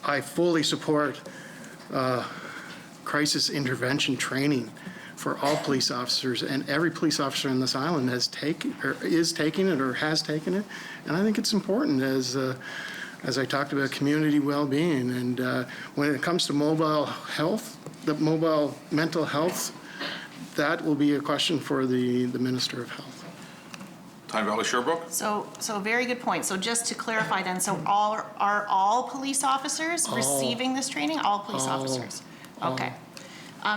I fully support crisis intervention training for all police officers, and every police officer in this island is taking it or has taken it. And I think it's important as I talked about community well-being, and when it comes to mobile health, the mobile mental health, that will be a question for the Minister of Health. Time Valley Sherbrooke. So very good point. So just to clarify then, so are all police officers receiving this training? All police officers? Okay.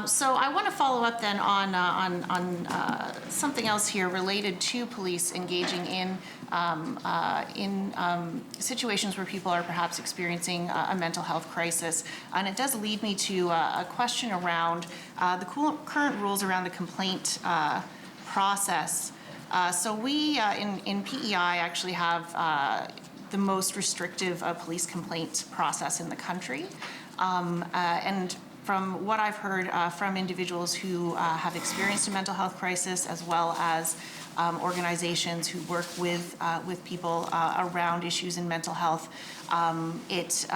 So I want to follow up then on something else here related to police engaging in situations where people are perhaps experiencing a mental health crisis. And it does lead me to a question around the current rules around the complaint process. So we in PEI actually have the most restrictive police complaint process in the country. And from what I've heard from individuals who have experienced a mental health crisis, as well as organizations who work with people around issues in mental health, it's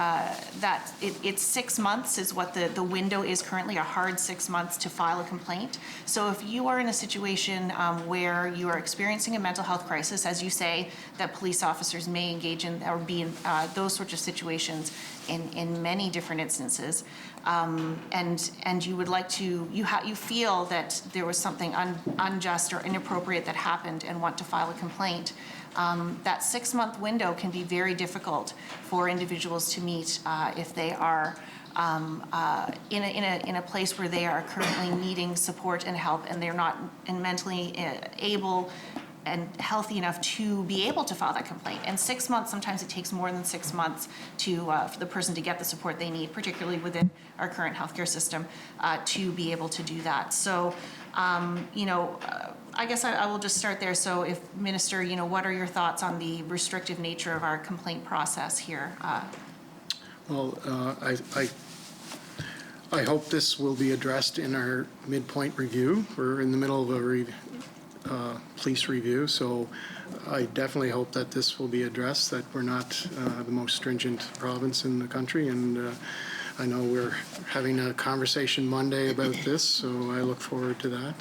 6 months is what the window is currently, a hard 6 months to file a complaint. So if you are in a situation where you are experiencing a mental health crisis, as you say, that police officers may engage in or be in those sorts of situations in many different instances, and you would like to, you feel that there was something unjust or inappropriate that happened and want to file a complaint, that 6 month window can be very difficult for individuals to meet if they are in a place where they are currently needing support and help, and they're not mentally able and healthy enough to be able to file that complaint. And 6 months, sometimes it takes more than 6 months for the person to get the support they need, particularly within our current healthcare system, to be able to do that. So, I guess I will just start there. So if, Minister, what are your thoughts on the restrictive nature of our complaint process here? Well, I hope this will be addressed in our midpoint review. We're in the middle of a police review, so I definitely hope that this will be addressed, that we're not the most stringent province in the country. And I know we're having a conversation Monday about this, so I look forward to that.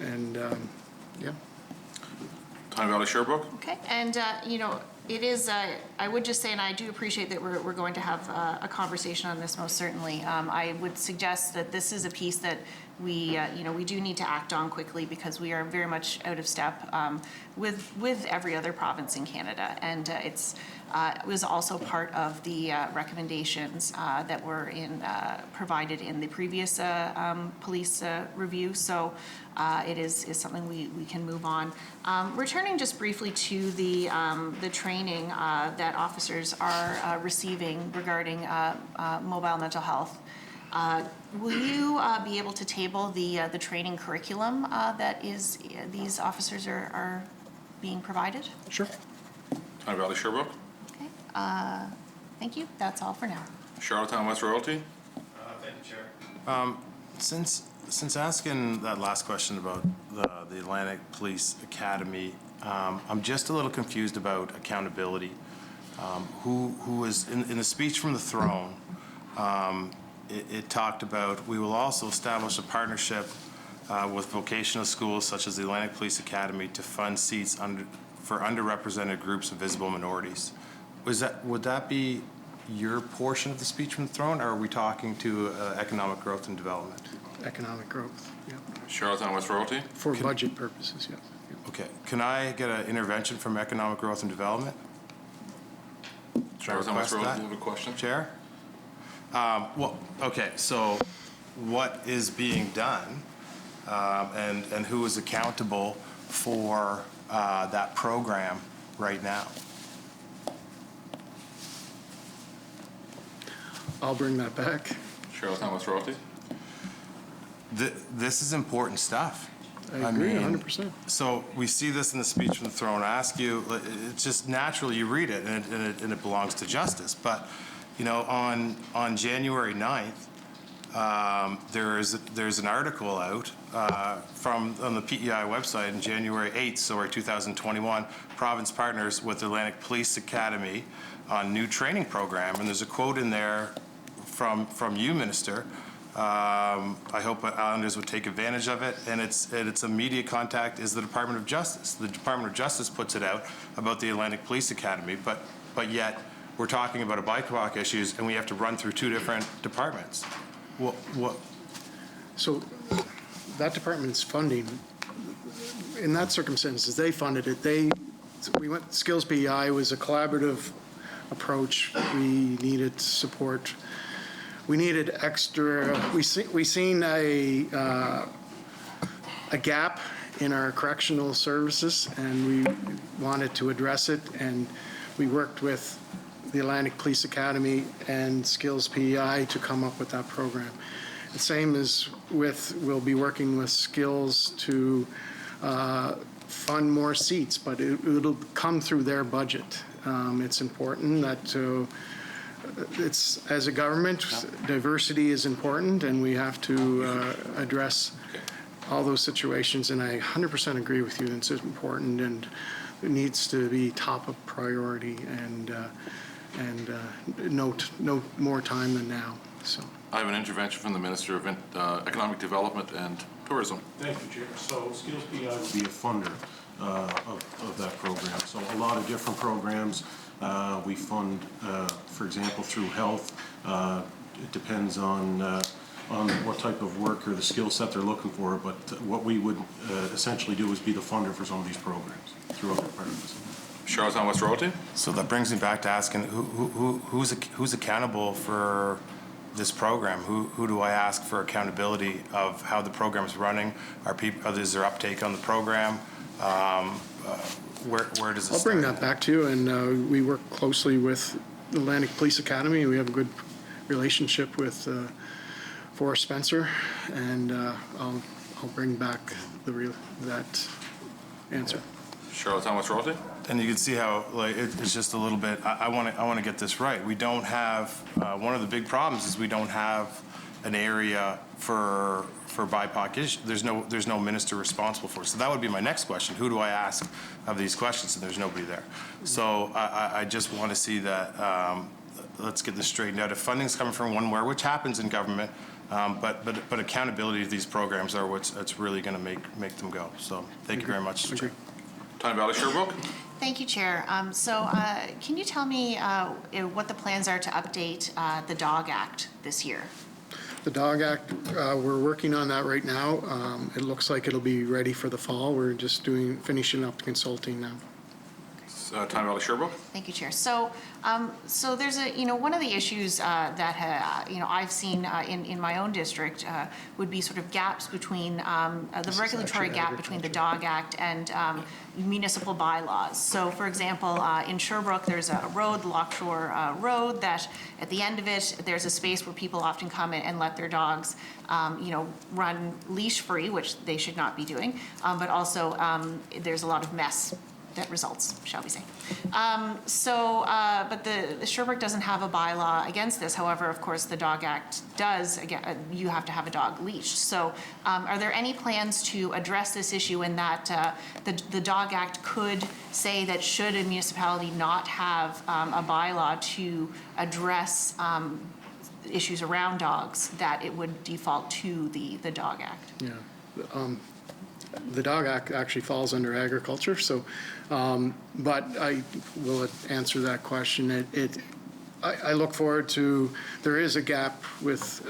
And yeah. Tyne Valley Sherbrooke. Okay, and it is, I would just say, and I do appreciate that we're going to have a conversation on this most certainly. I would suggest that this is a piece that we do need to act on quickly, because we are very much out of step with every other province in Canada. And it was also part of the recommendations that were provided in the previous police review. So it is something we can move on. Returning just briefly to the training that officers are receiving regarding mobile mental health. Will you be able to table the training curriculum that these officers are being provided? Sure. Tyne Valley Sherbrooke. Okay. Thank you. That's all for now. Charlottetown West Royalty. Thank you, Chair. Since asking that last question about the Atlantic Police Academy, I'm just a little confused about accountability. Who is in the speech from the throne? It talked about, we will also establish a partnership with vocational schools such as the Atlantic Police Academy to fund seats for underrepresented groups of visible minorities. Would that be your portion of the speech from the throne, or are we talking to economic growth and development? Economic growth, yeah. Charlottetown West Royalty. For budget purposes, yeah. Okay. Can I get an intervention from economic growth and development? Charlottetown West Royalty, you have a question? Chair? Well, okay, so what is being done and who is accountable for that program right now? I'll bring that back. Charlottetown West Royalty. This is important stuff. I agree, 100%. So we see this in the speech from the throne. I ask you, it's just natural you read it, and it belongs to justice. But on January 9th, there's an article out on the PEI website on January 8th, 2021, province partners with Atlantic Police Academy on new training program, and there's a quote in there from you, Minister. I hope Islanders would take advantage of it, and its immediate contact is the Department of Justice. The Department of Justice puts it out about the Atlantic Police Academy, but yet we're talking about a BIPOC issues, and we have to run through two different departments. What? So that department's funding, in that circumstances, they funded it. Skills PEI was a collaborative approach. We needed support. We needed extra. We seen a gap in our correctional services, and we wanted to address it. And we worked with the Atlantic Police Academy and Skills PEI to come up with that program. The same as we'll be working with Skills to fund more seats, but it'll come through their budget. It's important that as a government, diversity is important, and we have to address all those situations. And I 100% agree with you. It's important, and it needs to be top of priority, and no more time than now. So I have an intervention from the Minister of Economic Development and Tourism. Thank you, Chair. So Skills PI will be a funder of that program. So a lot of different programs we fund, for example, through health. It depends on what type of work or the skill set they're looking for, but what we would essentially do is be the funder for some of these programs through other departments. Charlottetown West Royalty. So that brings me back to asking who's accountable for this program? Who do I ask for accountability of how the program is running? Is there uptake on the program? Where does it I'll start? bring that back to you, and we work closely with Atlantic Police Academy. We have a good relationship with Forrest Spencer, and I'll bring back that answer. Charlotte Thomas Royalty? And you can see how, like, it's just a little bit, I want to get this right. We don't have, one of the big problems is we don't have an area for BIPOC issues. There's no minister responsible for it. So that would be my next question. Who do I ask of these questions? And there's nobody there. So I just want to see that, let's get this straightened out. If funding's coming from one which happens in government, but accountability to these programs are what's really going to make them go. So thank you very much, Mr. Chair. Time Valley Sherbrooke? Thank you, Chair. Can you tell me what the plans are to update the Dog Act this year? The Dog Act, we're working on that right now. It looks like it'll be ready for the fall. We're just finishing up consulting now. Time Valley Sherbrooke? Thank you, Chair. So there's one of the issues that I've seen in my own district would be sort of gaps between the regulatory gap between the Dog Act and municipal bylaws. So, for example, in Sherbrooke, there's a road, Lockshore Road, that at the end of it, there's a space where people often come in and let their dogs, run leash-free, which they should not be doing, but also there's a lot of mess that results, shall we say. But the Sherbrooke doesn't have a bylaw against this. However, of course, the Dog Act does. Again, you have to have a dog leashed. So are there any plans to address this issue in that the Dog Act could say that should a municipality not have a bylaw to address issues around dogs, that it would default to the Dog Act? Yeah. The Dog Act actually falls under agriculture, so, but I will answer that question. I look forward to, there is a gap with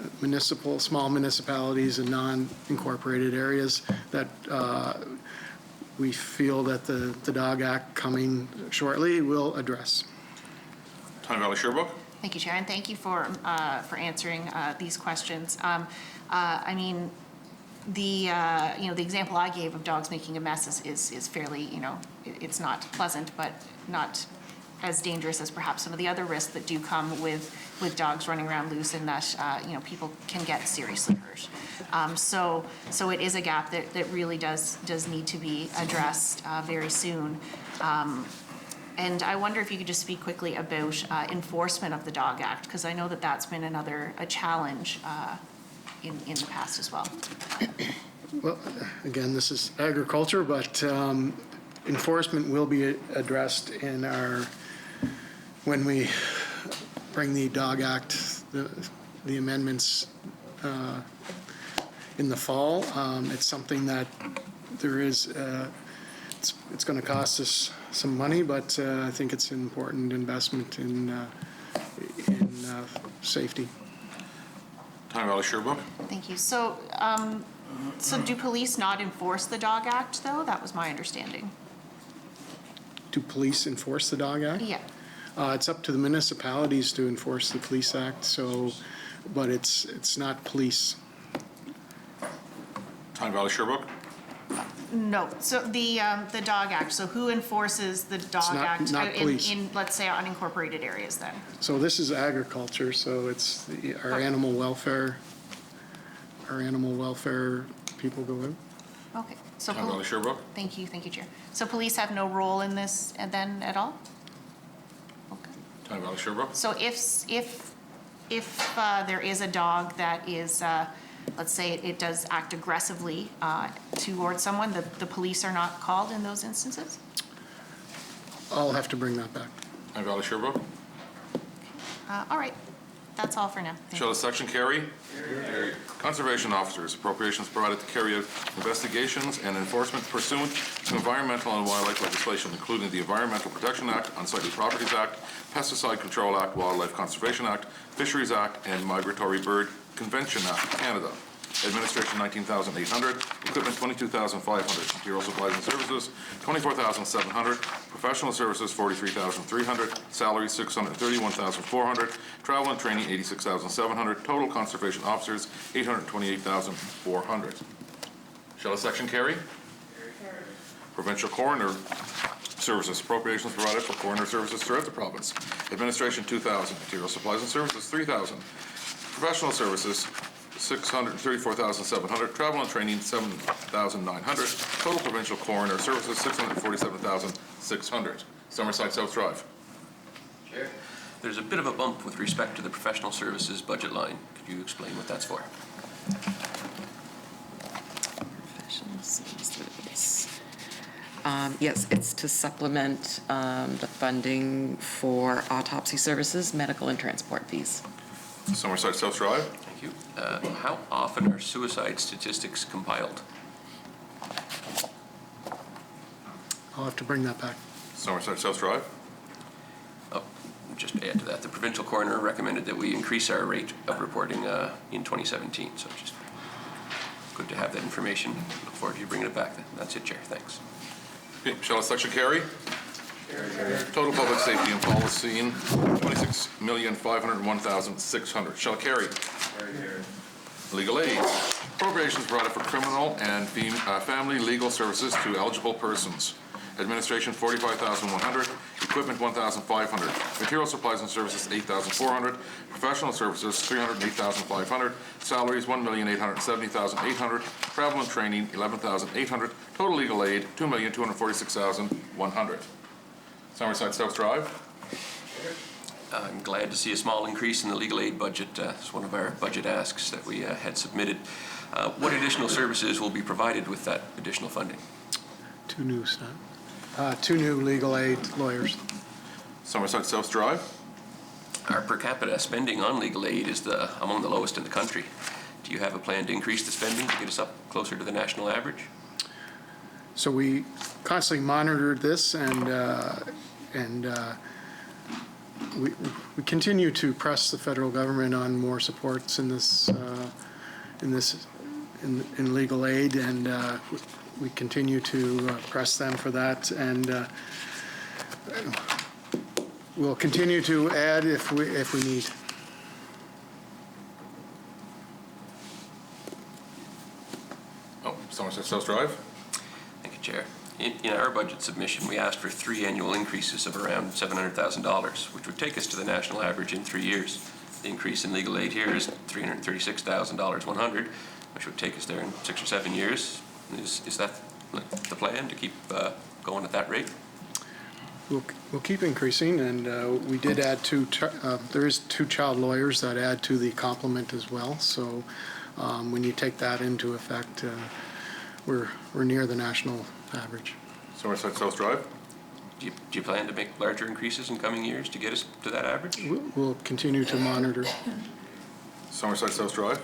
small municipalities and non-incorporated areas that we feel that the Dog Act coming shortly will address. Time Valley Sherbrooke? Thank you, Chair, and thank you for answering these questions. I mean, the example I gave of dogs making a mess is fairly, it's not pleasant, but not as dangerous as perhaps some of the other risks that do come with dogs running around loose, and that people can get seriously hurt. So it is a gap that really does need to be addressed very soon. And I wonder if you could just speak quickly about enforcement of the Dog Act, because I know that that's been a challenge in the past as well. Well, again, this is agriculture, but enforcement will be addressed in when we bring the Dog Act, the amendments in the fall. It's something that there is, it's going to cost us some money, but I think it's an important investment in safety. Time Valley Sherbrooke? Thank you. So do police not enforce the Dog Act, though? That was my understanding. Do police enforce the Dog Act? Yeah. It's up to the municipalities to enforce the Police Act, so, but it's not police. Time Valley Sherbrooke? No. So the Dog Act. So who enforces the Dog Act not police. in let's say unincorporated areas then? So this is agriculture, so it's our animal welfare. Our animal welfare people go in. Okay. So Time Valley Sherbrooke? Thank you, Chair. So police have no role in this then at all? Time Valley Sherbrooke? So if there is a dog that is, let's say it does act aggressively towards someone, the police are not called in those instances? I'll have to bring that back. Time Valley Sherbrooke? All right. That's all for now. Shall the section carry? Carry. Conservation officers, appropriations provided to carry out investigations and enforcement pursuant to environmental and wildlife legislation, including the Environmental Protection Act, Unsightly Properties Act, Pesticide Control Act, Wildlife Conservation Act, Fisheries Act, and Migratory Bird Convention Act, Canada. Administration, $19,800. Equipment, $22,500. Material supplies and services, $24,700. Professional services, $43,300. Salary, $631,400. Travel and training, $86,700. Total conservation officers, $828,400. Shall a section carry? Provincial Coroner Services, appropriations provided for coroner services throughout the province. Administration, 2,000. Material supplies and services, 3,000. Professional services, 634,700. Travel and training, 7,900. Total provincial coroner services, 647,600. Summerside South Drive. Chair. There's a bit of a bump with respect to the professional services budget line. Could you explain what that's for? Professional services. Yes, it's to supplement the funding for autopsy services, medical and transport fees. Summerside South Drive. Thank you. How often are suicide statistics compiled? I'll have to bring that back. Summerside South Drive. Oh, just to add to that, the provincial coroner recommended that we increase our rate of reporting in 2017. So just good to have that information. Look forward to you bringing it back then. That's it, Chair. Thanks. Okay, shall a section carry? Total public safety and policy in 26,501,600. Shall carry. Legal aid. Appropriations provided for criminal and family legal services to eligible persons. Administration, 45,100. Equipment, 1,500. Material supplies and services, 8,400. Professional services, 308,500. Salaries, 1,870,800. Travel and training, 11,800. Total legal aid, 2,246,100. Summerside South Drive. I'm glad to see a small increase in the legal aid budget. It's one of our budget asks that we had submitted. What additional services will be provided with that additional funding? Two new staff. Two new legal aid lawyers. Summerside South Drive. Our per capita spending on legal aid is among the lowest in the country. Do you have a plan to increase the spending to get us up closer to the national average? So we constantly monitored this, and we continue to press the federal government on more supports in this in legal aid, and we continue to press them for that, and we'll continue to add if we need. Oh, Somerset South Drive. Thank you, Chair. In our budget submission, we asked for 3 annual increases of around $700,000, which would take us to the national average in 3 years. The increase in legal aid here is $336,100, which would take us there in 6 or 7 years. Is that the plan, to keep going at that rate? We'll keep increasing, and we did add there is 2 child lawyers that add to the complement as well. So when you take that into effect, we're near the national average. Somerset South Drive. Do you plan to make larger increases in coming years to get us to that average? We'll continue to monitor. Somerset South Drive.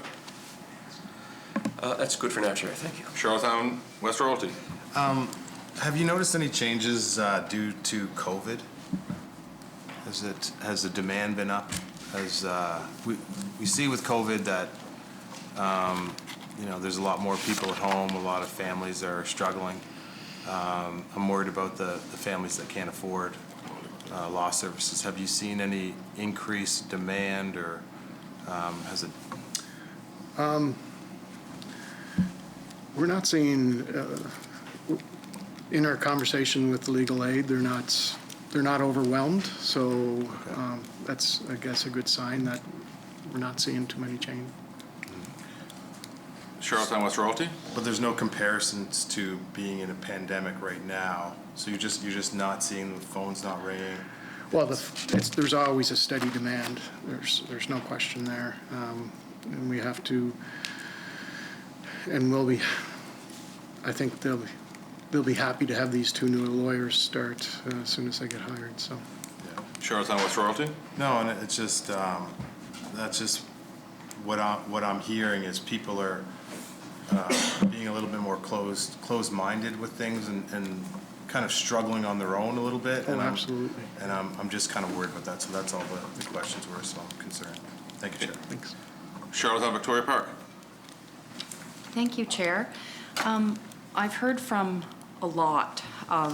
That's good for now, Chair. Thank you. Charlottetown West Royalty. Have you noticed any changes due to COVID? Has the demand been up? We see with COVID that there's a lot more people at home. A lot of families are struggling. I'm worried about the families that can't afford law services. Have you seen any increased demand, or has it? We're not seeing, in our conversation with the legal aid, they're not overwhelmed. So that's, I guess, a good sign that we're not seeing too many change. Charlottetown West Royalty. But there's no comparisons to being in a pandemic right now. So you're just not seeing the phones not ringing. Well, there's always a steady demand. There's no question there, and we have to, and we'll be. I think they'll be happy to have these 2 new lawyers start as soon as they get hired. So. Yeah. Charlottetown West Royalty. No, and it's just that's just what I'm hearing is people are being a little bit more closed-minded with things and kind of struggling on their own a little bit. Oh, absolutely. I'm just kind of worried about that. So that's all the questions were. So I'm concerned. Thank you, Chair. Thanks. Charlottetown Victoria Park. Thank you, Chair. I've heard from a lot of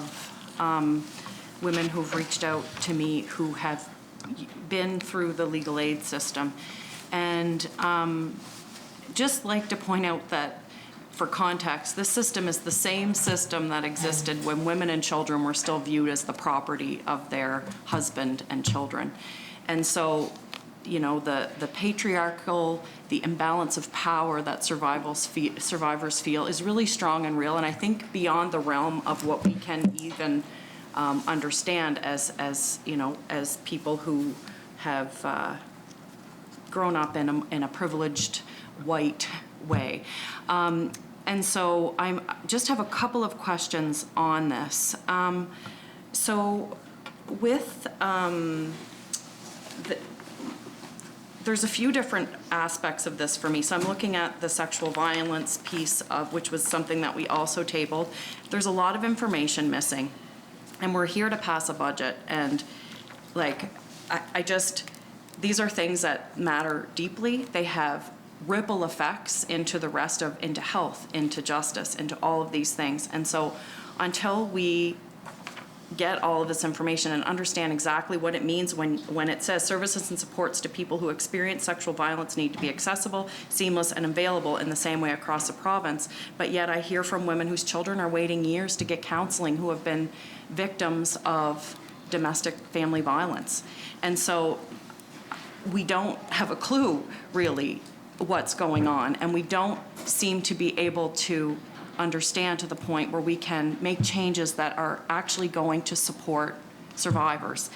women who've reached out to me who have been through the legal aid system, and just like to point out that for context, this system is the same system that existed when women and children were still viewed as the property of their husband and children. And so, you know, the patriarchal, the imbalance of power that survivors feel is really strong and real, and I think beyond the realm of what we can even understand as you know, as people who have grown up in a privileged white way. And so I just have a couple of questions on this. So with there's a few different aspects of this for me. So I'm looking at the sexual violence piece of, which was something that we also tabled. There's a lot of information missing, and we're here to pass a budget, and like, I just, these are things that matter deeply. They have ripple effects into the rest of, into health, into justice, into all of these things. And so until we get all of this information and understand exactly what it means when it says services and supports to people who experience sexual violence need to be accessible, seamless, and available in the same way across the province. But yet I hear from women whose children are waiting years to get counseling, who have been victims of domestic family violence. And so we don't have a clue really what's going on, and we don't seem to be able to understand to the point where we can make changes that are actually going to support survivors.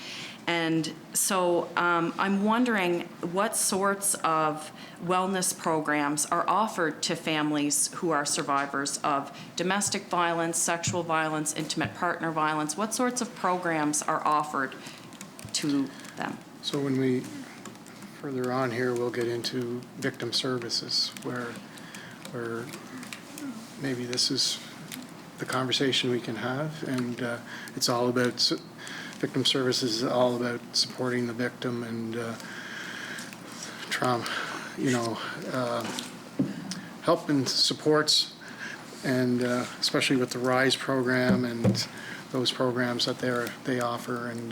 And so I'm wondering what sorts of wellness programs are offered to families who are survivors of domestic violence, sexual violence, intimate partner violence. What sorts of programs are offered to them? So when we further on here, we'll get into victim services, where maybe this is the conversation we can have, and it's all about, victim services is all about supporting the victim and trauma, you know, help and supports, and especially with the RISE program and those programs that they offer, and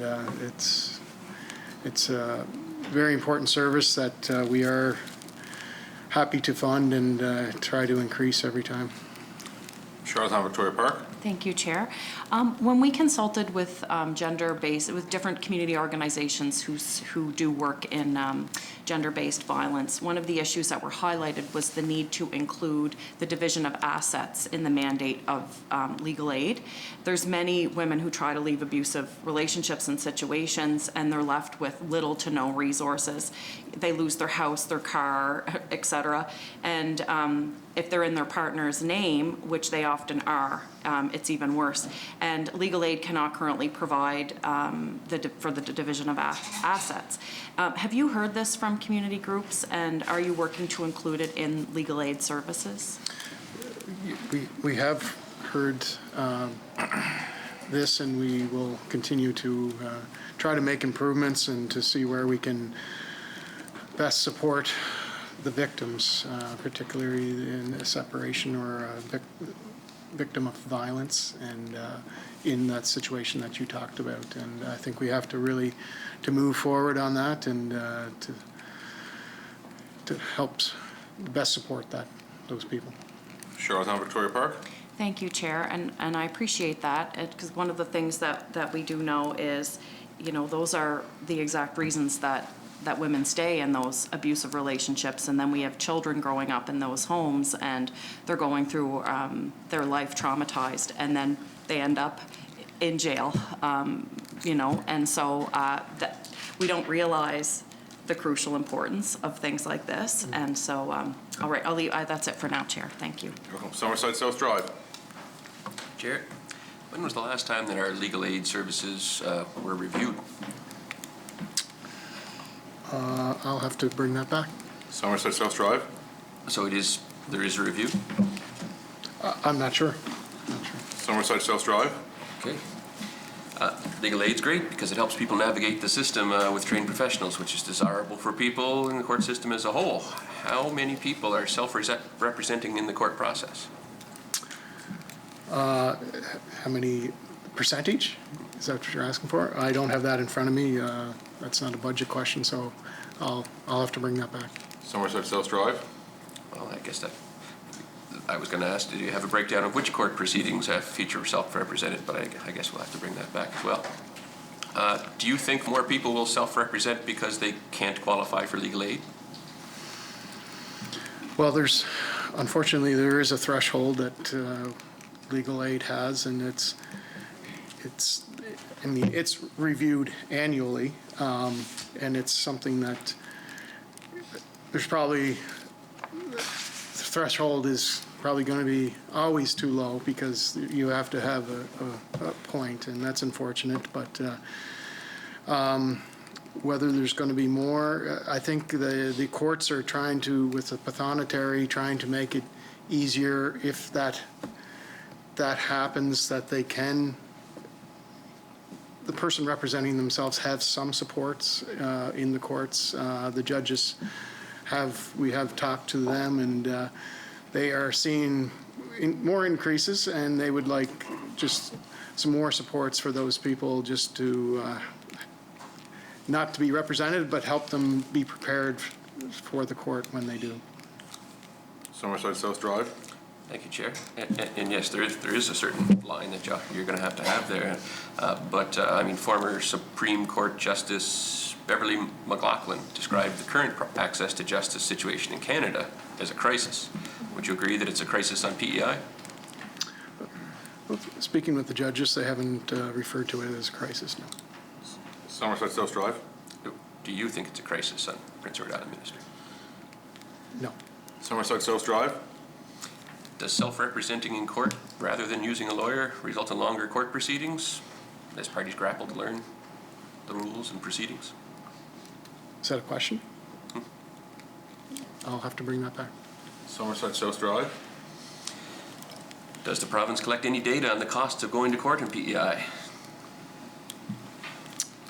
it's a very important service that we are happy to fund and try to increase every time. Charlottetown Victoria Park. Thank you, Chair. When we consulted with gender-based, with different community organizations who do work in gender-based violence, one of the issues that were highlighted was the need to include the division of assets in the mandate of legal aid. There's many women who try to leave abusive relationships and situations, and they're left with little to no resources. They lose their house, their car, etc. And if they're in their partner's name, which they often are, it's even worse. And legal aid cannot currently provide for the division of assets. Have you heard this from community groups, and are you working to include it in legal aid services? We have heard this, and we will continue to try to make improvements and to see where we can best support the victims, particularly in a separation or a victim of violence, and in that situation that you talked about. And I think we have to really to move forward on that, and to help best support those people. Charlottetown Victoria Park. Thank you, Chair, and I appreciate that, because one of the things that we do know is, you know, those are the exact reasons that women stay in those abusive relationships, and then we have children growing up in those homes, and they're going through their life traumatized, and then they end up in jail, you know, and so that we don't realize the crucial importance of things like this. And so, all right, I'll leave, that's it for now, Chair. Thank you. Summerside South Drive. Chair, when was the last time that our legal aid services were reviewed? I'll have to bring that back. Summerside South Drive. So there is a review? I'm not sure. Summerside South Drive. Okay. Legal aid's great because it helps people navigate the system with trained professionals, which is desirable for people in the court system as a whole. How many people are self-representing in the court process? How many percentage? Is that what you're asking for? I don't have that in front of me. That's not a budget question, so I'll have to bring that back. Summerside South Drive. Well, I guess I was going to ask, did you have a breakdown of which court proceedings feature self-represented, but I guess we'll have to bring that back as well. Do you think more people will self-represent because they can't qualify for legal aid? Well, unfortunately, there is a threshold that legal aid has, and it's reviewed annually, and it's something that there's probably, the threshold is probably going to be always too low because you have to have a point, and that's unfortunate, but whether there's going to be more, I think the courts are trying to, with the pathonotary, trying to make it easier if that happens, that they can, the person representing themselves have some supports in the courts. The judges we have talked to them, and they are seeing more increases, and they would like just some more supports for those people, just to not to be represented, but help them be prepared for the court when they do. Summerside South Drive. Thank you, Chair. And yes, there is a certain line that you're going to have there. But I mean, former Supreme Court Justice Beverly McLaughlin described the current access to justice situation in Canada as a crisis. Would you agree that it's a crisis on PEI? Well, speaking with the judges, they haven't referred to it as a crisis, no. Summerside South Drive. Do you think it's a crisis on Prince Edward Island, Minister? No. Summerside South Drive. Does self-representing in court rather than using a lawyer result in longer court proceedings as parties grapple to learn the rules and proceedings? Is that a question? I'll have to bring that back. Summerside South Drive. Does the province collect any data on the costs of going to court in PEI?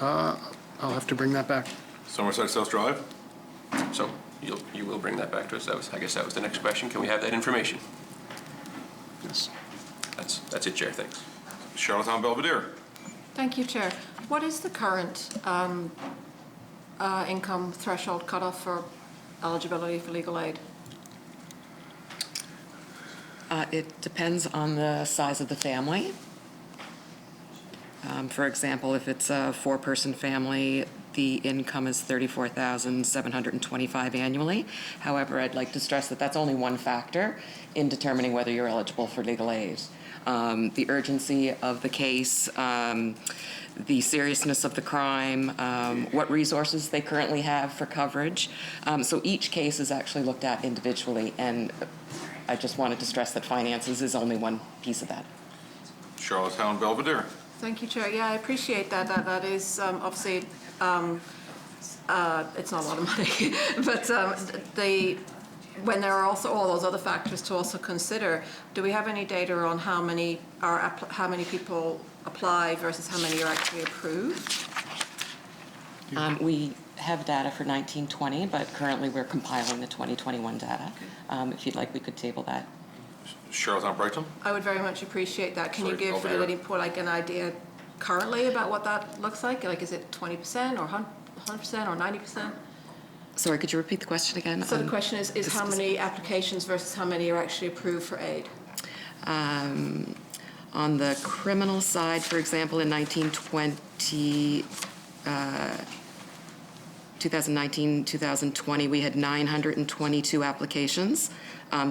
I'll have to bring that back. Summerside South Drive. So you will bring that back to us. I guess that was the next question. Can we have that information? Yes. That's it, Chair. Thanks. Charlottetown Belvedere. Thank you, Chair. What is the current income threshold cutoff for eligibility for legal aid? It depends on the size of the family. For example, if it's a 4-person family, the income is $34,725 annually. However, I'd like to stress that that's only one factor in determining whether you're eligible for legal aid. The urgency of the case, the seriousness of the crime, what resources they currently have for coverage. So each case is actually looked at individually, and I just wanted to stress that finances is only one piece of that. Charlottetown Belvedere. Thank you, Chair. Yeah, I appreciate that. That is obviously, it's not a lot of money, but when there are also all those other factors to also consider, do we have any data on how many people apply versus how many are actually approved? We have data for 1920, but currently we're compiling the 2021 data. If you'd like, we could table that. Charlottetown Brighton. I would very much appreciate that. Can you give at any point like an idea currently about what that looks like? Like, is it 20% or 100% or 90%? Sorry, could you repeat the question again? So the question is how many applications versus how many are actually approved for aid? On the criminal side, for example, in 2019-2020, we had 922 applications.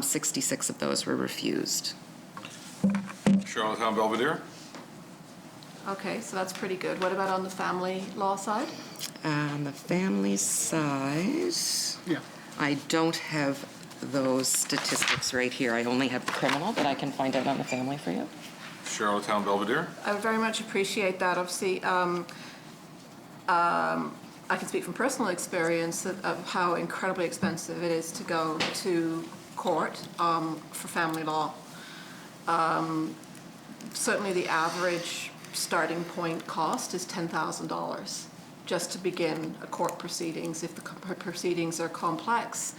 66 of those were refused. Charlottetown Belvedere. Okay, so that's pretty good. What about on the family law side? On the family side, I don't have those statistics right here. I only have the criminal, but I can find out on the family for you. Charlottetown Belvedere. I would very much appreciate that. Obviously, I can speak from personal experience of how incredibly expensive it is to go to court for family law. Certainly the average starting point cost is $10,000 just to begin a court proceedings if the proceedings are complex,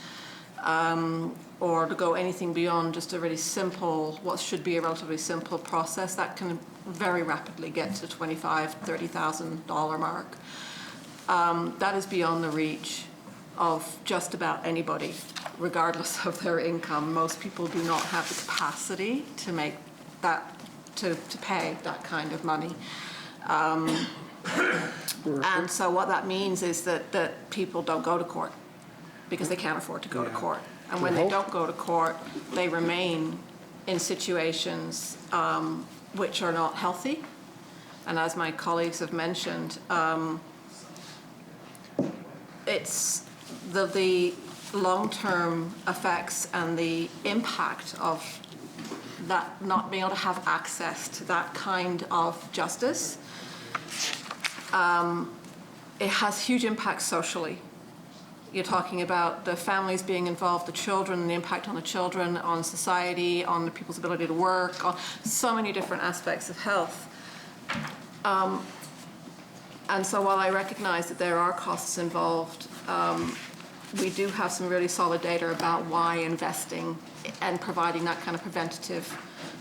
or to go anything beyond just a really simple, what should be a relatively simple process, that can very rapidly get to $25,000, $30,000 mark. That is beyond the reach of just about anybody regardless of their income. Most people do not have the capacity to make that, to pay that kind of money. And so what that means is that people don't go to court because they can't afford to go to court. And when they don't go to court, they remain in situations which are not healthy. And as my colleagues have mentioned, it's the long-term effects and the impact of that not being able to have access to that kind of justice. It has huge impacts socially. You're talking about the families being involved, the children, the impact on the children, on society, on the people's ability to work, on so many different aspects of health. And so while I recognize that there are costs involved, we do have some really solid data about why investing and providing that kind of preventative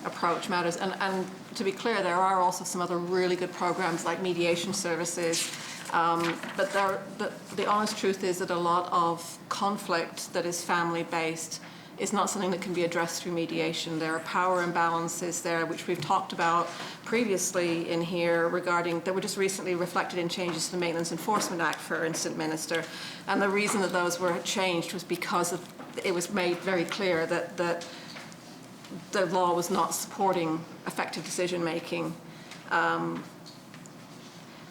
approach matters. And to be clear, there are also some other really good programs like mediation services. But the honest truth is that a lot of conflict that is family-based is not something that can be addressed through mediation. There are power imbalances there, which we've talked about previously in here regarding, that were just recently reflected in changes to the Maintenance Enforcement Act, for instance, Minister. And the reason that those were changed was because it was made very clear that the law was not supporting effective decision-making. And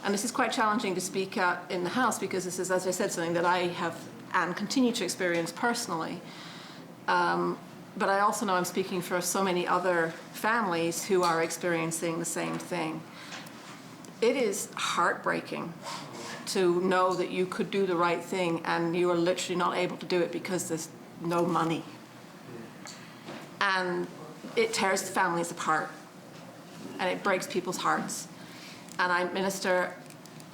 this is quite challenging to speak out in the House because this is, as I said, something that I have and continue to experience personally. But I also know I'm speaking for so many other families who are experiencing the same thing. It is heartbreaking to know that you could do the right thing and you are literally not able to do it because there's no money. And it tears the families apart and it breaks people's hearts. And Minister,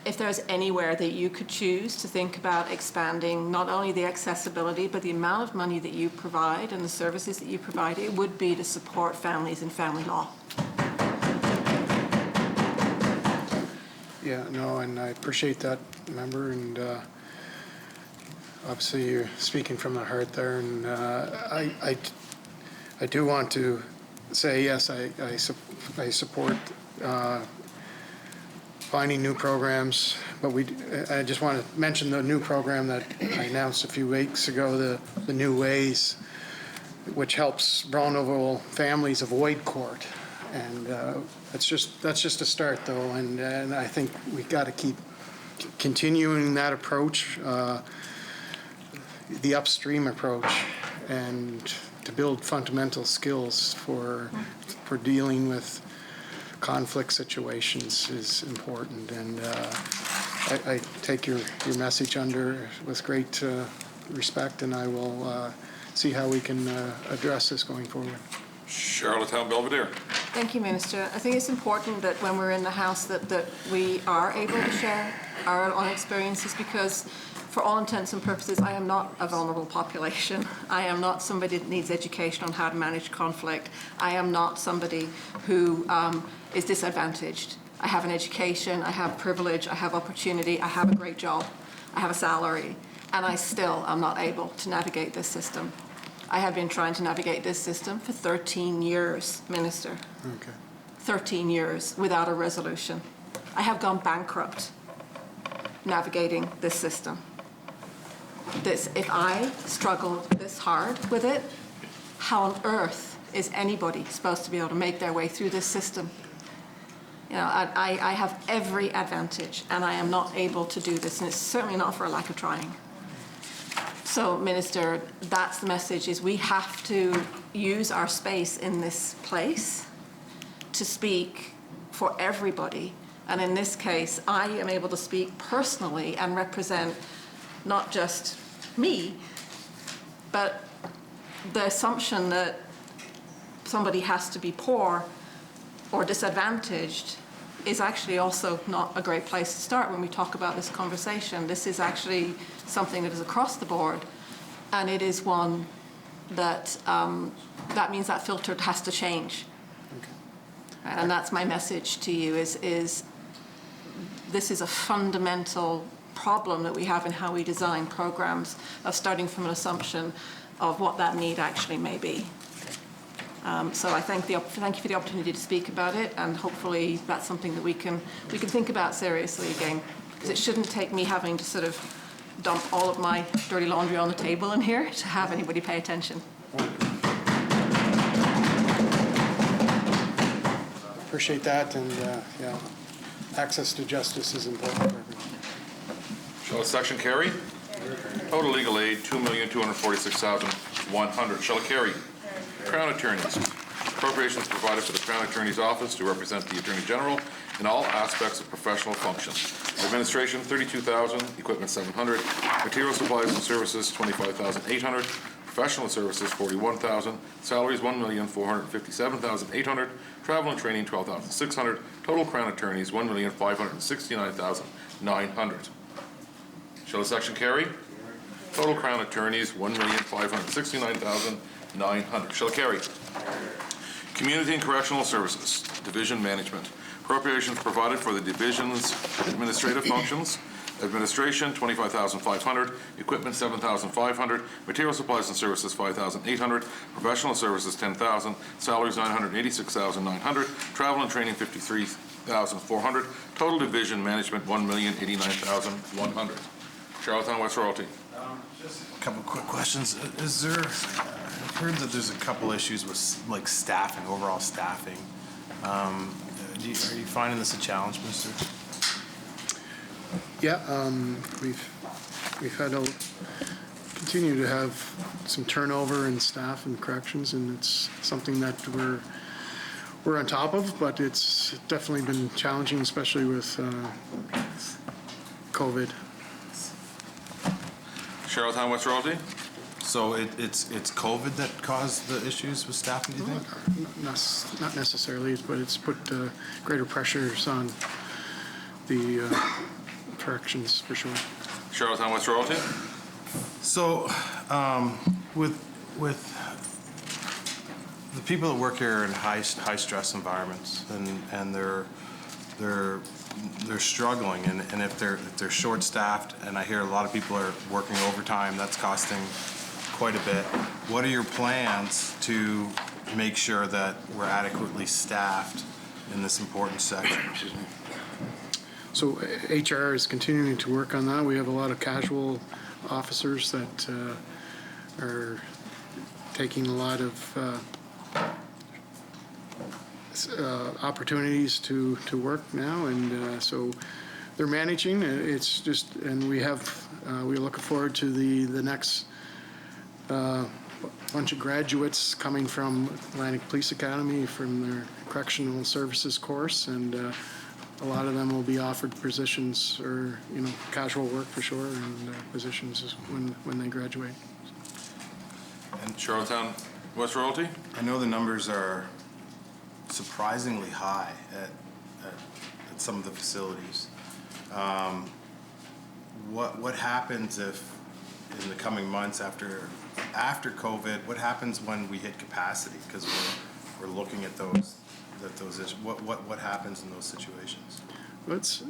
if there's anywhere that you could choose to think about expanding not only the accessibility, but the amount of money that you provide and the services that you provide, it would be to support families in family law. Yeah, no, and I appreciate that, member, and obviously you're speaking from the heart there, and I do want to say, yes, I support finding new programs, but I just want to mention the new program that I announced a few weeks ago, the New Ways, which helps vulnerable families avoid court. And that's just a start, though, and I think we got to keep continuing that approach, the upstream approach, and to build fundamental skills for dealing with conflict situations is important, and I take your message under with great respect, and I will see how we can address this going forward. Charlottetown Belvedere. Thank you, Minister. I think it's important that when we're in the House that we are able to share our own experiences, because for all intents and purposes, I am not a vulnerable population. I am not somebody that needs education on how to manage conflict. I am not somebody who is disadvantaged. I have an education, I have privilege, I have opportunity, I have a great job, I have a salary, and I still am not able to navigate this system. I have been trying to navigate this system for 13 years, Minister. Okay. 13 years without a resolution. I have gone bankrupt navigating this system. If I struggle this hard with it, how on earth is anybody supposed to be able to make their way through this system? You know, I have every advantage, and I am not able to do this, and it's certainly not for a lack of trying. So, Minister, that's the message, is we have to use our space in this place to speak for everybody. And in this case, I am able to speak personally and represent not just me, but the assumption that somebody has to be poor or disadvantaged is actually also not a great place to start when we talk about this conversation. This is actually something that is across the board, and it is one that that means that filter has to change. Okay. And that's my message to you, is this is a fundamental problem that we have in how we design programs, of starting from an assumption of what that need actually may be. So I thank you for the opportunity to speak about it, and hopefully that's something that we can think about seriously again, because it shouldn't take me having to sort of dump all of my dirty laundry on the table in here to have anybody pay attention. Appreciate that, and yeah, access to justice is important for everyone. Shall the section carry? Total legal aid, $2,246,100. Shall it carry? Crown Attorneys. Appropriations provided for the Crown Attorney's Office to represent the Attorney General in all aspects of professional function. Administration, $32,000. Equipment, $700. Material supplies and services, $25,800. Professional services, $41,000. Salaries, $1,457,800. Travel and training, $12,600. Total Crown Attorneys, $1,569,900. Shall the section carry? Total Crown Attorneys, $1,569,900. Shall it carry? Community and Correctional Services, Division Management. Appropriations provided for the division's administrative functions. Administration, $25,500. Equipment, $7,500. Material supplies and services, $5,800. Professional services, $10,000. Salaries, $986,900. Travel and training, $53,400. Total division management, $1,089,100. Charlottetown West Royalty. Just a couple quick questions. Is there, I've heard that there's a couple issues with like staffing, overall staffing. Are you finding this a challenge, Mr.? Yeah, we've had continue to have some turnover in staff and corrections, and it's something that we're on top of, but it's definitely been challenging, especially with COVID. Charlottetown West Royalty. So it's COVID that caused the issues with staffing, do you think? Not necessarily, but it's put greater pressures on the corrections for sure. Charlottetown West Royalty. So with the people that work here in high stress environments, and they're struggling, and if they're short staffed, and I hear a lot of people are working overtime, that's costing quite a bit. What are your plans to make sure that we're adequately staffed in this important section? So HR is continuing to work on that. We have a lot of casual officers that are taking a lot of opportunities to work now, and so they're managing. It's just, and we're looking forward to the next bunch of graduates coming from Atlantic Police Academy from their correctional services course, and a lot of them will be offered positions or casual work for sure, and positions when they graduate. And Charlottetown West Royalty. I know the numbers are surprisingly high at some of the facilities. What happens if in the coming months after COVID? What happens when we hit capacity? Because we're looking at those issues. What happens in those situations? Well, it's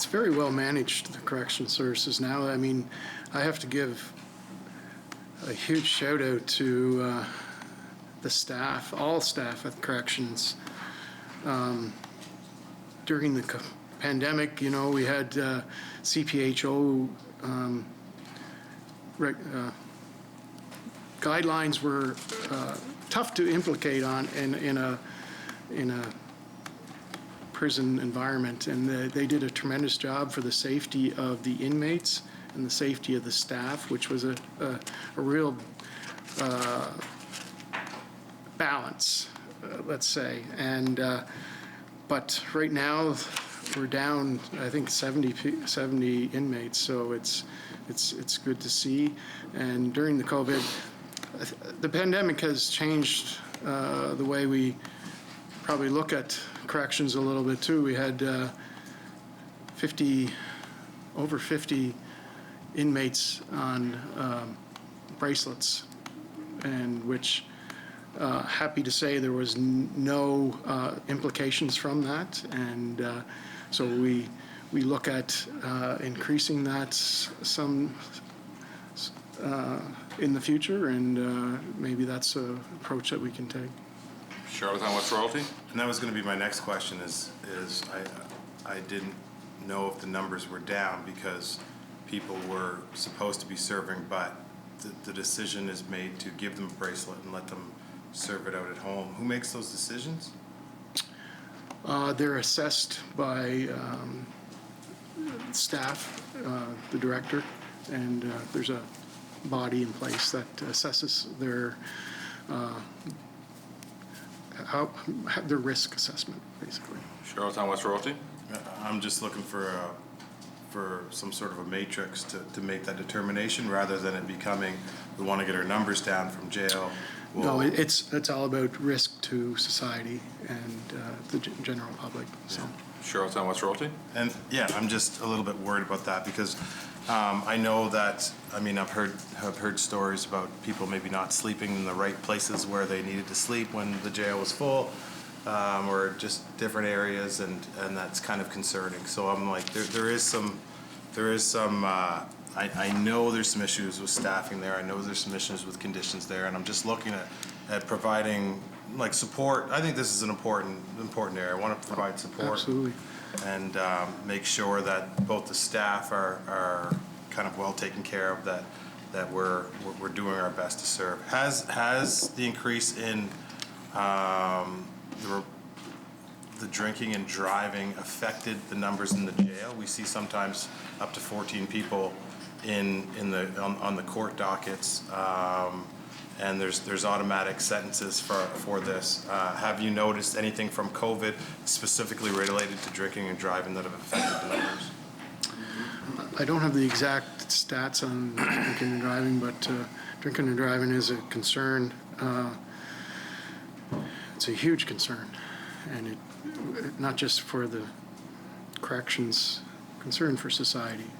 very well managed, the correction services now. I mean, I have to give a huge shout out to the staff, all staff at corrections. During the pandemic, we had CPHO guidelines were tough to implicate on in a prison environment, and they did a tremendous job for the safety of the inmates and the safety of the staff, which was a real balance, let's say. And but right now we're down, I think, 70 inmates, so it's good to see. And during the COVID, the pandemic has changed the way we probably look at corrections a little bit too. We had over 50 inmates on bracelets, and which happy to say there was no implications from that, and so we look at increasing that in the future, and maybe that's an approach that we can take. Charlottetown West Royalty? And that was going to be my next question is I didn't know if the numbers were down because people were supposed to be serving, but the decision is made to give them a bracelet and let them serve it out at home. Who makes those decisions? They're assessed by staff, the director, and there's a body in place that assesses their risk assessment, basically. Charlottetown West Royalty? I'm just looking for some sort of a matrix to make that determination rather than it becoming, we want to get our numbers down from jail. No, it's all about risk to society and the general public. So. Charlottetown West Royalty? And yeah, I'm just a little bit worried about that because I know that, I mean, I've heard stories about people maybe not sleeping in the right places where they needed to sleep when the jail was full, or just different areas, and that's kind of concerning. So I'm like, there is some. I know there's some issues with staffing there. I know there's some issues with conditions there, and I'm just looking at providing like support. I think this is an important area. I want to provide support. Absolutely. And make sure that both the staff are kind of well taken care of, that we're doing our best to serve. Has the increase in the drinking and driving affected the numbers in the jail? We see sometimes up to 14 people on the court dockets, and there's automatic sentences for this. Have you noticed anything from COVID specifically related to drinking and driving that have affected the numbers? I don't have the exact stats on drinking and driving, but drinking and driving is a concern. It's a huge concern, and it not just for the corrections, concern for society.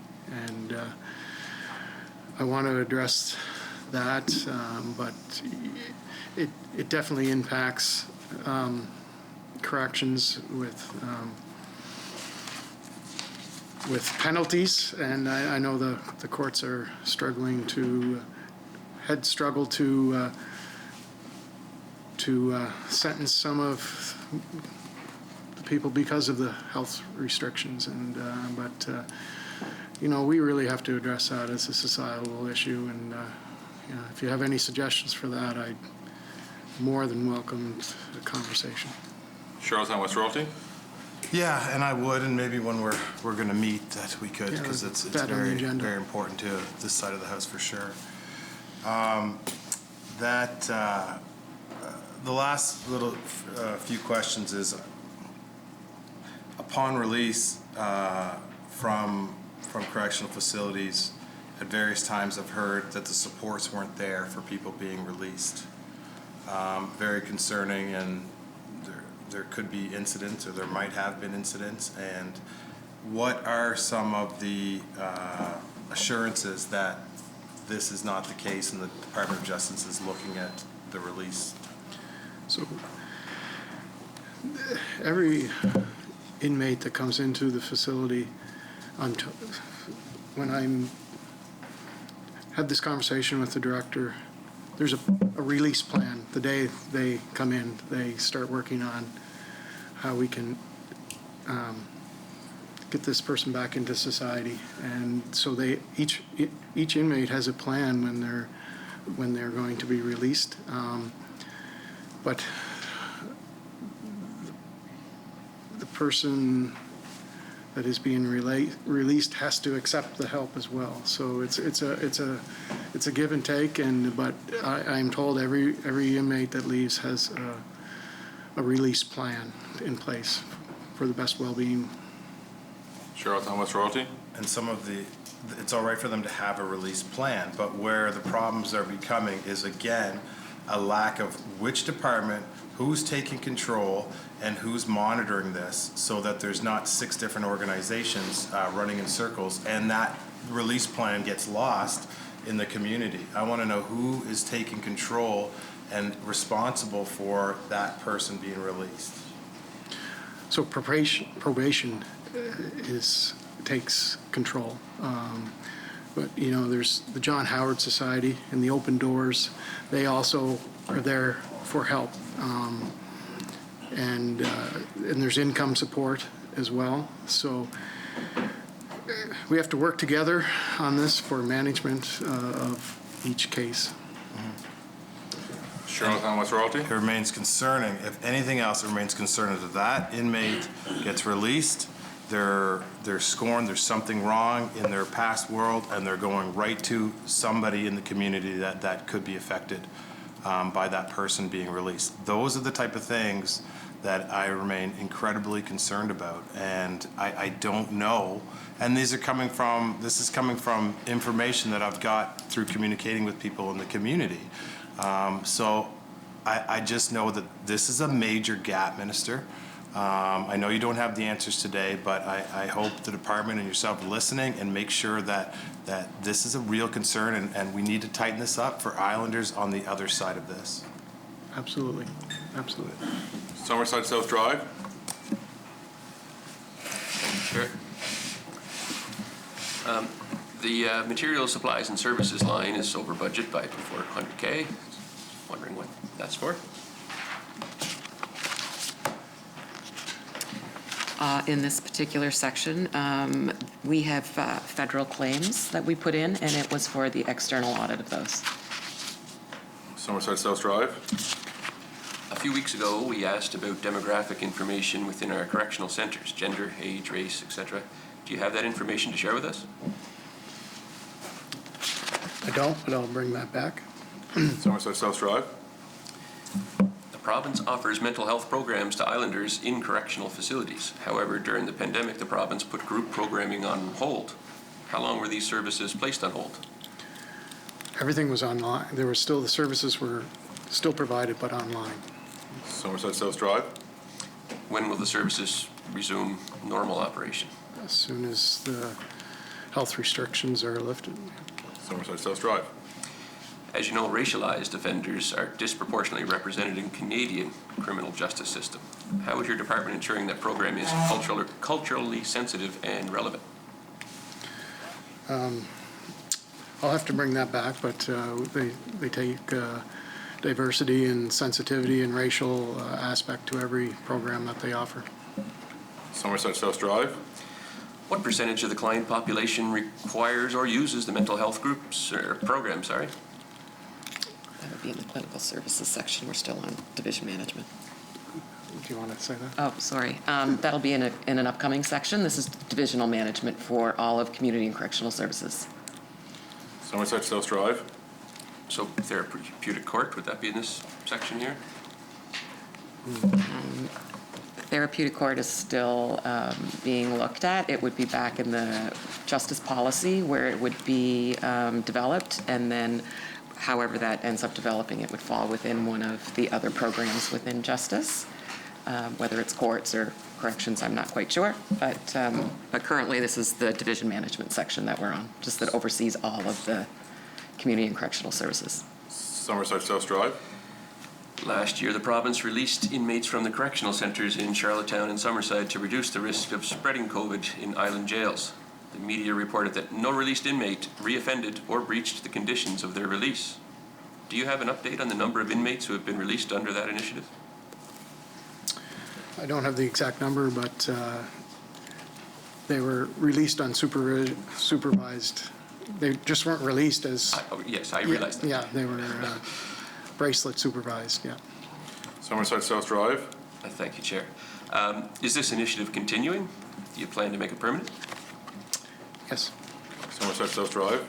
And I want to address that, but it definitely impacts corrections with penalties, and I know the courts are struggling had struggled to sentence some of the people because of the health restrictions, and but you know, we really have to address that as a societal issue, and you know, if you have any suggestions for that, I'd more than welcome the conversation. Charlottetown West Royalty? Yeah, and I would, and maybe when we're going to meet that we could, because it's very important to this side of the house for sure. The last little few questions is, upon release from correctional facilities, at various times I've heard that the supports weren't there for people being released. Very concerning, and there could be incidents, or there might have been incidents. And what are some of the assurances that this is not the case and the Department of Justice is looking at the release? So every inmate that comes into the facility, when I have this conversation with the director, there's a release plan. The day they come in, they start working on how we can get this person back into society. And so each inmate has a plan when they're going to be released. But the person that is being released has to accept the help as well. So it's a give and take. But I'm told every inmate that leaves has a release plan in place for the best well-being. Charlottetown West Royalty? And it's all right for them to have a release plan, but where the problems are becoming is, again, a lack of which department, who's taking control, and who's monitoring this, so that there's not 6 different organizations running in circles, and that release plan gets lost in the community. I want to know who is taking control and responsible for that person being released. So probation takes control. but, you know, there's the John Howard Society and the Open Doors. They also are there for help. And there's income support as well. So we have to work together on this for management of each case. Charlottetown West Royalty? It remains concerning. If anything else, it remains concerning that that inmate gets released, they're scorned, there's something wrong in their past world, and they're going right to somebody in the community that could be affected by that person being released. Those are the type of things that I remain incredibly concerned about, and I don't know. And this is coming from information that I've got through communicating with people in the community. So I just know that this is a major gap, Minister. I know you don't have the answers today, but I hope the department and yourself are listening and make sure that this is a real concern, and we need to tighten this up for Islanders on the other side of this. Absolutely, absolutely. Summerside South Drive? Sure. The materials, supplies, and services line is over budget by $400K. Wondering what that's for? In this particular section, we have federal claims that we put in, and it was for the external audit of those. Summerside South Drive? A few weeks ago, we asked about demographic information within our correctional centers, gender, age, race, etc. Do you have that information to share with us? I don't, but I'll bring that back. Summerside South Drive? The province offers mental health programs to Islanders in correctional facilities. However, during the pandemic, the province put group programming on hold. How long were these services placed on hold? Everything was online. There were still, the services were still provided, but online. Summerside South Drive? When will the services resume normal operation? As soon as the health restrictions are lifted. Summerside South Drive? As you know, racialized offenders are disproportionately represented in Canadian criminal justice system. How is your department ensuring that program is culturally sensitive and relevant? I'll have to bring that back, but they take diversity and sensitivity and racial aspect to every program that they offer. Summerside South Drive? What percentage of the client population requires or uses the mental health groups or program, sorry? That would be in the clinical services section. We're still on division management. Do you want to say that? Oh, sorry. That'll be in an upcoming section. This is divisional management for all of community and correctional services. Summerside South Drive? So therapeutic court, would that be in this section here? Therapeutic court is still being looked at. It would be back in the justice policy where it would be developed, and then however that ends up developing, it would fall within one of the other programs within justice. Whether it's courts or corrections, I'm not quite sure, but currently this is the division management section that we're on, just that oversees all of the community and correctional services. Summerside South Drive? Last year, the province released inmates from the correctional centres in Charlottetown and Summerside to reduce the risk of spreading COVID in island jails. The media reported that no released inmate reoffended or breached the conditions of their release. Do you have an update on the number of inmates who have been released under that initiative? I don't have the exact number, but they were released on supervised. They just weren't released as... yes, I realize that. Yeah, they were bracelet supervised, yeah. Summerside South Drive? Thank you, Chair. Is this initiative continuing? Do you plan to make it permanent? Yes. Summerside South Drive?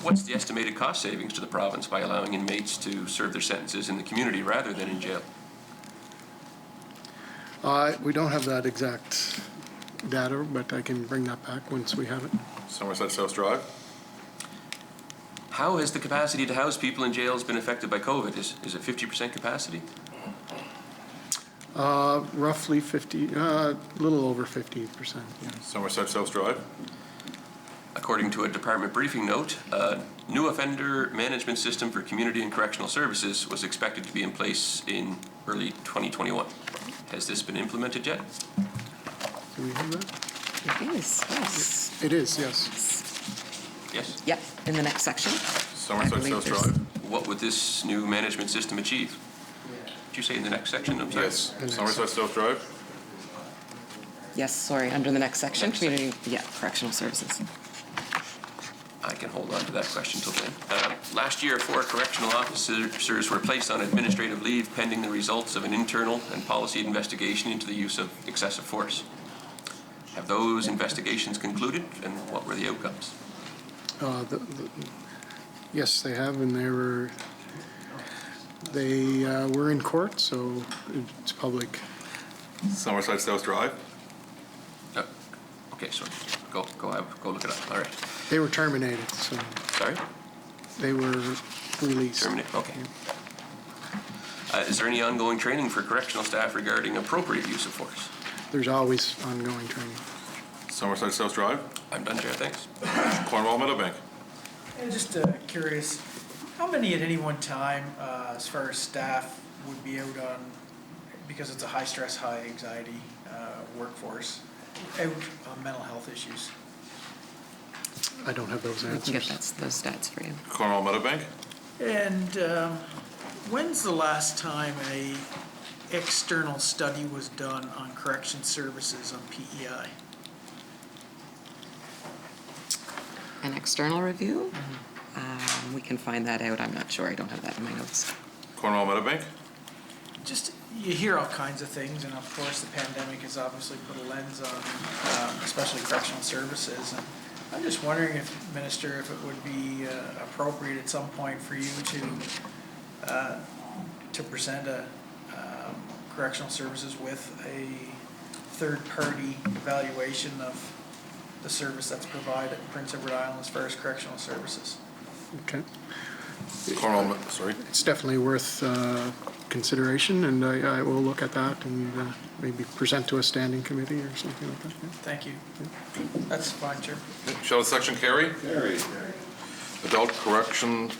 What's the estimated cost savings to the province by allowing inmates to serve their sentences in the community rather than in jail? We don't have that exact data, but I can bring that back once we have it. Summerside South Drive? How has the capacity to house people in jails been affected by COVID? Is it 50% capacity? Roughly 50, a little over 50%. Yeah. Summerside South Drive? According to a department briefing note, a new offender management system for community and correctional services was expected to be in place in early 2021. Has this been implemented yet? Do we have that? It is, yes. It is, yes. Yes? Yep, in the next section. Somerset I believe South there's- Drive? What would this new management system achieve? Did you say in the next section? I'm sorry. Yes. Somerset South Drive? Yes, sorry, under the next section, community, yeah, correctional services. I can hold on to that question till then. Last year, 4 correctional officers were placed on administrative leave pending the results of an internal and policy investigation into the use of excessive force. Have those investigations concluded, and what were the outcomes? Yes, they have, and they were in court, so it's public. Somerset South Drive? Okay, so go look it up. All right. They were terminated, so. Sorry? They were released. Terminated, okay. Is there any ongoing training for correctional staff regarding appropriate use of force? There's always ongoing training. Somerset South Drive? I'm done, Chair, thanks. Cornwall Meadowbank? And just curious, how many at any one time, as far as staff, would be out on, because it's a high stress, high anxiety workforce, out on mental health issues? I don't have those We answers. can get those stats for you. Cornwall Meadowbank? And when's the last time a external study was done on correction services on PEI? An external review? We can find that out, I'm not sure, I don't have that in my notes. Cornwall Meadowbank? Just, you hear all kinds of things, and of course, the pandemic has obviously put a lens on, especially correctional services. And I'm just wondering if, Minister, if it would be appropriate at some point for you to present a correctional services with a third-party evaluation of the service that's provided in Prince Edward Island as far as correctional services. Okay. Cornwall, sorry. It's definitely worth consideration, and I will look at that and maybe present to a standing committee or something like that. Yeah. Thank you. That's fine, Chair. Shall the section carry? Carry. Adult Correctional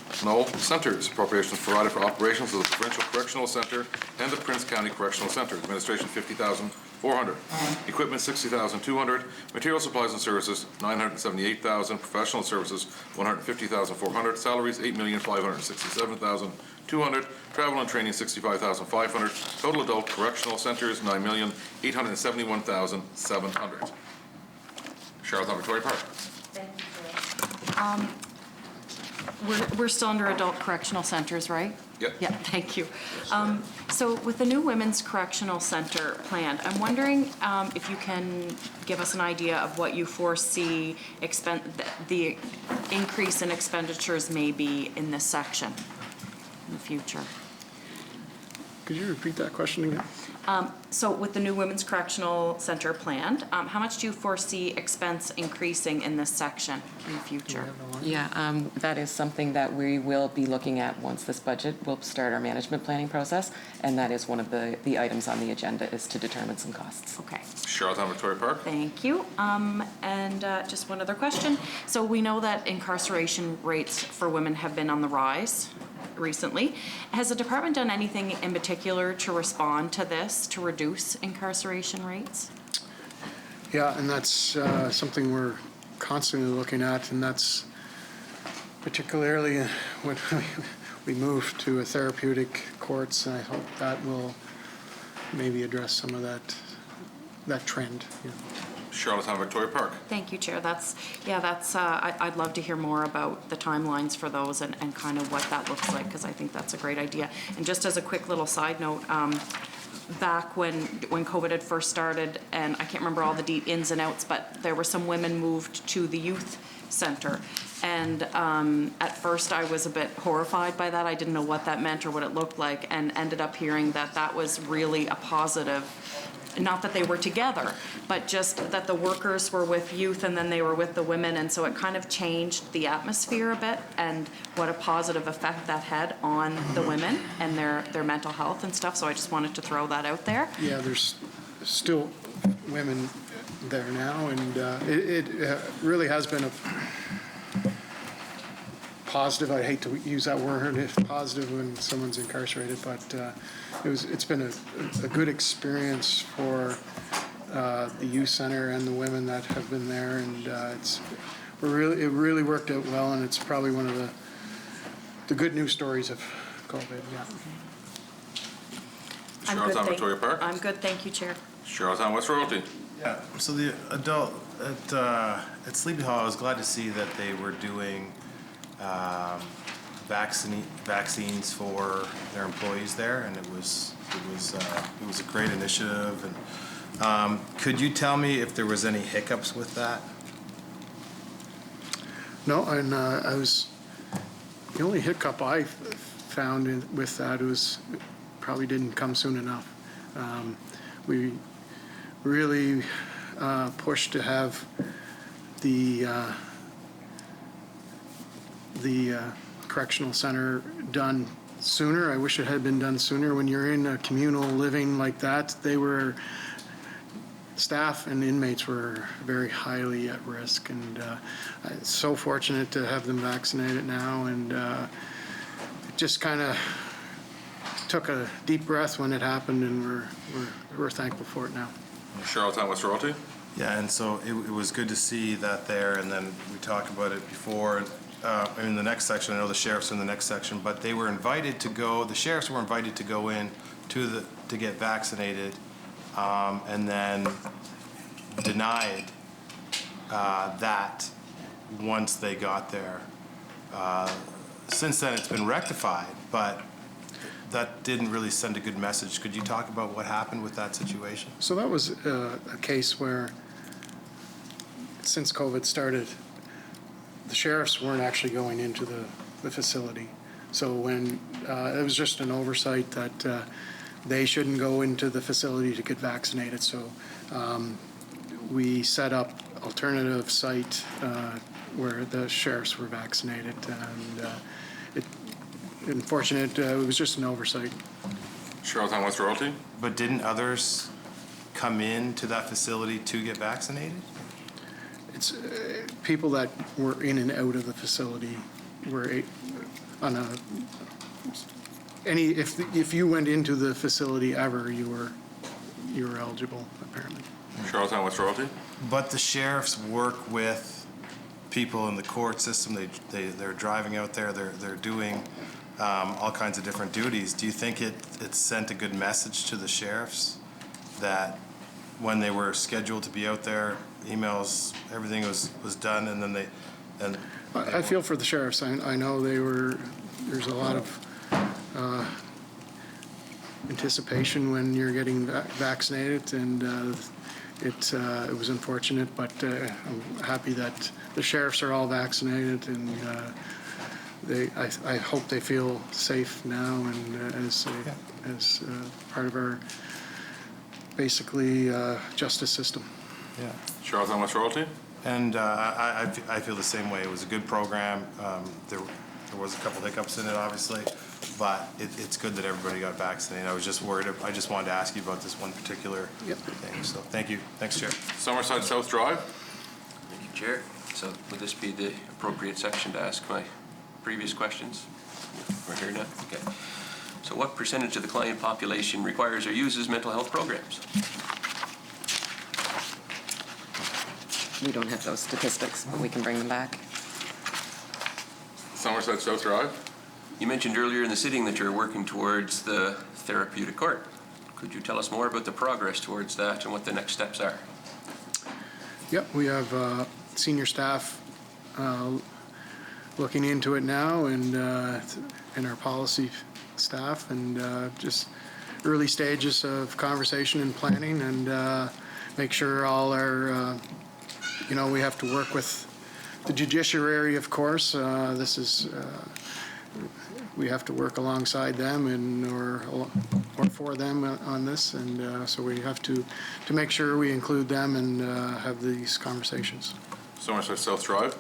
Centers, appropriations provided for operations of the Provincial Correctional Center and the Prince County Correctional Center. Administration, $50,400. Equipment, $60,200. Material supplies and services, $978,000. Professional services, $150,400. Salaries, $8,567,200. Travel and training, $65,500. Total adult correctional centers, $9,871,700. Charlotte Victoria Park. We're still under adult correctional centers, right? Yep. Yeah, thank you. So with the new Women's Correctional Center planned, I'm wondering if you can give us an idea of what you foresee the increase in expenditures may be in this section in the future. Could you repeat that question again? So with the new Women's Correctional Center planned, how much do you foresee expense increasing in this section in the future? Yeah, that is something that we will be looking at once this budget. We'll start our management planning process, and that is one of the items on the agenda, is to determine some costs. Okay. Charlottetown Victoria Park. Thank you. And just one other question. So we know that incarceration rates for women have been on the rise recently. Has the department done anything in particular to respond to this, to reduce incarceration rates? Yeah, and that's something we're constantly looking at, and that's particularly when we move to a therapeutic courts, and I hope that will maybe address some of that trend. Yeah. Charlottetown Victoria Park. Thank you, Chair. I'd love to hear more about the timelines for those and kind of what that looks like, because I think that's a great idea. And just as a quick little side note, back when COVID had first started, and I can't remember all the ins and outs, but there were some women moved to the youth center. And at first I was a bit horrified by that. I didn't know what that meant or what it looked like, and ended up hearing that that was really a positive. Not that they were together, but just that the workers were with youth and then they were with the women, and so it kind of changed the atmosphere a bit, and what a positive effect that had on the women and their mental health and stuff. So I just wanted to throw that out there. Yeah, there's still women there now, and it really has been a positive. I hate to use that word, positive, when someone's incarcerated, but it's been a good experience for the youth center and the women that have been there, and it really worked out well, and it's probably one of the good news stories of COVID, yeah. I'm good, Charlottetown thank- Victoria Park. I'm good, thank you, Chair. Charlottetown West Royalty. Yeah, so the adult, at Sleepy Hollow, I was glad to see that they were doing vaccines for their employees there, and it was a great initiative. And could you tell me if there was any hiccups with that? No, and the only hiccup I found with that was it probably didn't come soon enough. We really pushed to have the correctional center done sooner. I wish it had been done sooner. When you're in a communal living like that, staff and inmates were very highly at risk, and I'm so fortunate to have them vaccinated now, and it just kind of took a deep breath when it happened, and we're thankful for it now. Charlottetown West Royalty. Yeah, and so it was good to see that there, and then we talked about it before. In the next section, I know the sheriffs are in the next section, but they were invited to go, the sheriffs were invited to go in to get vaccinated, and then denied that once they got there. Since then, it's been rectified, but that didn't really send a good message. Could you talk about what happened with that situation? So that was a case where, since COVID started, the sheriffs weren't actually going into the facility. So when it was just an oversight that they shouldn't go into the facility to get vaccinated. So we set up alternative site where the sheriffs were vaccinated, and unfortunate, it was just an oversight. Charlottetown West Royalty. But didn't others come in to that facility to get vaccinated? It's people that were in and out of the facility were on a if you went into the facility ever, you were eligible apparently. Charlottetown West Royalty. But the sheriffs work with people in the court system. They're driving out there. They're doing all kinds of different duties. Do you think it sent a good message to the sheriffs that when they were scheduled to be out there, emails, everything was done, and then I feel for the sheriffs. I know there's a lot of anticipation when you're getting vaccinated, and it was unfortunate, but I'm happy that the sheriffs are all vaccinated, and I hope they feel safe now, and as part of our basically justice system. Yeah. Charlottetown West Royalty. And I feel the same way. It was a good program. There was a couple hiccups in it, obviously, but it's good that everybody got vaccinated. I was just worried. I just wanted to ask you about this one particular thing. So thank you. Thanks, Chair. Summerside South Drive. Thank you, Chair. So would this be the appropriate section to ask my previous questions? We're here now? Okay. So what percentage of the client population requires or uses mental health programs? We don't have those statistics, but we can bring them back. Summerside South Drive. You mentioned earlier in the sitting that you're working towards the therapeutic court. Could you tell us more about the progress towards that and what the next steps are? Yep, we have senior staff looking into it now, and our policy staff, and just early stages of conversation and planning, and make sure all our, we have to work with the judiciary, of course. We have to work alongside them or for them on this, and so we have to make sure we include them and have these conversations. Summerside South Drive.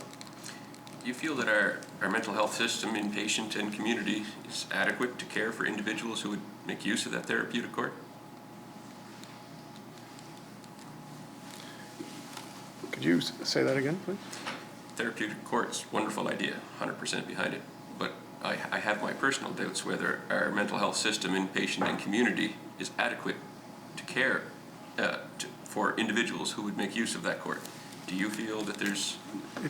Do you feel that our mental health system, inpatient and community, is adequate to care for individuals who would make use of that therapeutic court? Could you say that again, please? Therapeutic court's wonderful idea, 100% behind it. But I have my personal doubts whether our mental health system, inpatient and community, is adequate to care for individuals who would make use of that court. Do you feel that there's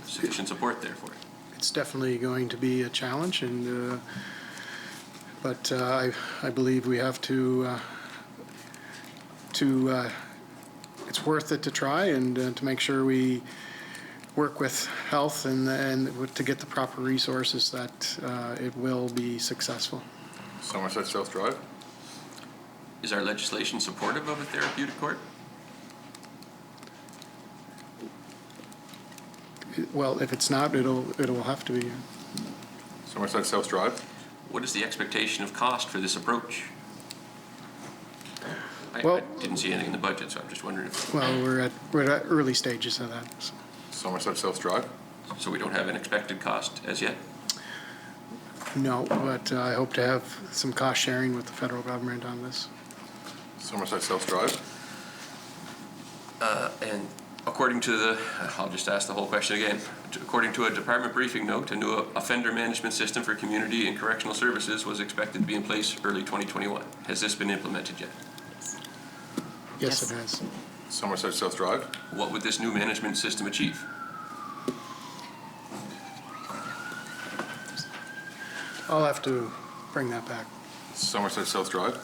sufficient support there for it? It's definitely going to be a challenge, and but I believe we have to it's worth it to try and to make sure we work with health and to get the proper resources that it will be successful. Somerset South Drive. Is our legislation supportive of a therapeutic court? Well, if it's not, it'll have to be. Somerset South Drive. What is the expectation of cost for this approach? I didn't see anything in the budget, so I'm just wondering if... Well, we're at early stages of that. So. Somerset South Drive. So we don't have an expected cost as yet? No, but I hope to have some cost sharing with the federal government on this. Somerset South Drive. And according to the, I'll just ask the whole question again. According to a department briefing note, a new offender management system for community and correctional services was expected to be in place early 2021. Has this been implemented yet? Yes, it has. Somerset South Drive. What would this new management system achieve? I'll have to bring that back. Somerset South Drive.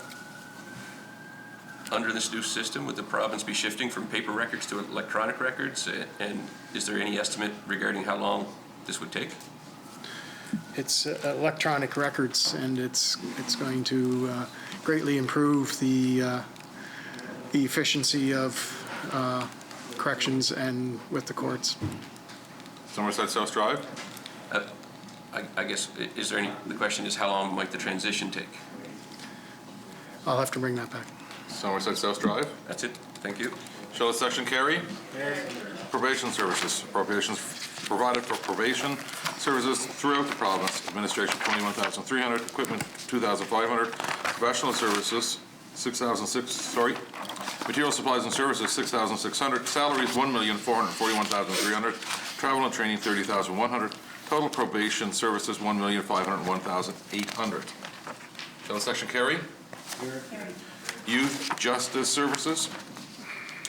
Under this new system, would the province be shifting from paper records to electronic records? And is there any estimate regarding how long this would take? It's electronic records, and it's going to greatly improve the efficiency of corrections and with the courts. Somerset South Drive. I guess, is there any, the question is how long might the transition take? I'll have to bring that back. Somerset South Drive. That's it. Thank you. Shall the section carry? Probation services. Appropriations provided for probation services throughout the province. Administration, $21,300. Equipment, $2,500. Professional services, Material supplies and services, $6,600. Salaries, $1,441,300. Travel and training, $30,100. Total probation services, $1,501,800. Shall the section carry? Youth Justice Services.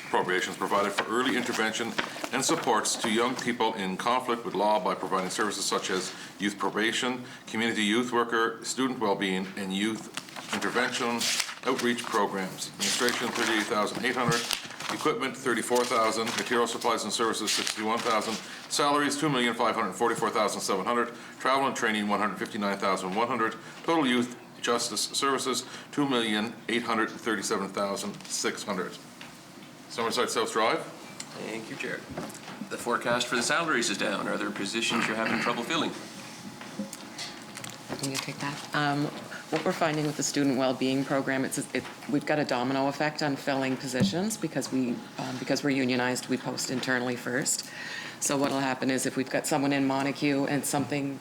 Appropriations provided for early intervention and supports to young people in conflict with law by providing services such as youth probation, community youth worker, student well-being, and youth intervention outreach programs. Administration, $38,800. Equipment, $34,000. Material supplies and services, $61,000. Salaries, $2,544,700. Travel and training, $159,100. Total youth justice services, $2,837,600. Somerset South Drive. Thank you, Chair. The forecast for the salaries is down. Are there positions you're having trouble filling? Can you take that? What we're finding with the student well-being program, we've got a domino effect on filling positions because we're unionized, we post internally first. So what'll happen is if we've got someone in Montague and something,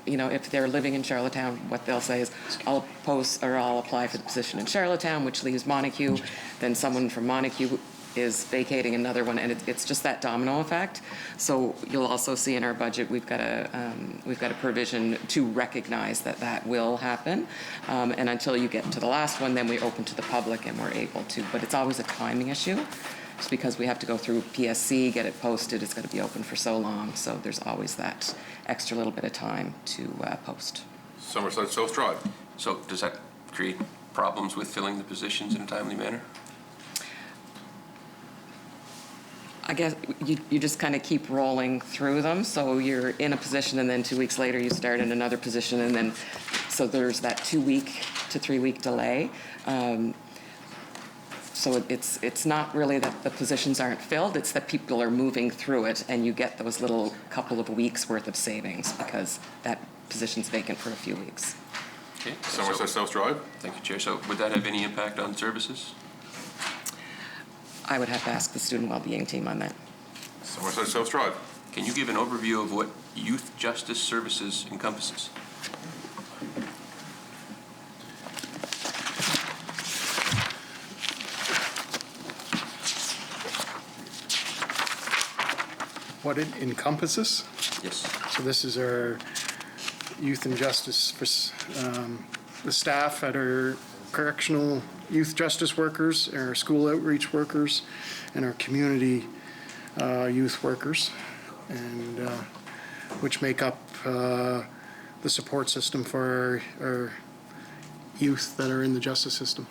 if they're living in Charlottetown, what they'll say is, I'll apply for the position in Charlottetown, which leaves Montague. Then someone from Montague is vacating another one, and it's just that domino effect. So you'll also see in our budget we've got a provision to recognize that will happen, and until you get to the last one, then we open to the public and we're able to. But it's always a timing issue, just because we have to go through PSC, get it posted. It's going to be open for so long, so there's always that extra little bit of time to post. Somerset South Drive. So does that create problems with filling the positions in a timely manner? I guess you just kind of keep rolling through them. So you're in a position and then 2 weeks later you start in another position, and then so there's that 2 week to 3 week delay. So it's not really that the positions aren't filled, it's that people are moving through it and you get those little couple of weeks worth of savings because that position's vacant for a few weeks. Okay. Somerset South Drive. Thank you, Chair. So would that have any impact on services? I would have to ask the student well-being team on that. Somerset South Drive. Can you give an overview of what youth justice services encompasses? What it encompasses? Yes. So this is our youth and justice, the staff at our correctional youth justice workers, our school outreach workers, and our community youth workers, and which make up the support system for our youth that are in the justice system,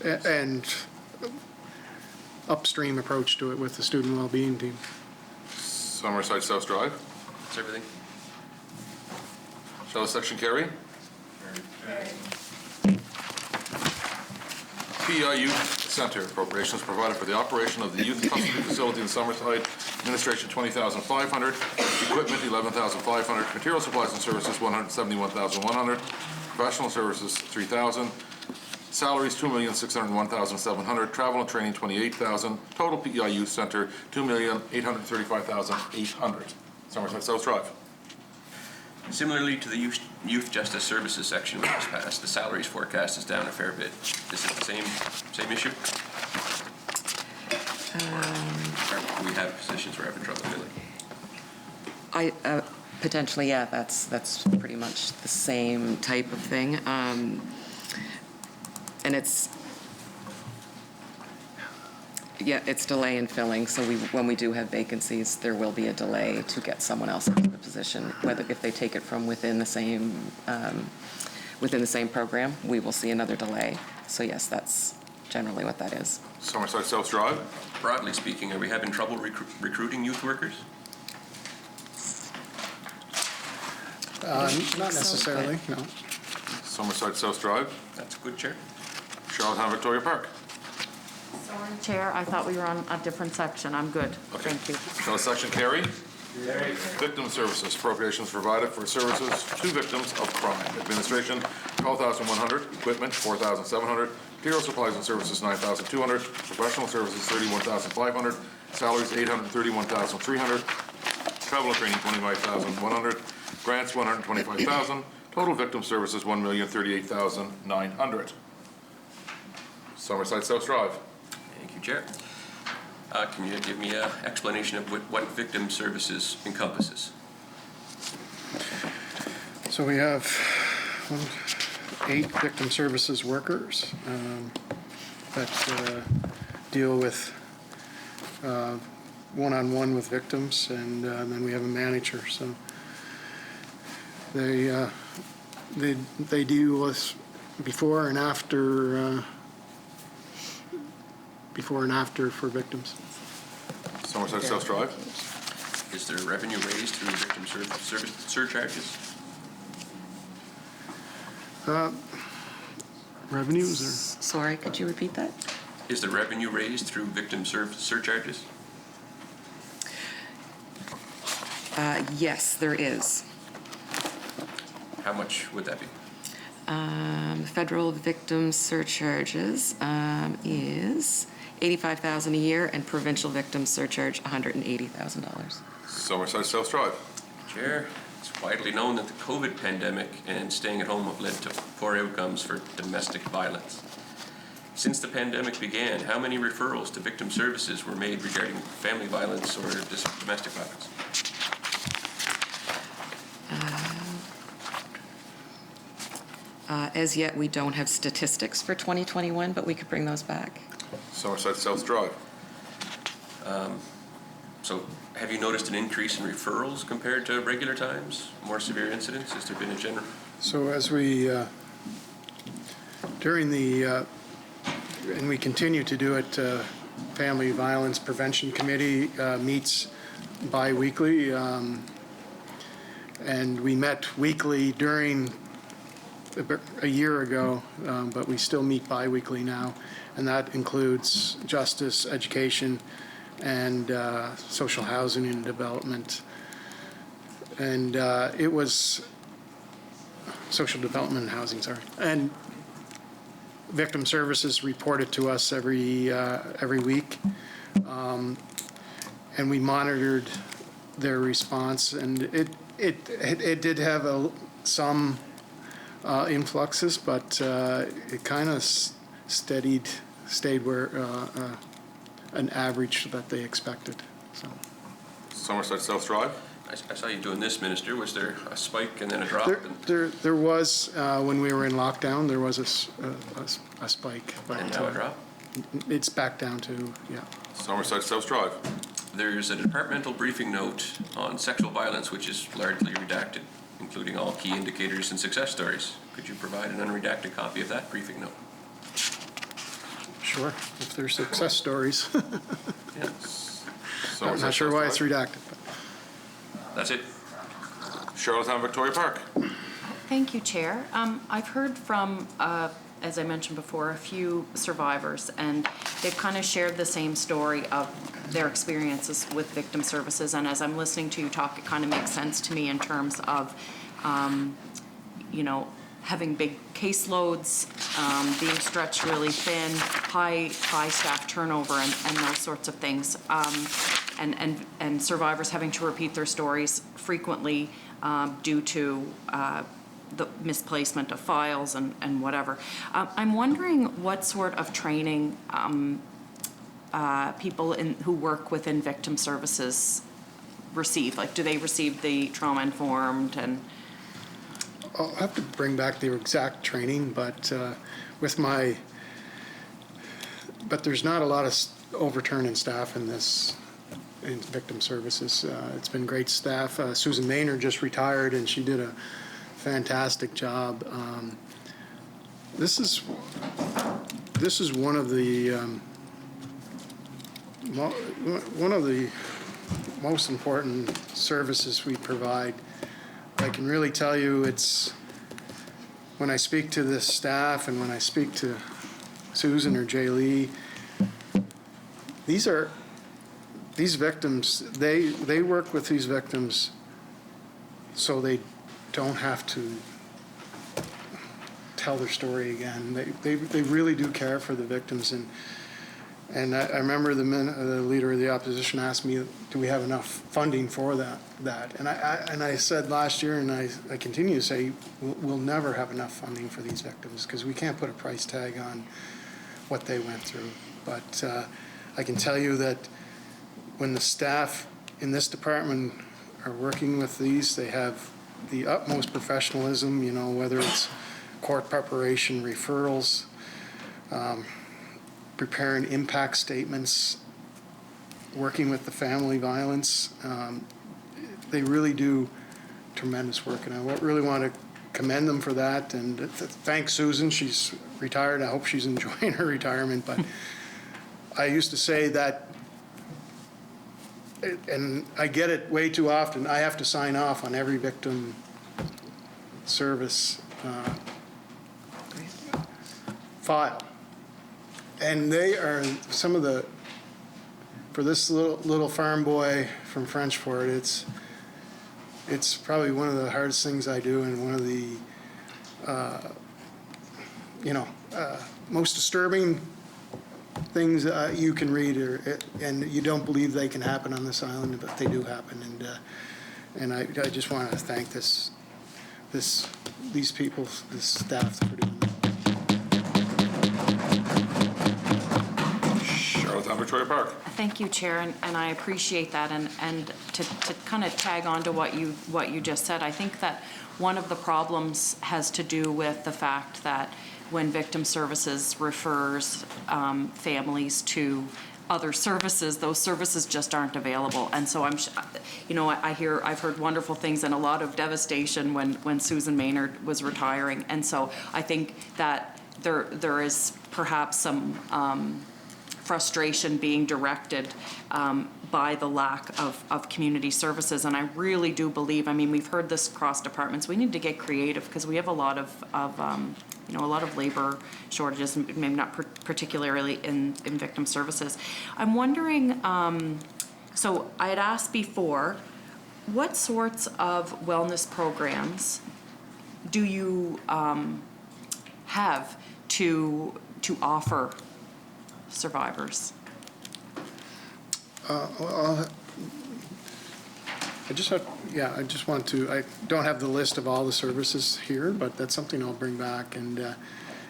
and upstream approach to it with the student well-being team. Summerside South Drive. That's everything. Shall the section carry? PEI Youth Center appropriations provided for the operation of the youth custody facility in Summerside. Administration $20,500, equipment $11,500, material supplies and services $171,100, professional services $3,000, salaries $2,601,700, travel and training $28,000, total PEI Youth Center $2,835,800. Summerside South Drive. Similarly to the Youth Justice Services section which was passed, the salaries forecast is down a fair bit. Is it the same issue? Or do we have positions we're having trouble filling? Potentially, yeah, that's pretty much the same type of thing. And it's delay in filling, so when we do have vacancies, there will be a delay to get someone else into the position. Whether if they take it from within the same program, we will see another delay. So yes, that's generally what that is. Summerside South Drive. Broadly speaking, are we having trouble recruiting youth workers? Not necessarily, no. Summerside South Drive. That's good, Chair. Charlottetown Victoria Park. Sorry, Chair, I thought we were on a different section. I'm good. Okay. Thank you. Shall the section carry? Victim services, appropriations provided for services to victims of crime. Administration, $12,100, equipment, $4,700, material supplies and services, $9,200, professional services, $31,500, salaries, $831,300, travel and training, $25,100, grants, $125,000, total victim services, $1,038,900. Summerside South Drive. Thank you, Chair. Can you give me an explanation of what victim services encompasses? So we have 8 victim services workers that deal with one-on-one with victims, and then we have a manager. So they deal with before and after for victims. Summerside South Drive. Is there revenue raised through victim service surcharges? Revenues or? Sorry, could you repeat that? Is the revenue raised through victim surcharges? Yes, there is. How much would that be? Federal victim surcharges is $85,000 a year, and provincial victim surcharge $180,000. Summerside South Drive. Chair, it's widely known that the COVID pandemic and staying at home have led to poor outcomes for domestic violence. Since the pandemic began, how many referrals to victim services were made regarding family violence or domestic violence? As yet, we don't have statistics for 2021, but we could bring those back. Summerside South Drive. So have you noticed an increase in referrals compared to regular times? More severe incidents? Has there been a general? So as we, during the, and we continue to do it, Family Violence Prevention Committee meets bi-weekly, and we met weekly during a year ago, but we still meet bi-weekly now, and that includes justice, education, and social housing and development. And it was social development and housing, sorry. And victim services reported to us every week, and we monitored their response, and it did have some influxes, but it kind of stayed where an average that they expected. So. Summerside South Drive. I saw you doing this, Minister. Was there a spike and then a drop? There was, when we were in lockdown, there was a spike. But, and now a drop? It's back down to, yeah. Summerside South Drive. There's a departmental briefing note on sexual violence which is largely redacted, including all key indicators and success stories. Could you provide an unredacted copy of that briefing note? Sure, if there's success stories. Yes. I'm not sure why it's redacted. That's it. Charlottetown Victoria Park. Thank you, Chair. I've heard from, as I mentioned before, a few survivors, and they've kind of shared the same story of their experiences with victim services. And as I'm listening to you talk, it kind of makes sense to me in terms of, you know, having big caseloads, being stretched really thin, high staff turnover, and those sorts of things, and survivors having to repeat their stories frequently due to the misplacement of files and whatever. I'm wondering what sort of training people who work within victim services receive. Like, do they receive the trauma-informed and... I'll have to bring back the exact training, but but there's not a lot of overturn in staff in victim services. It's been great staff. Susan Maynard just retired, and she did a fantastic job. This is one of the most important services we provide. I can really tell you, it's when I speak to the staff and when I speak to Susan or Jay Lee, these victims, they work with these victims so they don't have to tell their story again. They really do care for the victims. And I remember the leader of the opposition asked me, do we have enough funding for that? And I said last year, and I continue to say, we'll never have enough funding for these victims because we can't put a price tag on what they went through. But I can tell you that when the staff in this department are working with these, they have the utmost professionalism, you know, whether it's court preparation, referrals, preparing impact statements, working with the family violence. They really do tremendous work, and I really want to commend them for that, and thank Susan. She's retired. I hope she's enjoying her retirement, but I used to say that, and I get it way too often, I have to sign off on every victim service file. And they are some of the, for this little farm boy from Frenchport, it's probably one of the hardest things I do, and one of the, most disturbing things you can read, and you don't believe they can happen on this island, but they do happen. And I just want to thank these people, this staff for doing that. Charlottetown Victoria Park. Thank you, Chair, and I appreciate that. And to kind of tag on to what you just said, I think that one of the problems has to do with the fact that when victim services refers families to other services, those services just aren't available. And so I've heard wonderful things and a lot of devastation when Susan Maynard was retiring. And so I think that there is perhaps some frustration being directed by the lack of community services. And I really do believe, I mean, we've heard this across departments, we need to get creative because we have a lot of a lot of labor shortages, maybe not particularly in victim services. I'm wondering, so I had asked before, what sorts of wellness programs do you have to offer survivors? I don't have the list of all the services here, but that's something I'll bring back. And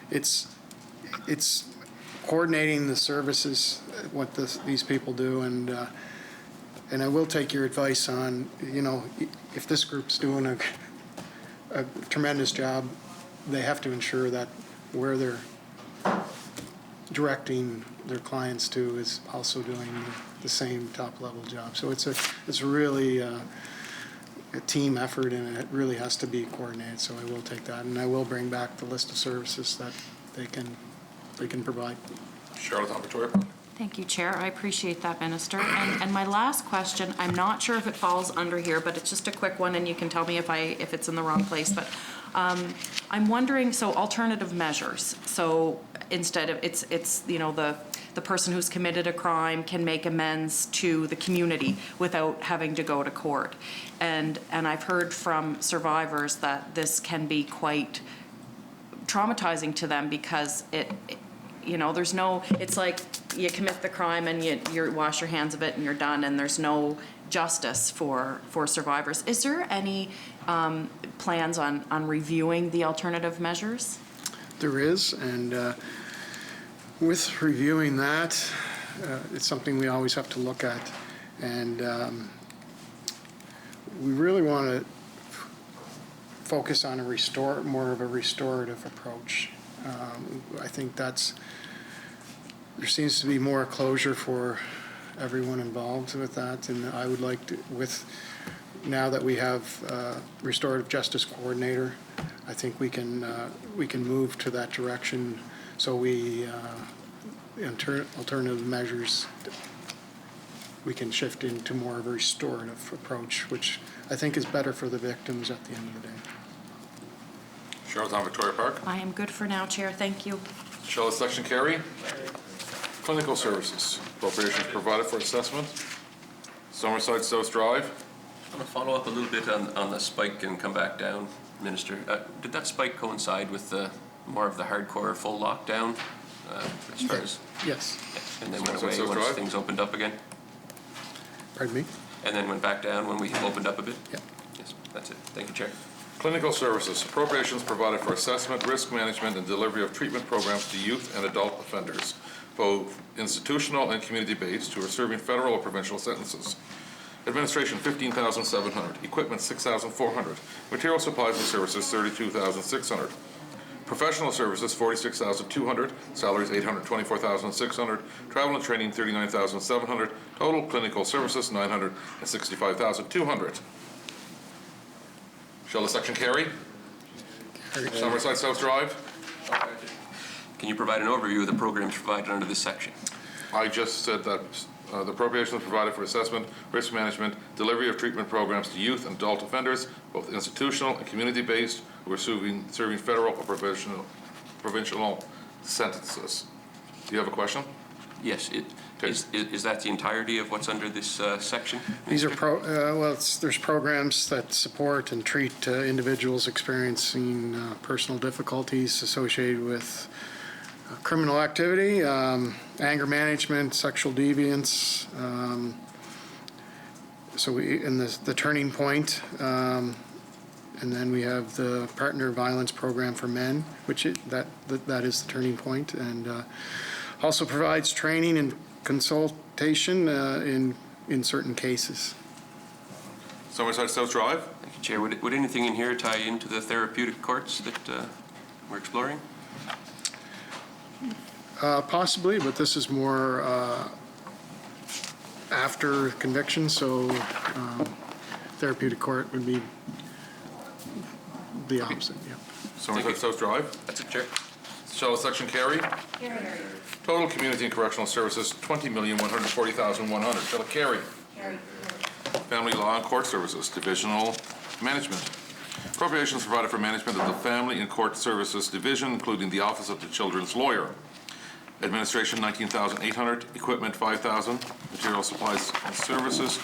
it's coordinating the services, what these people do, and I will take your advice on, if this group's doing a tremendous job, they have to ensure that where they're directing their clients to is also doing the same top-level job. So it's really a team effort, and it really has to be coordinated. So I will take that, and I will bring back the list of services that they can provide. Charlottetown, Victoria. Thank you, Chair. I appreciate that, Minister. And my last question, I'm not sure if it falls under here, but it's just a quick one, and you can tell me if it's in the wrong place. But I'm wondering, so alternative measures. So instead of, it's you know, the person who's committed a crime can make amends to the community without having to go to court. And I've heard from survivors that this can be quite traumatizing to them because you know, there's no, it's like you commit the crime and you wash your hands of it and you're done, and there's no justice for survivors. Is there any plans on reviewing the alternative measures? There is, and with reviewing that, it's something we always have to look at, and we really want to focus on more of a restorative approach. I think there seems to be more closure for everyone involved with that, and I would like to, now that we have restorative justice coordinator, I think we can move to that direction. So alternative measures, we can shift into more of a restorative approach, which I think is better for the victims at the end of the day. Charlottetown, Victoria Park. I am good for now, Chair. Thank you. Charlotte Section Carry. Clinical services. Appropriations provided for assessment. Summerside South Drive. I want to follow up a little bit on the spike and come back down, Minister. Did that spike coincide with more of the hardcore full lockdown? As far as yes. And then went away once things opened up again? Pardon me? And then went back down when we opened up a bit? Yeah. Yes, that's it. Thank you, Chair. Clinical services. Appropriations provided for assessment, risk management, and delivery of treatment programs to youth and adult offenders, both institutional and community-based, who are serving federal or provincial sentences. Administration, $15,700. Equipment, $6,400. Material supplies and services, $32,600. Professional services, $46,200. Salaries, $824,600. Travel and training, $39,700. Total clinical services, $965,200. Shall the section carry? Summerside South Drive. Can you provide an overview of the programs provided under this section? I just said that the appropriations provided for assessment, risk management, delivery of treatment programs to youth and adult offenders, both institutional and community-based, who are serving federal or provincial sentences. Do you have a question? Yes. Is that the entirety of what's under this section? These are there's programs that support and treat individuals experiencing personal difficulties associated with criminal activity, anger management, sexual deviance. So the Turning Point, and then we have the Partner Violence Program for Men, which that is the Turning Point, and also provides training and consultation in certain cases. Summerside South Drive. Thank you, Chair. Would anything in here tie into the therapeutic courts that we're exploring? Possibly, but this is more after conviction, so therapeutic court would be the opposite. Yeah. Summerside South Drive. That's it, Chair. Shall the section carry? Total community and correctional services, $20,140,100. Shall it carry? Family law and court services, divisional management. Appropriations provided for management of the Family and Court Services Division, including the Office of the Children's Lawyer. Administration, $19,800. Equipment, $5,000. Material supplies and services,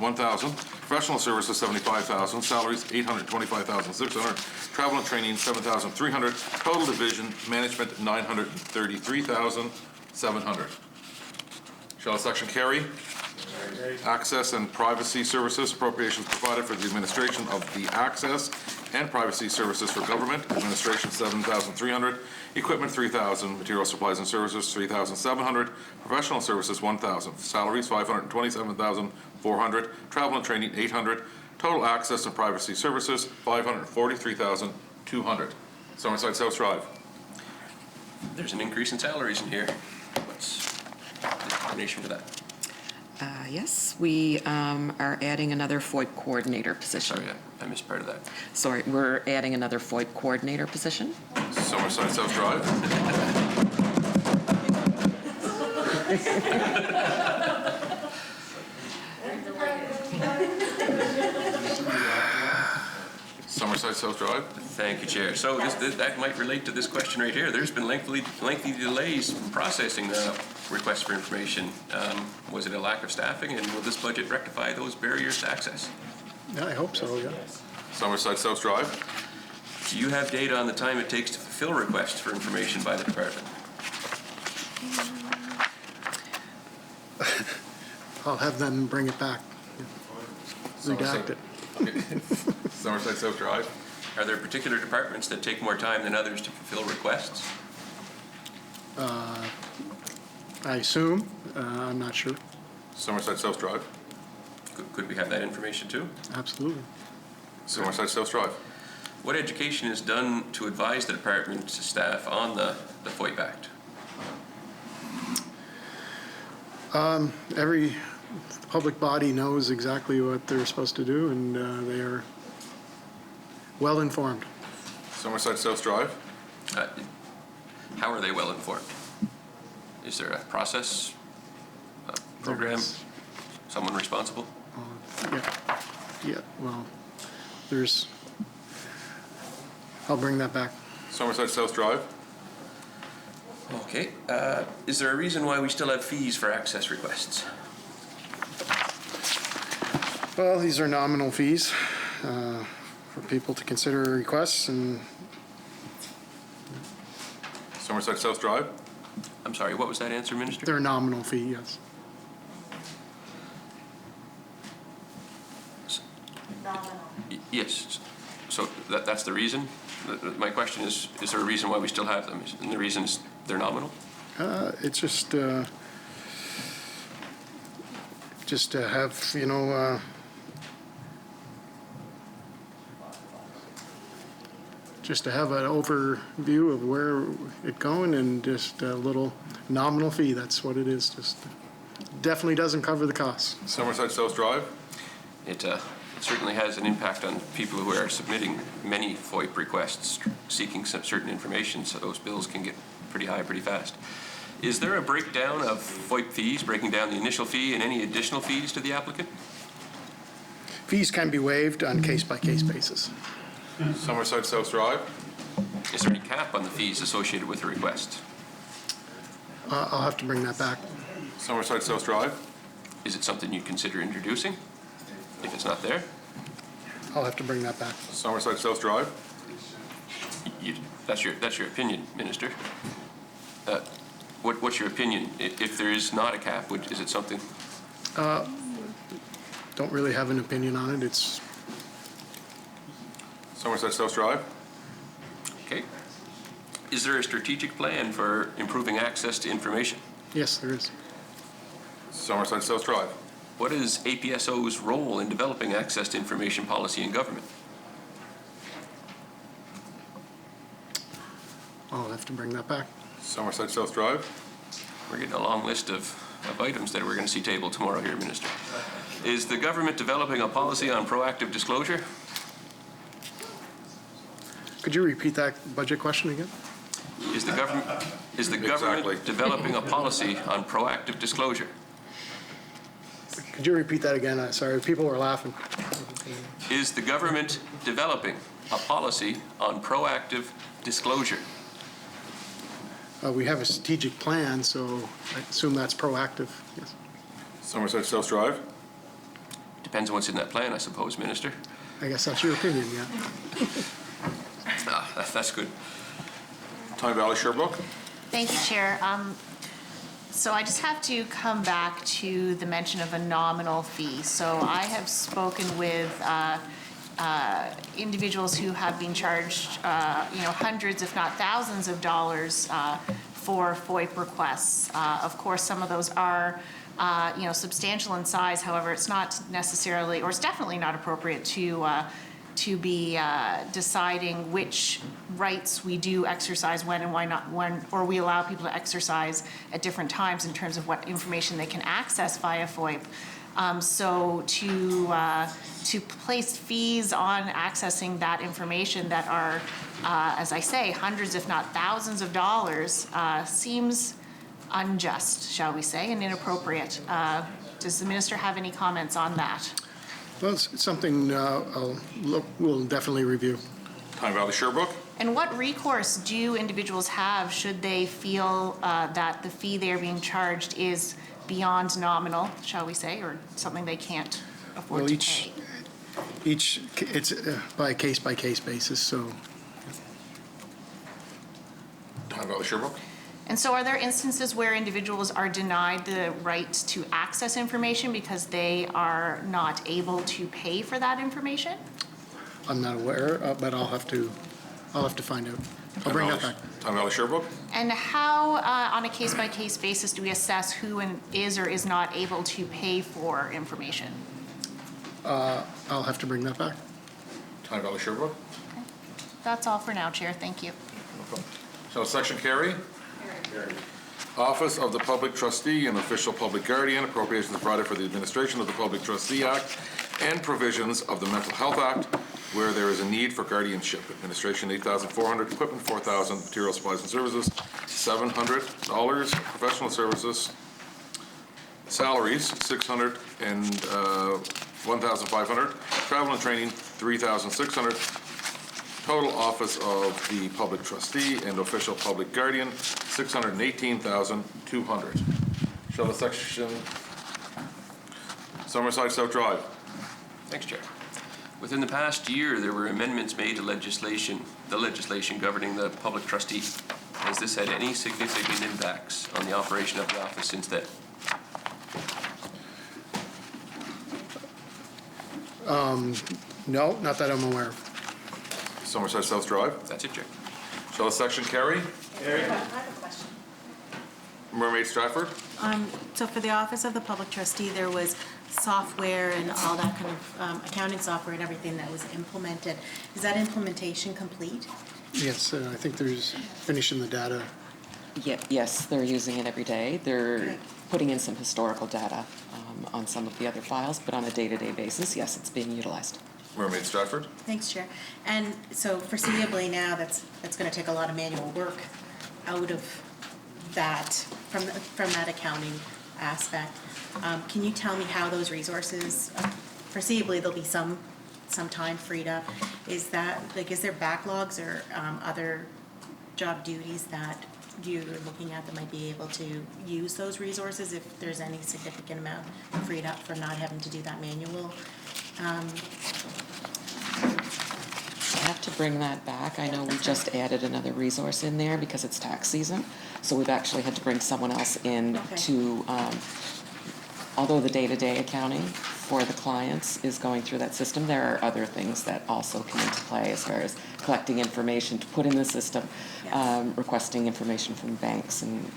$1,000. Professional services, $75,000. Salaries, $825,600. Travel and training, $7,300. Total division management, $933,700. Shall the section carry? Access and privacy services. Appropriations provided for the administration of the access and privacy services for government. Administration, $7,300. Equipment, $3,000. Material supplies and services, $3,700. Professional services, $1,000. Salaries, $527,400. Travel and training, $800. Total access and privacy services, $543,200. Summerside South Drive. There's an increase in salaries in here. What's the explanation for that? Yes, we are adding another FOIP coordinator position. Sorry, I missed part of that. Sorry, we're adding another FOIP coordinator position. Summerside South Drive. Summerside South Drive. Thank you, Chair. So that might relate to this question right here. There's been lengthy delays in processing requests for information. Was it a lack of staffing, and will this budget rectify those barriers to access? Yeah, I hope so, yeah. Summerside South Drive. Do you have data on the time it takes to fulfill requests for information by the department? I'll have them bring it back. Redact it. Okay. Summerside South Drive. Are there particular departments that take more time than others to fulfill requests? I assume, I'm not sure. Summerside South Drive. Could we have that information too? Absolutely. Summerside South Drive. What education is done to advise the department staff on the FOIP Act? Every public body knows exactly what they're supposed to do, and they are well informed. Summerside South Drive. How are they well informed? Is there a process, a program, someone responsible? Yeah, well, I'll bring that back. Summerside South Drive. Okay. Is there a reason why we still have fees for access requests? Well, these are nominal fees for people to consider requests, and Summerside South Drive. I'm sorry, what was that answer, Minister? they're a nominal fee, yes. Yes. So that's the reason? My question is there a reason why we still have them? And the reason is they're nominal? It's just to have, just to have an overview of where it's going, and just a little nominal fee. That's what it is. Just definitely doesn't cover the costs. Summerside South Drive. It certainly has an impact on people who are submitting many FOIP requests seeking some certain information, so those bills can get pretty high pretty fast. Is there a breakdown of FOIP fees, breaking down the initial fee and any additional fees to the applicant? Fees can be waived on case-by-case basis. Summerside South Drive. Is there any cap on the fees associated with the request? I'll have to bring that back. Summerside South Drive. Is it something you'd consider introducing if it's not there? I'll have to bring that back. Summerside South Drive. That's your opinion, Minister. What's your opinion? If there is not a cap, is it something? Don't really have an opinion on it. It's Summerside South Drive. Okay. Is there a strategic plan for improving access to information? Yes, there is. Summerside South Drive. What is APSO's role in developing access to information policy in government? I'll have to bring that back. Summerside South Drive. We're getting a long list of items that we're going to see tabled tomorrow here, Minister. Is the government developing a policy on proactive disclosure? Could you repeat that budget question again? Is the government developing a policy on proactive disclosure? Could you repeat that again? Sorry, people were laughing. Is the government developing a policy on proactive disclosure? We have a strategic plan, so I assume that's proactive. Yes. Summerside South Drive. Depends on what's in that plan, I suppose, Minister. I guess that's your opinion, yeah. That's good. Tyne Valley Sherbrooke. Thank you, Chair. So I just have to come back to the mention of a nominal fee. So I have spoken with individuals who have been charged, hundreds, if not thousands of dollars for FOIP requests. Of course, some of those are, substantial in size. However, it's not necessarily, or it's definitely not appropriate to to be deciding which rights we do exercise when and why not when, or we allow people to exercise at different times in terms of what information they can access via FOIP. So to place fees on accessing that information that are, as I say, hundreds if not thousands of dollars seems unjust, shall we say, and inappropriate. Does the minister have any comments on that? Well, it's something we'll definitely review. Time Valley Sherbrooke. And what recourse do individuals have should they feel that the fee they are being charged is beyond nominal, shall we say, or something they can't afford Well, to pay? it's by case basis, so. Time Valley Sherbrooke. And so are there instances where individuals are denied the right to access information because they are not able to pay for that information? I'm not aware, but I'll have to find out. I'll bring that back. Time Valley Sherbrooke. And how, on a case-by-case basis, do we assess who is or is not able to pay for information? I'll have to bring that back. Time Valley Sherbrooke. That's all for now, Chair. Thank you. Shall the section carry? Office of the Public Trustee and Official Public Guardian, appropriations provided for the administration of the Public Trustee Act and provisions of the Mental Health Act where there is a need for guardianship. Administration $8,400, equipment $4,000, material supplies and services $700, professional services, salaries $600 and $1,500, travel and training $3,600. Total Office of the Public Trustee and Official Public Guardian, $618,200. Shall the section Summerside South Drive? Thanks, Chair. Within the past year, there were amendments made to the legislation governing the public trustee. Has this had any significant impacts on the operation of the office since then? No, not that I'm aware of. Summerside South Drive? That's it, Chair. Shall the section carry? I have a question. Mermaid Stratford? So for the Office of the Public Trustee, there was software and all that kind of accounting software and everything that was implemented. Is that implementation complete? Yes, I think there's finishing the data. Yes, they're using it every day. They're putting in some historical data on some of the other files, but on a day-to-day basis, yes, it's being utilized. Mermaid Stratford? Thanks, Chair. And so foreseeably now, that's going to take a lot of manual work out of that, from that accounting aspect. Can you tell me how those resources, foreseeably there'll be some time freed up. Is that, like, is there backlogs or other job duties that you're looking at that might be able to use those resources if there's any significant amount freed up for not having to do that manual? I have to bring that back. I know we just added another resource in there because it's tax season. So we've actually had to bring someone else in to, although the day-to-day accounting for the clients is going through that system, there are other things that also come into play as far as collecting information to put in the system, requesting information from banks and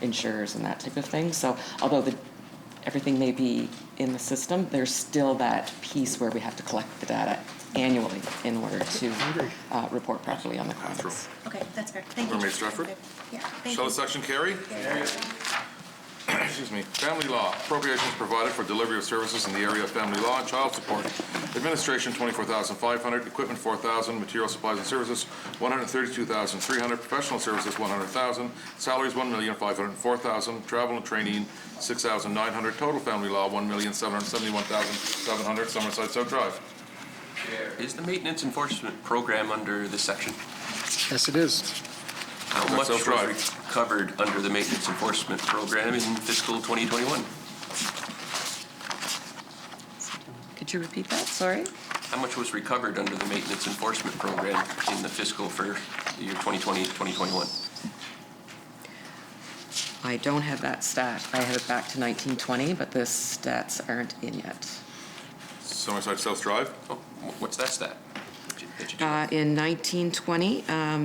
insurers and that type of thing. So although everything may be in the system, there's still that piece where we have to collect the data annually in order to report properly on the clients. Okay, that's fair. Thank you. Mermaid Stratford? Okay. Yeah, thank Shall you. the section carry? Excuse me. Family law. Appropriations provided for delivery of services in the area of family law and child support. Administration, $24,500. Equipment, $4,000. Material supplies and services, $132,300. Professional services, $100,000. Salaries, $1,504,000. Travel and training, $6,900. Total family law, $1,771,700. Summerside South Drive. Chair, is the maintenance enforcement program under this section? Yes, it is. How much was recovered under the maintenance enforcement program in fiscal 2021? Could you repeat that? Sorry? How much was recovered under the maintenance enforcement program in the fiscal for the year 2020-2021? I don't have that stat. I have it back to 1920, but the stats aren't in yet. Summerside South Drive. Oh, what's that stat? In 1920,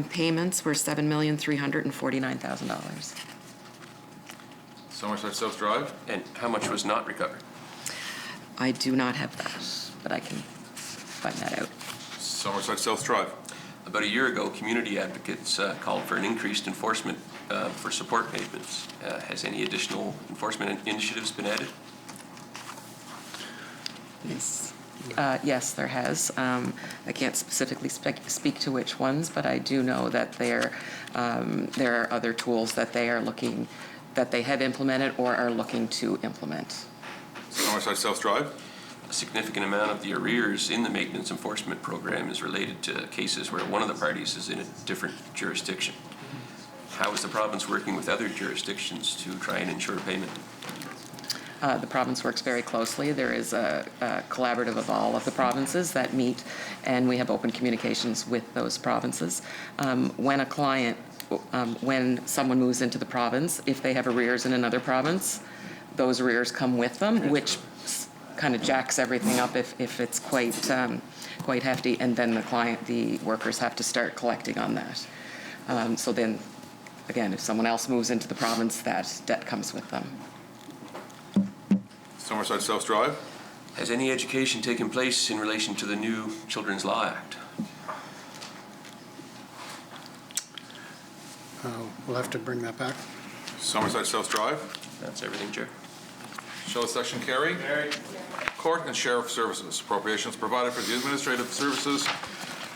payments were $7,349,000. Summerside South Drive. And how much was not recovered? I do not have that, but I can find that out. Summerside South Drive. About a year ago, community advocates called for an increased enforcement for support pavements. Has any additional enforcement initiatives been added? Yes, there has. I can't specifically speak to which ones, but I do know that there are other tools that they have implemented or are looking to implement. Summerside South Drive. A significant amount of the arrears in the maintenance enforcement program is related to cases where one of the parties is in a different jurisdiction. How is the province working with other jurisdictions to try and ensure payment? The province works very closely. There is a collaborative of all of the provinces that meet, and we have open communications with those provinces. When someone moves into the province, if they have arrears in another province, those arrears come with them, which kind of jacks everything up if it's quite hefty, and then the workers have to start collecting on that. So then, again, if someone else moves into the province, that debt comes with them. Summerside South Drive. Has any education taken place in relation to the new Children's Law Act? We'll have to bring that back. Summerside South Drive. That's everything, Chair. Shall the section carry? Carried. Court and Sheriff Services. Appropriations provided for the administrative services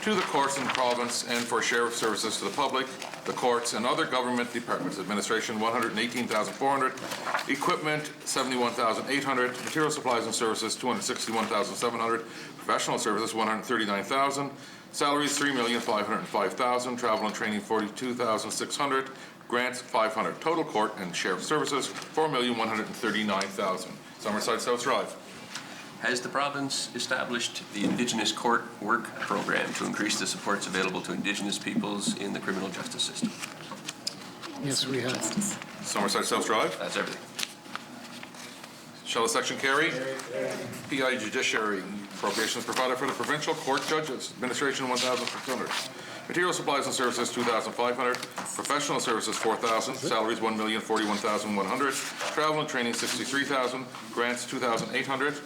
to the courts in the province and for sheriff services to the public, the courts, and other government departments. Administration, $118,400. Equipment, $71,800. Material supplies and services, $261,700. Professional services, $139,000. Salaries, $3,505,000. Travel and training, $42,600. Grants, $500. Total court and sheriff services, $4,139,000. Summerside South Drive. Has the province established the Indigenous Court Work Program to increase the supports available to Indigenous peoples in the criminal justice system? Yes, we have. Summerside South Drive. That's everything. Shall the section carry? PI Judiciary. Appropriations provided for the provincial court judges. Administration, $1,600. Material supplies and services, $2,500. Professional services, $4,000. Salaries, $1,041,100. Travel and training, $63,000. Grants, $2,800.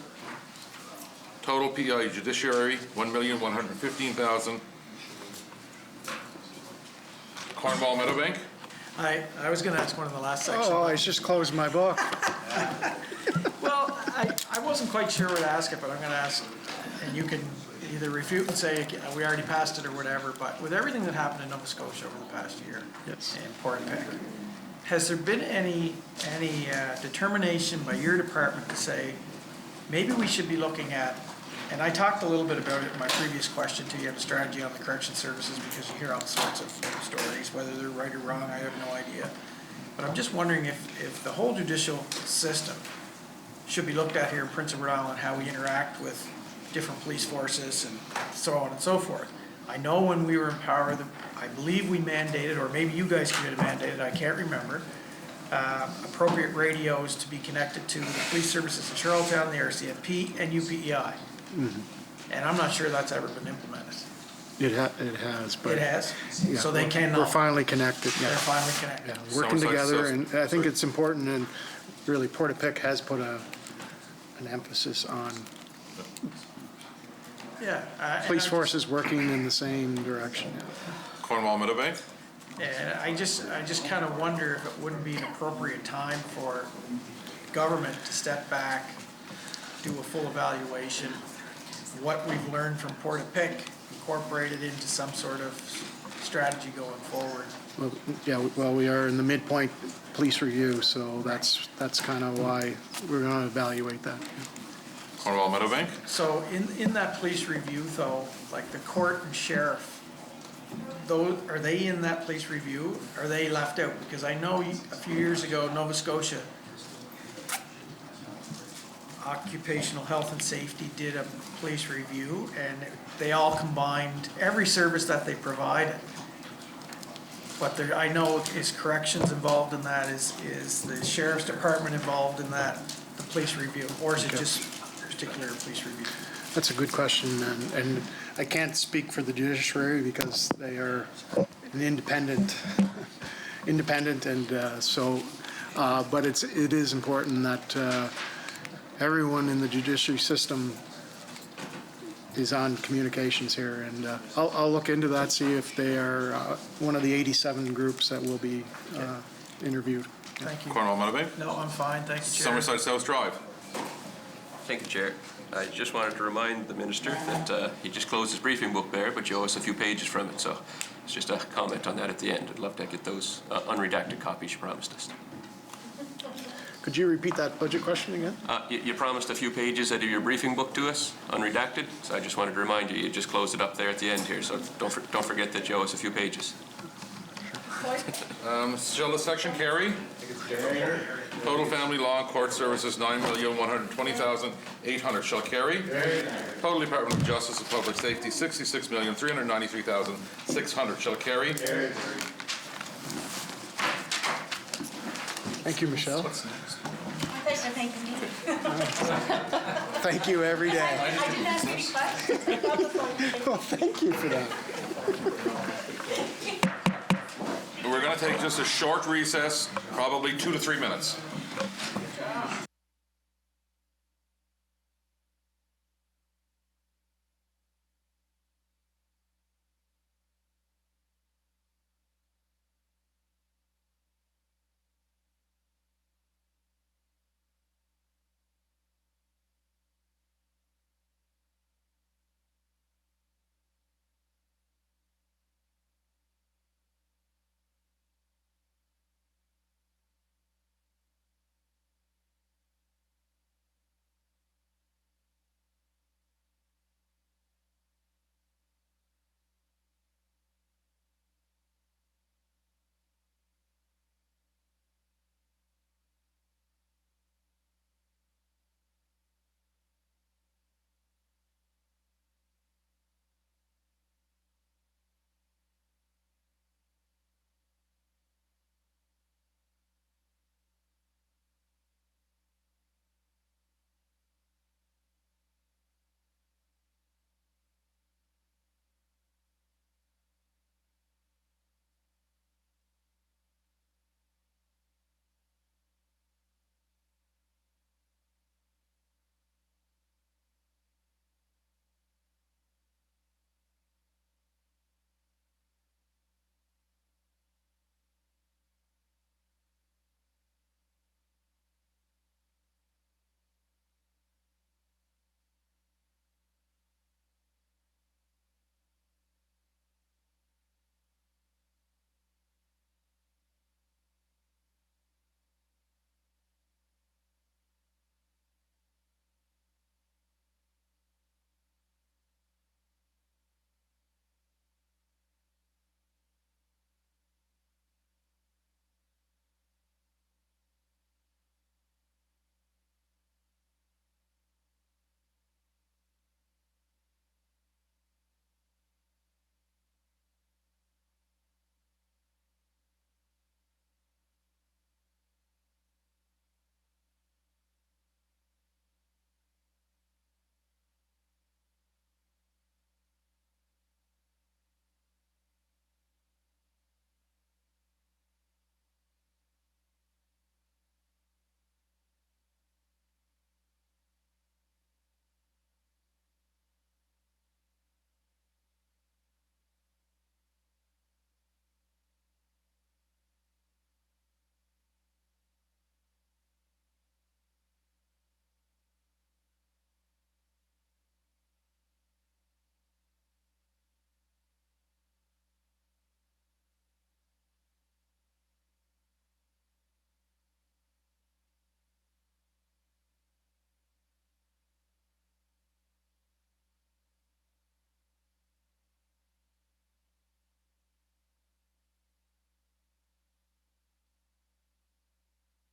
Total PI Judiciary, $1,115,000. Cornwall Meadowbank. I was going to ask one in the last section. Oh, I just closed my book. Well, I wasn't quite sure what to ask it, but I'm going to ask, and you can either refute and say we already passed it or whatever, but with everything that happened in Nova Scotia over the past year, yes, in Port Pick, has there been any determination by your department to say maybe we should be looking at, and I talked a little bit about it in my previous question too, you have a strategy on the correction services because you hear all sorts of stories, whether they're right or wrong, I have no idea. But I'm just wondering if the whole judicial system should be looked at here in Prince Edward Island, how we interact with different police forces and so on and so forth. I know when we were in power, I believe we mandated, or maybe you guys could have mandated, I can't remember, appropriate radios to be connected to the police services in Charlottetown, the RCMP, and UPEI. And I'm not sure that's ever been implemented. It has, but... It has? Yeah, So they cannot? We're finally connected. They're finally connected. Yeah, working together, and I think it's important, and really Portapique has put an emphasis on police forces working in the same direction. Cornwall Meadowbank. And I just kind of wonder if it wouldn't be an appropriate time for government to step back, do a full evaluation, what we've learned from Portapique, incorporate it into some sort of strategy going forward. Well, yeah, well, we are in the midpoint police review, so that's kind of why we're going to evaluate that. Cornwall Meadowbank. So in that police review, though, like the court and sheriff, those, are they in that police review? Are they left out? Because I know a few years ago, Nova Scotia Occupational Health and Safety did a police review, and they all combined every service that they provided. But there, I know, is corrections involved in that? Is the sheriff's department involved in that, the police review? Or is it just particular police review? That's a good question, and I can't speak for the judiciary because they are an independent, and but it is important that everyone in the judiciary system is on communications here, and I'll look into that, see if they are one of the 87 groups that will be interviewed. Thank you. Cornwall Matabey. No, I'm fine, thank you, Chair. Summerside South Drive. Thank you, Chair. I just wanted to remind the Minister that he just closed his briefing book there, but you owe us a few pages from it, so it's just a comment on that at the end. I'd love to get those unredacted copies you promised us. Could you repeat that budget question again? You promised a few pages out of your briefing book to us, unredacted, so I just wanted to remind you, you just closed it up there at the end here, so don't forget that you owe us a few pages. Still the section carry. Total family law and court services, 9,120,800 shall carry. Total Department of Justice and Public Safety, 66,393,600 shall carry. Thank you, Michelle. Thanks for thanking me. Thank you every day. I didn't ask any questions. Well, thank you for that. We're going to take just a short recess, probably 2 to 3 minutes.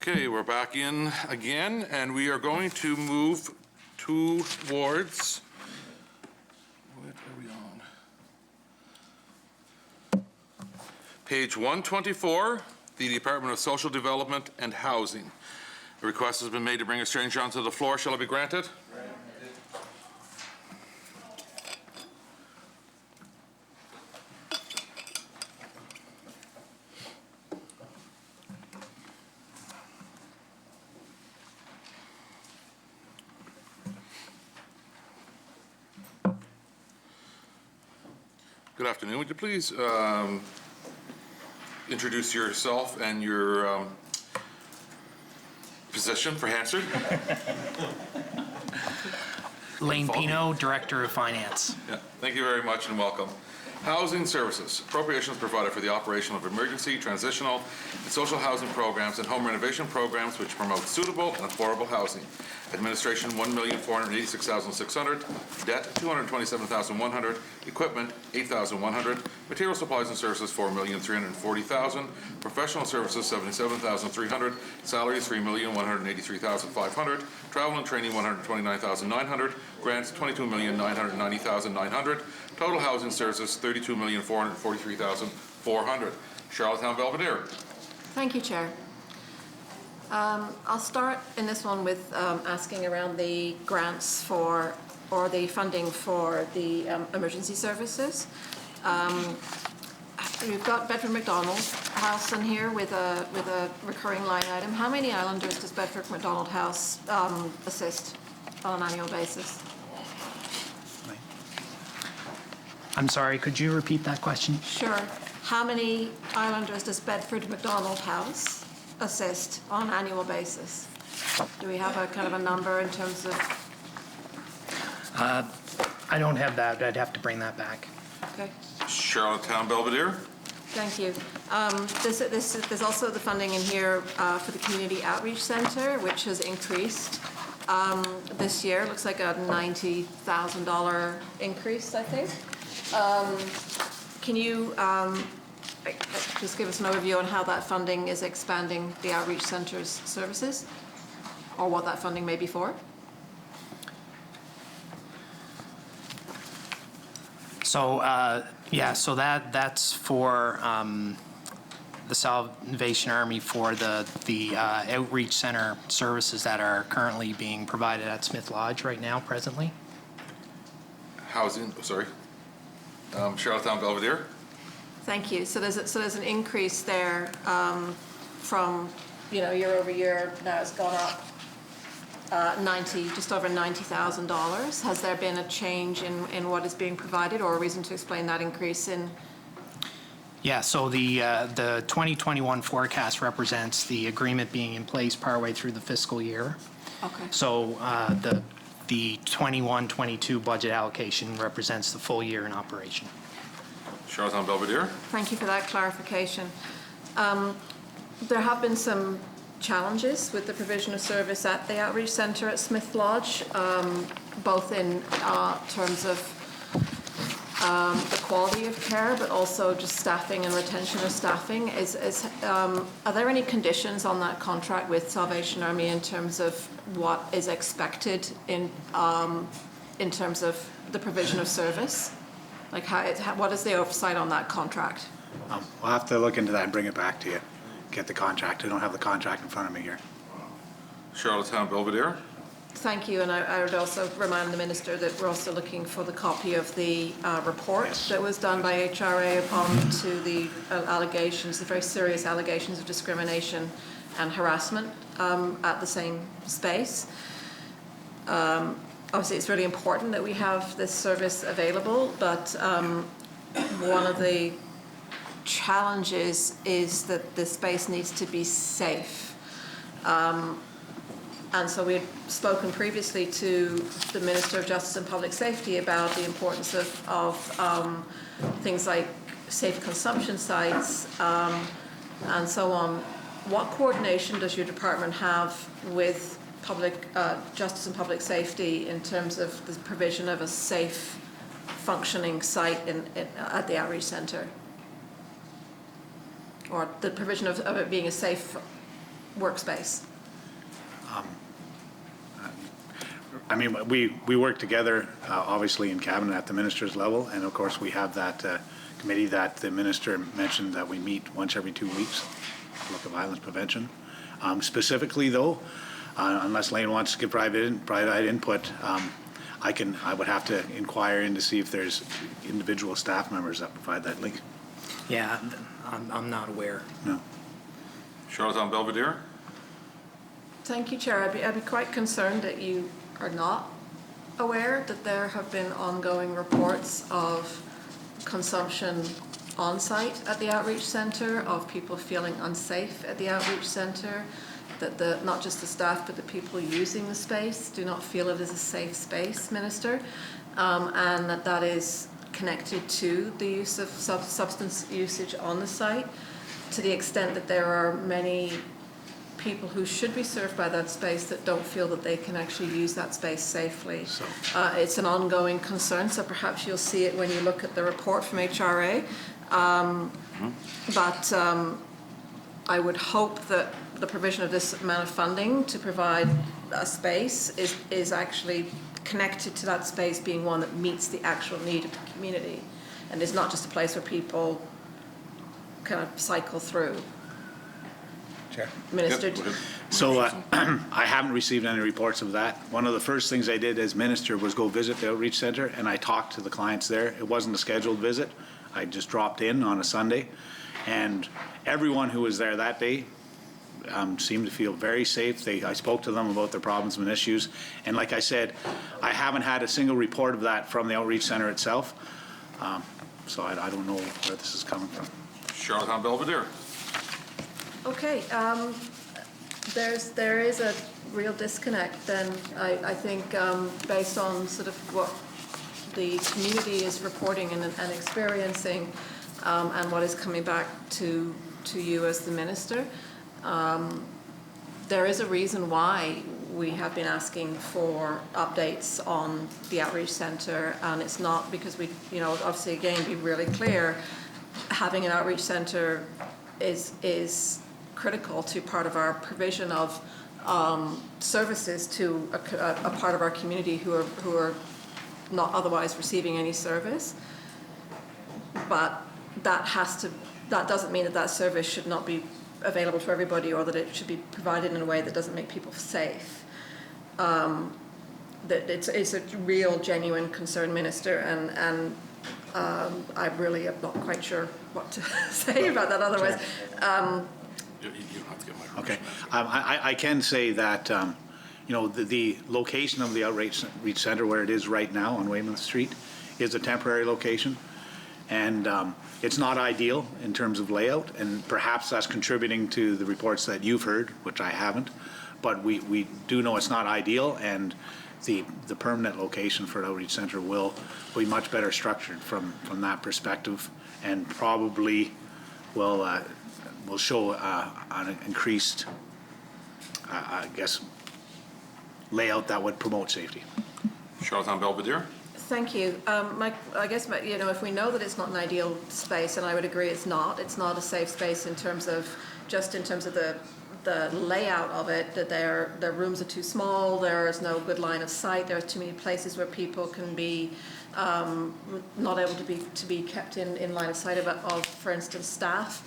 Okay, we're back in again, and we are going to move towards, what are we on? Page 124, the Department of Social Development and Housing. A request has been made to bring a stranger onto the floor. Shall it be granted? Good afternoon. Would you please introduce yourself and your position for Hansard? Lane Pino, Director of Finance. Yeah, thank you very much and welcome. Housing services. Appropriations provided for the operation of emergency, transitional, and social housing programs and home renovation programs which promote suitable and affordable housing. Administration, $1,486,600. Debt, $227,100. Equipment, $8,100. Material supplies and services, $4,340,000. Professional services, $77,300. Salaries, $3,183,500. Travel and training, $129,900. Grants, $22,990,900. Total housing services, $32,443,400. Charlottetown Belvedere. Thank you, Chair. I'll start in this one with asking around the grants for, or the funding for the emergency services. We've got Bedford McDonald House in here with a recurring line item. How many islanders does Bedford McDonald House assist on an annual basis? I'm sorry, could you repeat that question? Sure. How many islanders does Bedford McDonald House assist on an annual basis? Do we have a kind of a number in terms of? I don't have that. I'd have to bring that back. Okay. Charlottetown Belvedere. Thank you. There's also the funding in here for the Community Outreach Centre, which has increased this year. Looks like a $90,000 increase, I think. Can you just give us an overview on how that funding is expanding the Outreach Centre's services, or what that funding may be for? So, yeah, so that's for the Salvation Army for the Outreach Center services that are currently being provided at Smith Lodge right now, presently. Housing, sorry. Charlottetown Belvedere. Thank you. So there's an increase there from year over year. Now it's gone up just over $90,000. Has there been a change in what is being provided, or a reason to explain that increase in? Yeah, so the 2021 forecast represents the agreement being in place partway through the fiscal year. Okay. So the 21-22 budget allocation represents the full year in operation. Charlottetown Belvedere. Thank you for that clarification. There have been some challenges with the provision of service at the Outreach Centre at Smith Lodge, both in terms of the quality of care, but also just staffing and retention of staffing. Are there any conditions on that contract with Salvation Army in terms of what is expected in terms of the provision of service? Like, what is the oversight on that contract? We'll have to look into that and bring it back to you. Get the contract. I don't have the contract in front of me here. Charlottetown Belvedere. Thank you, and I would also remind the Minister that we're also looking for the copy of the report that was done by HRA upon to the allegations, the very serious allegations of discrimination and harassment at the same space. Obviously, it's really important that we have this service available, but one of the challenges is that the space needs to be safe. And so we had spoken previously to the Minister of Justice and Public Safety about the importance of things like safe consumption sites and so on. What coordination does your department have with public justice and public safety in terms of the provision of a safe functioning site at the Outreach Centre? Or the provision of it being a safe workspace? I mean, we work together, obviously, in Cabinet at the Minister's level, and of course we have that committee that the Minister mentioned that we meet once every 2 weeks, look at violence prevention. Specifically, though, unless Lane wants to give private input, I would have to inquire in to see if there's individual staff members that provide that link. Yeah, I'm not aware. No. Charlottetown Belvedere. Thank you, Chair. I'd be quite concerned that you are not aware that there have been ongoing reports of consumption on-site at the outreach centre, of people feeling unsafe at the outreach centre, that not just the staff but the people using the space do not feel it is a safe space, Minister, and that is connected to the use of substance usage on the site, to the extent that there are many people who should be served by that space that don't feel that they can actually use that space safely. It's an ongoing concern, so perhaps you'll see it when you look at the report from HRA. But I would hope that the provision of this amount of funding to provide a space is actually connected to that space being one that meets the actual need of the community and is not just a place where people kind of cycle through. Chair. Minister. So I haven't received any reports of that. One of the first things I did as minister was go visit the outreach center, and I talked to the clients there. It wasn't a scheduled visit. I just dropped in on a Sunday, and everyone who was there that day seemed to feel very safe. I spoke to them about their problems and issues, and like I said, I haven't had a single report of that from the outreach center itself, so I don't know where this is coming from. Charlottetown Belvedere. Okay, there is a real disconnect then, I think, based on sort of what the community is reporting and experiencing, and what is coming back to you as the minister. There is a reason why we have been asking for updates on the outreach centre, and it's not because we, obviously again be really clear, having an outreach centre is critical to part of our provision of services to a part of our community who are not otherwise receiving any service. But that doesn't mean that service should not be available to everybody, or that it should be provided in a way that doesn't make people safe. That it's a real, genuine concern, Minister, and I really am not quite sure what to say about that otherwise. You don't have to get my Okay. I can say that, the location of the outreach center where it is right now on Weymouth Street is a temporary location. And it's not ideal in terms of layout, and perhaps that's contributing to the reports that you've heard, which I haven't. But we do know it's not ideal, and the permanent location for an outreach center will be much better structured from that perspective, and probably will show an increased, I guess, layout that would promote safety. Charlottetown Belvedere. Thank you. I guess, if we know that it's not an ideal space, and I would agree it's not a safe space in terms of the layout of it, that their rooms are too small, there is no good line of sight, there are too many places where people can be not able to be kept in line of sight of, for instance, staff.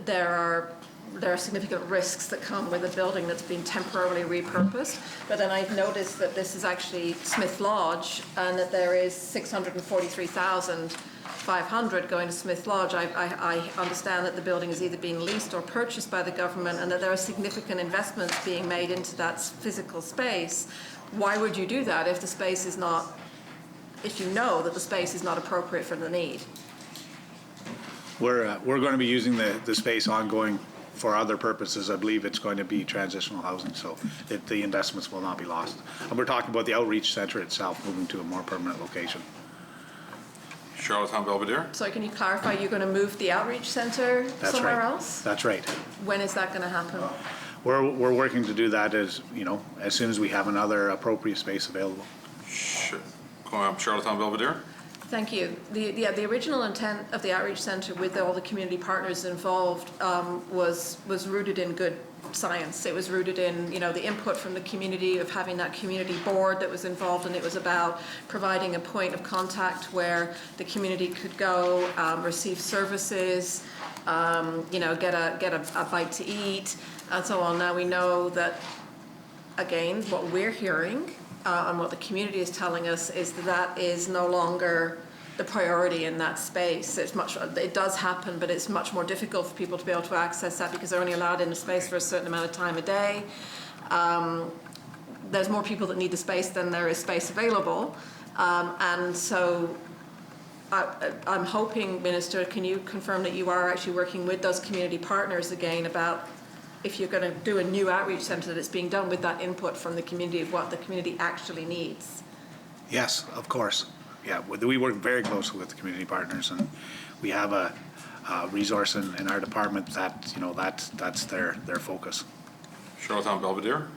There are significant risks that come with a building that's been temporarily repurposed. But then I've noticed that this is actually Smith Lodge, and that there is $643,500 going to Smith Lodge. I understand that the building is either being leased or purchased by the government, and that there are significant investments being made into that physical space. Why would you do that if the space is not, if you know that the space is not appropriate for the need? We're going to be using the space ongoing for other purposes. I believe it's going to be transitional housing, so the investments will not be lost. And we're talking about the outreach center itself moving to a more permanent location. Charlottetown Belvedere. So can you clarify, you're going to move the outreach center somewhere else? That's right. When is that going to happen? We're working to do that as soon as we have another appropriate space available. Charlottetown Belvedere. Thank you. The original intent of the outreach center with all the community partners involved was rooted in good science. It was rooted in the input from the community, of having that community board that was involved, and it was about providing a point of contact where the community could go, receive services, get a bite to eat, and so on. Now we know that, again, what we're hearing and what the community is telling us is that is no longer the priority in that space. It does happen, but it's much more difficult for people to be able to access that because they're only allowed in the space for a certain amount of time a day. There's more people that need the space than there is space available. And so I'm hoping, Minister, can you confirm that you are actually working with those community partners again about if you're going to do a new outreach centre, that it's being done with that input from the community of what the community actually needs? Yes, of course. Yeah, we work very closely with the community partners, and we have a resource in our department that, that's their focus. Charlottetown Belvedere.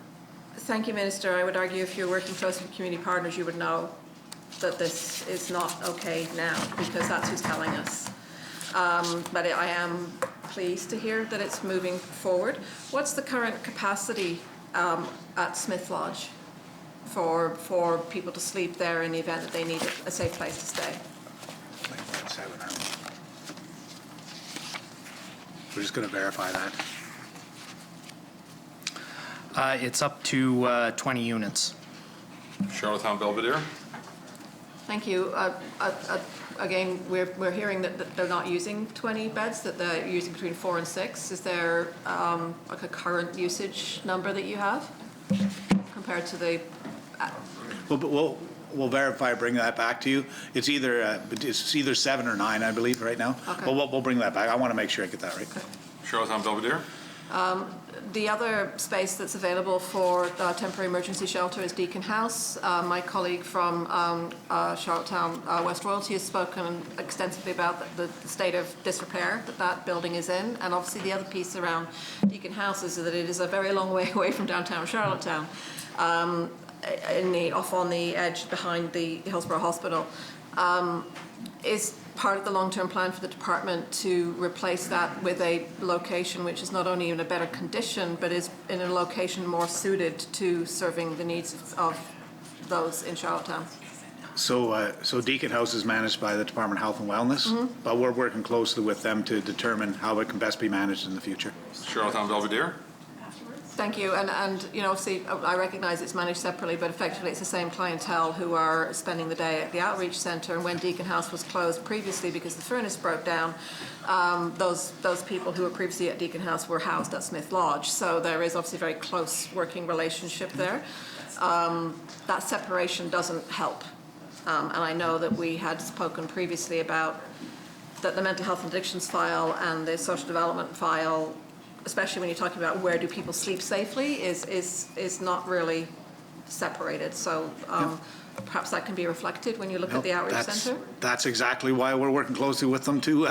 Thank you, Minister. I would argue if you're working closely with community partners, you would know that this is not okay now, because that's who's telling us. But I am pleased to hear that it's moving forward. What's the current capacity at Smith Lodge for people to sleep there in the event that they need a safe place to stay? We're just going to verify that. It's up to 20 units. Charlottetown Belvedere. Thank you. Again, we're hearing that they're not using 20 beds, that they're using between 4 and 6. Is there like a current usage number that you have compared to the? We'll verify, bring that back to you. It's either 7 or 9, I believe, right now. Okay. But we'll bring that back. I want to make sure I get that right. Okay. Charlottetown Belvedere. The other space that's available for temporary emergency shelter is Deacon House. My colleague from Charlottetown West Royalty has spoken extensively about the state of disrepair that building is in. And obviously the other piece around Deacon House is that it is a very long way away from downtown Charlottetown, off on the edge behind the Hillsborough Hospital. Is part of the long-term plan for the department to replace that with a location which is not only in a better condition, but is in a location more suited to serving the needs of those in Charlottetown? So Deacon House is managed by the Department of Health and Wellness, but we're working closely with them to determine how it can best be managed in the future. Charlottetown Belvedere. Thank you. And obviously, I recognise it's managed separately, but effectively it's the same clientele who are spending the day at the outreach centre. And when Deacon House was closed previously because the furnace broke down, those people who were previously at Deacon House were housed at Smith Lodge. So there is obviously a very close working relationship there. That separation doesn't help. And I know that we had spoken previously about that the mental health and addictions file and the social development file, especially when you're talking about where do people sleep safely, is not really separated. So perhaps that can be reflected when you look at the outreach centre. That's exactly why we're working closely with them to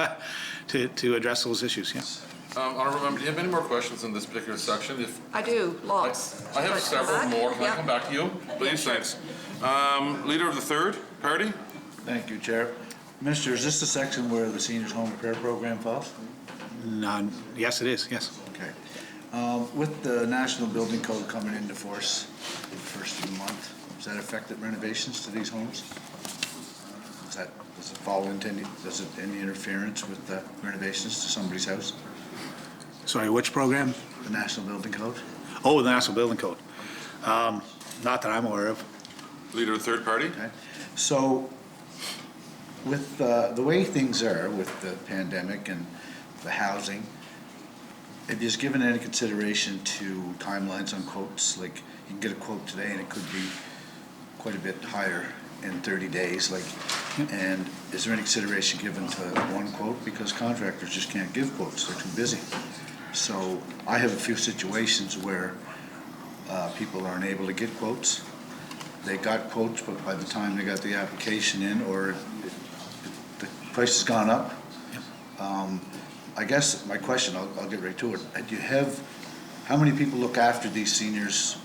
address those issues. Yes. Honourable Member, do you have any more questions in this particular section? I do, lots. I have several more. Can I come back to you? Please, thanks. Leader of the third party. Thank you, Chair. Minister, is this the section where the Seniors Home Repair Program falls? Yes, it is, yes. Okay. With the National Building Code coming into force the first of the month, does that affect the renovations to these homes? Does it fall into any interference with the renovations to somebody's house? Sorry, which program? The National Building Code. Oh, the National Building Code. Not that I'm aware of. Leader of the third party. Okay. So with the way things are with the pandemic and the housing, have you given any consideration to timelines on quotes? Like, you can get a quote today and it could be quite a bit higher in 30 days. And is there any consideration given to one quote? Because contractors just can't give quotes, they're too busy. So I have a few situations where people aren't able to get quotes. They got quotes, but by the time they got the application in, or the price has gone up. I guess my question, I'll get right to it. Do you have, how many people look after these seniors'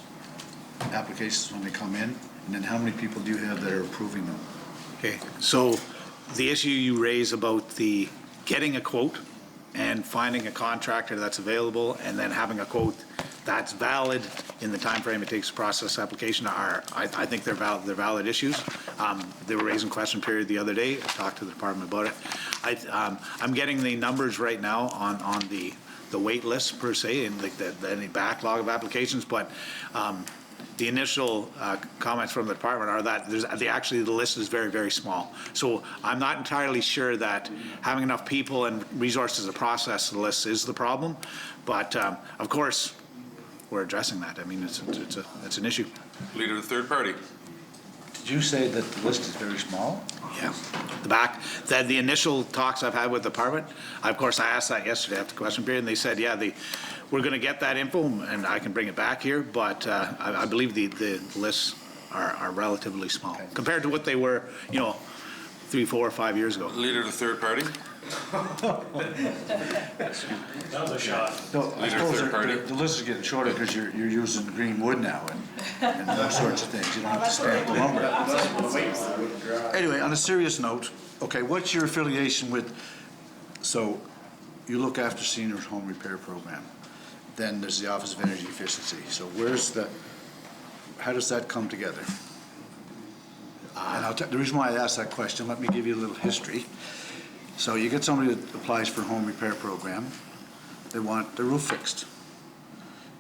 applications when they come in? And then how many people do you have that are approving them? Okay, so the issue you raise about the getting a quote and finding a contractor that's available and then having a quote that's valid in the time frame it takes to process application I think they're valid issues. They were raising question period the other day. I talked to the department about it. I'm getting the numbers right now on the wait list per se and like any backlog of applications, but the initial comments from the department are that actually the list is very, very small. So I'm not entirely sure that having enough people and resources to process the list is the problem, but of course we're addressing that. I mean, it's an issue. Leader of the third party. Did Did you say that the list is very small? Yeah, the initial talks I've had with the department, of course, I asked that yesterday after the question period, and they said, yeah, we're going to get that info, and I can bring it back here, but I believe the lists are relatively small compared to what they were, 3, 4, or 5 years ago. Leader of the third party? That was a shot. No, I suppose the list is getting shorter because you're using green wood now and those sorts of things. You don't have to stamp the lumber. Anyway, on a serious note, okay, what's your affiliation with, so you look after seniors home repair program. Then there's the Office of Energy Efficiency. So how does that come together? And the reason why I asked that question, let me give you a little history. So you get somebody that applies for a home repair program, they want their roof fixed.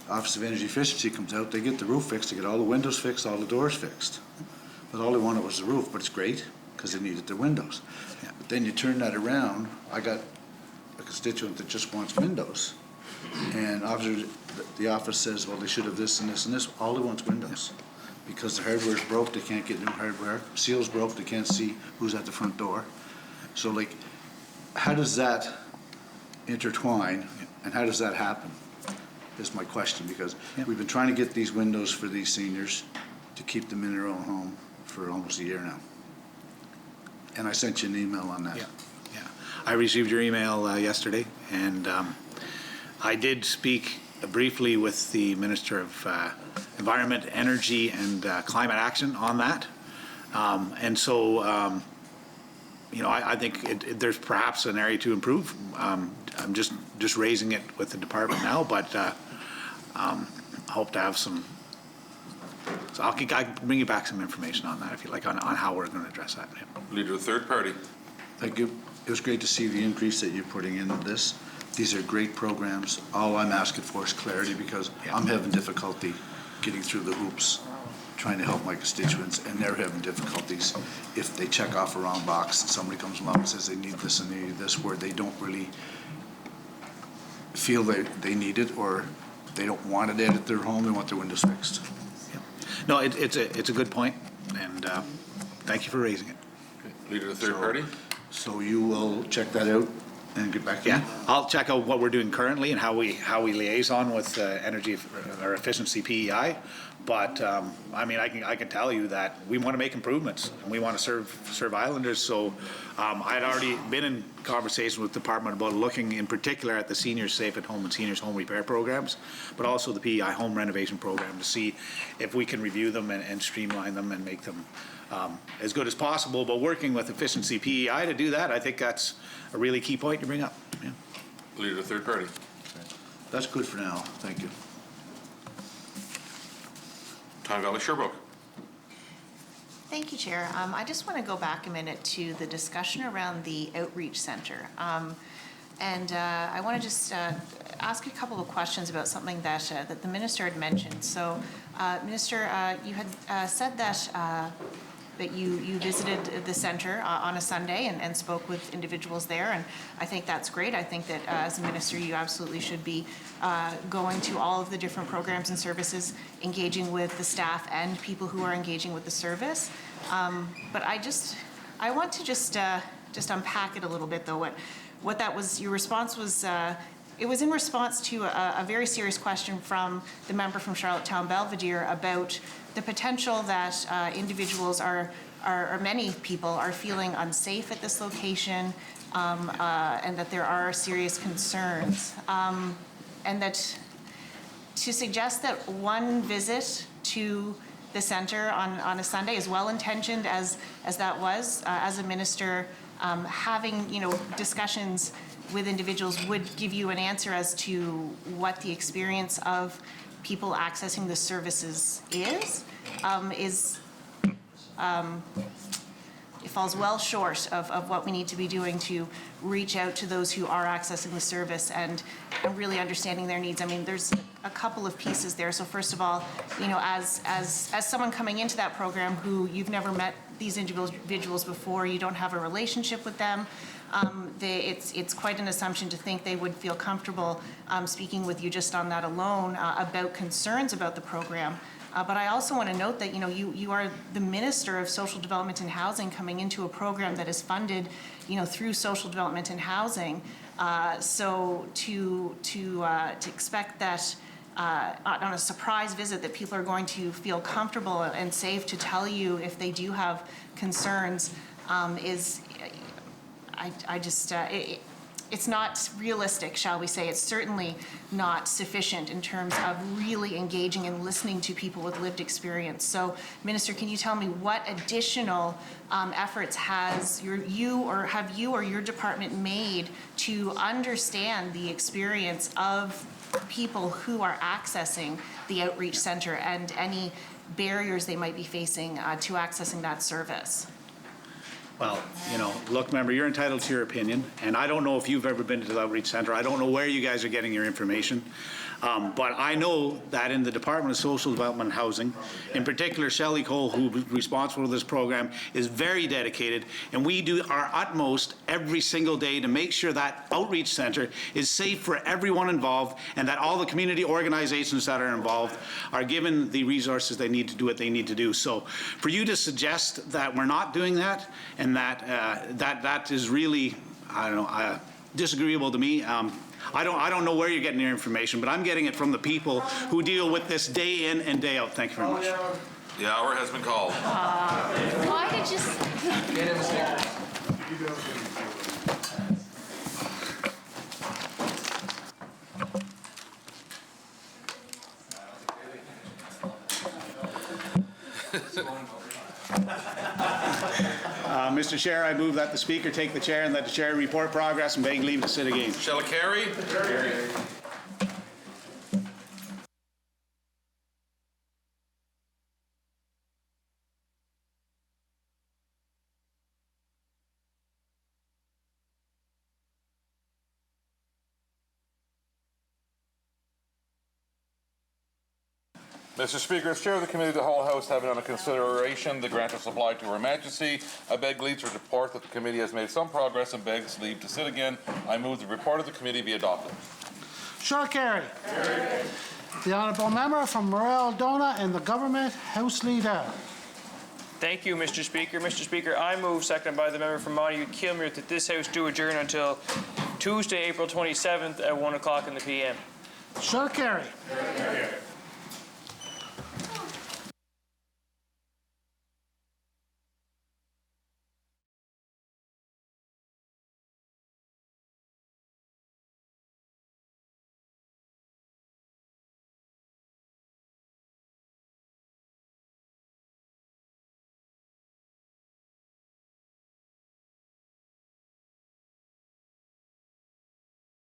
Office of Energy Efficiency comes out, they get the roof fixed, they get all the windows fixed, all the doors fixed. But all they wanted was the roof, but it's great because they needed their windows. Yeah. But then you turn that around, I got a constituent that just wants windows. And the office says, well, they should have this and this and this, all they want's windows. Because the hardware's broke, they can't get new hardware. Seal's broke, they can't see who's at the front door. So like, how does that intertwine and how does that happen is my question, because we've been trying to get these windows for these seniors to keep them in their own home for almost a year now. And I sent you an email on that. Yeah. I received your email yesterday, and I did speak briefly with the Minister of Environment, Energy, and Climate Action on that. And so, I think there's perhaps an area to improve. I'm just raising it with the department now, but I hope to have some. So I can bring you back some information on that if you like, on how we're going to address that. Yeah. Leader of the third party. Thank you. It was great to see the increase that you're putting into this. These are great programs. All I'm asking for is clarity, because I'm having difficulty getting through the hoops, trying to help my constituents, and they're having difficulties if they check off a wrong box and somebody comes along and says they need this and they need this, where they don't really feel they need it, or they don't want it at their home, they want their windows fixed. Yeah. No, it's a good point, and thank you for raising it. Leader of the third party. So you will check that out and get back to me? I'll check out what we're doing currently and how we liaison with energy or efficiency PEI. But I mean, I can tell you that we want to make improvements and we want to serve Islanders. So I'd already been in conversation with the department about looking in particular at the seniors safe at home and seniors home repair programs, but also the PEI home renovation program, to see if we can review them and streamline them and make them as good as possible. But working with efficiency PEI to do that, I think that's a really key point you bring up. Yeah. Leader of the third party. That's good for now. Thank you. Tyne Valley Sherbrooke. Thank you, Chair. I just want to go back a minute to the discussion around the outreach center. I want to just ask a couple of questions about something that the Minister had mentioned. So, Minister, you had said that you visited the center on a Sunday and spoke with individuals there, and I think that's great. I think that as a minister, you absolutely should be going to all of the different programs and services, engaging with the staff and people who are engaging with the service. But I want to just unpack it a little bit, though. What that was, your response was, it was in response to a very serious question from the member from Charlottetown Belvedere about the potential that individuals or many people are feeling unsafe at this location, and that there are serious concerns. And that to suggest that one visit to the center on a Sunday, as well-intentioned as that was, as a minister, having discussions with individuals would give you an answer as to what the experience of people accessing the services is it falls well short of what we need to be doing to reach out to those who are accessing the service and really understanding their needs. I mean, there's a couple of pieces there. So first of all, as someone coming into that program who you've never met these individuals before, you don't have a relationship with them, it's quite an assumption to think they would feel comfortable speaking with you just on that alone about concerns about the program. But I also want to note that, you are the Minister of Social Development and Housing coming into a program that is funded, through social development and housing. So to expect that on a surprise visit that people are going to feel comfortable and safe to tell you if they do have concerns it's not realistic, shall we say. It's certainly not sufficient in terms of really engaging and listening to people with lived experience. So, Minister, can you tell me what additional efforts have you or your department made to understand the experience of people who are accessing the outreach center and any barriers they might be facing to accessing that service? Well, look, member, you're entitled to your opinion, and I don't know if you've ever been to the Outreach Center. I don't know where you guys are getting your information, but I know that in the Department of Social Development and Housing, in particular, Shelley Cole, who's responsible for this program, is very dedicated, and we do our utmost every single day to make sure that Outreach Center is safe for everyone involved, and that all the community organizations that are involved are given the resources they need to do what they need to do. So for you to suggest that we're not doing that, and that is really, I don't know, disagreeable to me. I don't know where you're getting your information, but I'm getting it from the people who deal with this day in and day out. Thank you very much. The hour has been called. Why did you... Get him a sticker. Mr. Chair, I move that the Speaker take the chair and that the chair report progress and beg leave to sit again. Shall it carry? Carry. Mr. Speaker, as Chair of the Committee of the Whole House having under consideration the grant of supply to Her Majesty, I beg leave to report that the committee has made some progress and begs leave to sit again. I move the report of the committee be adopted. Sure, carry. The honourable member from Morel Dona and the Government House Leader. Thank you, Mr. Speaker. Mr. Speaker, I move, seconded by the member from Montague Kilmuir, that this House do adjourn until Tuesday, April 27th at 1 o'clock in the PM. Sure, carry.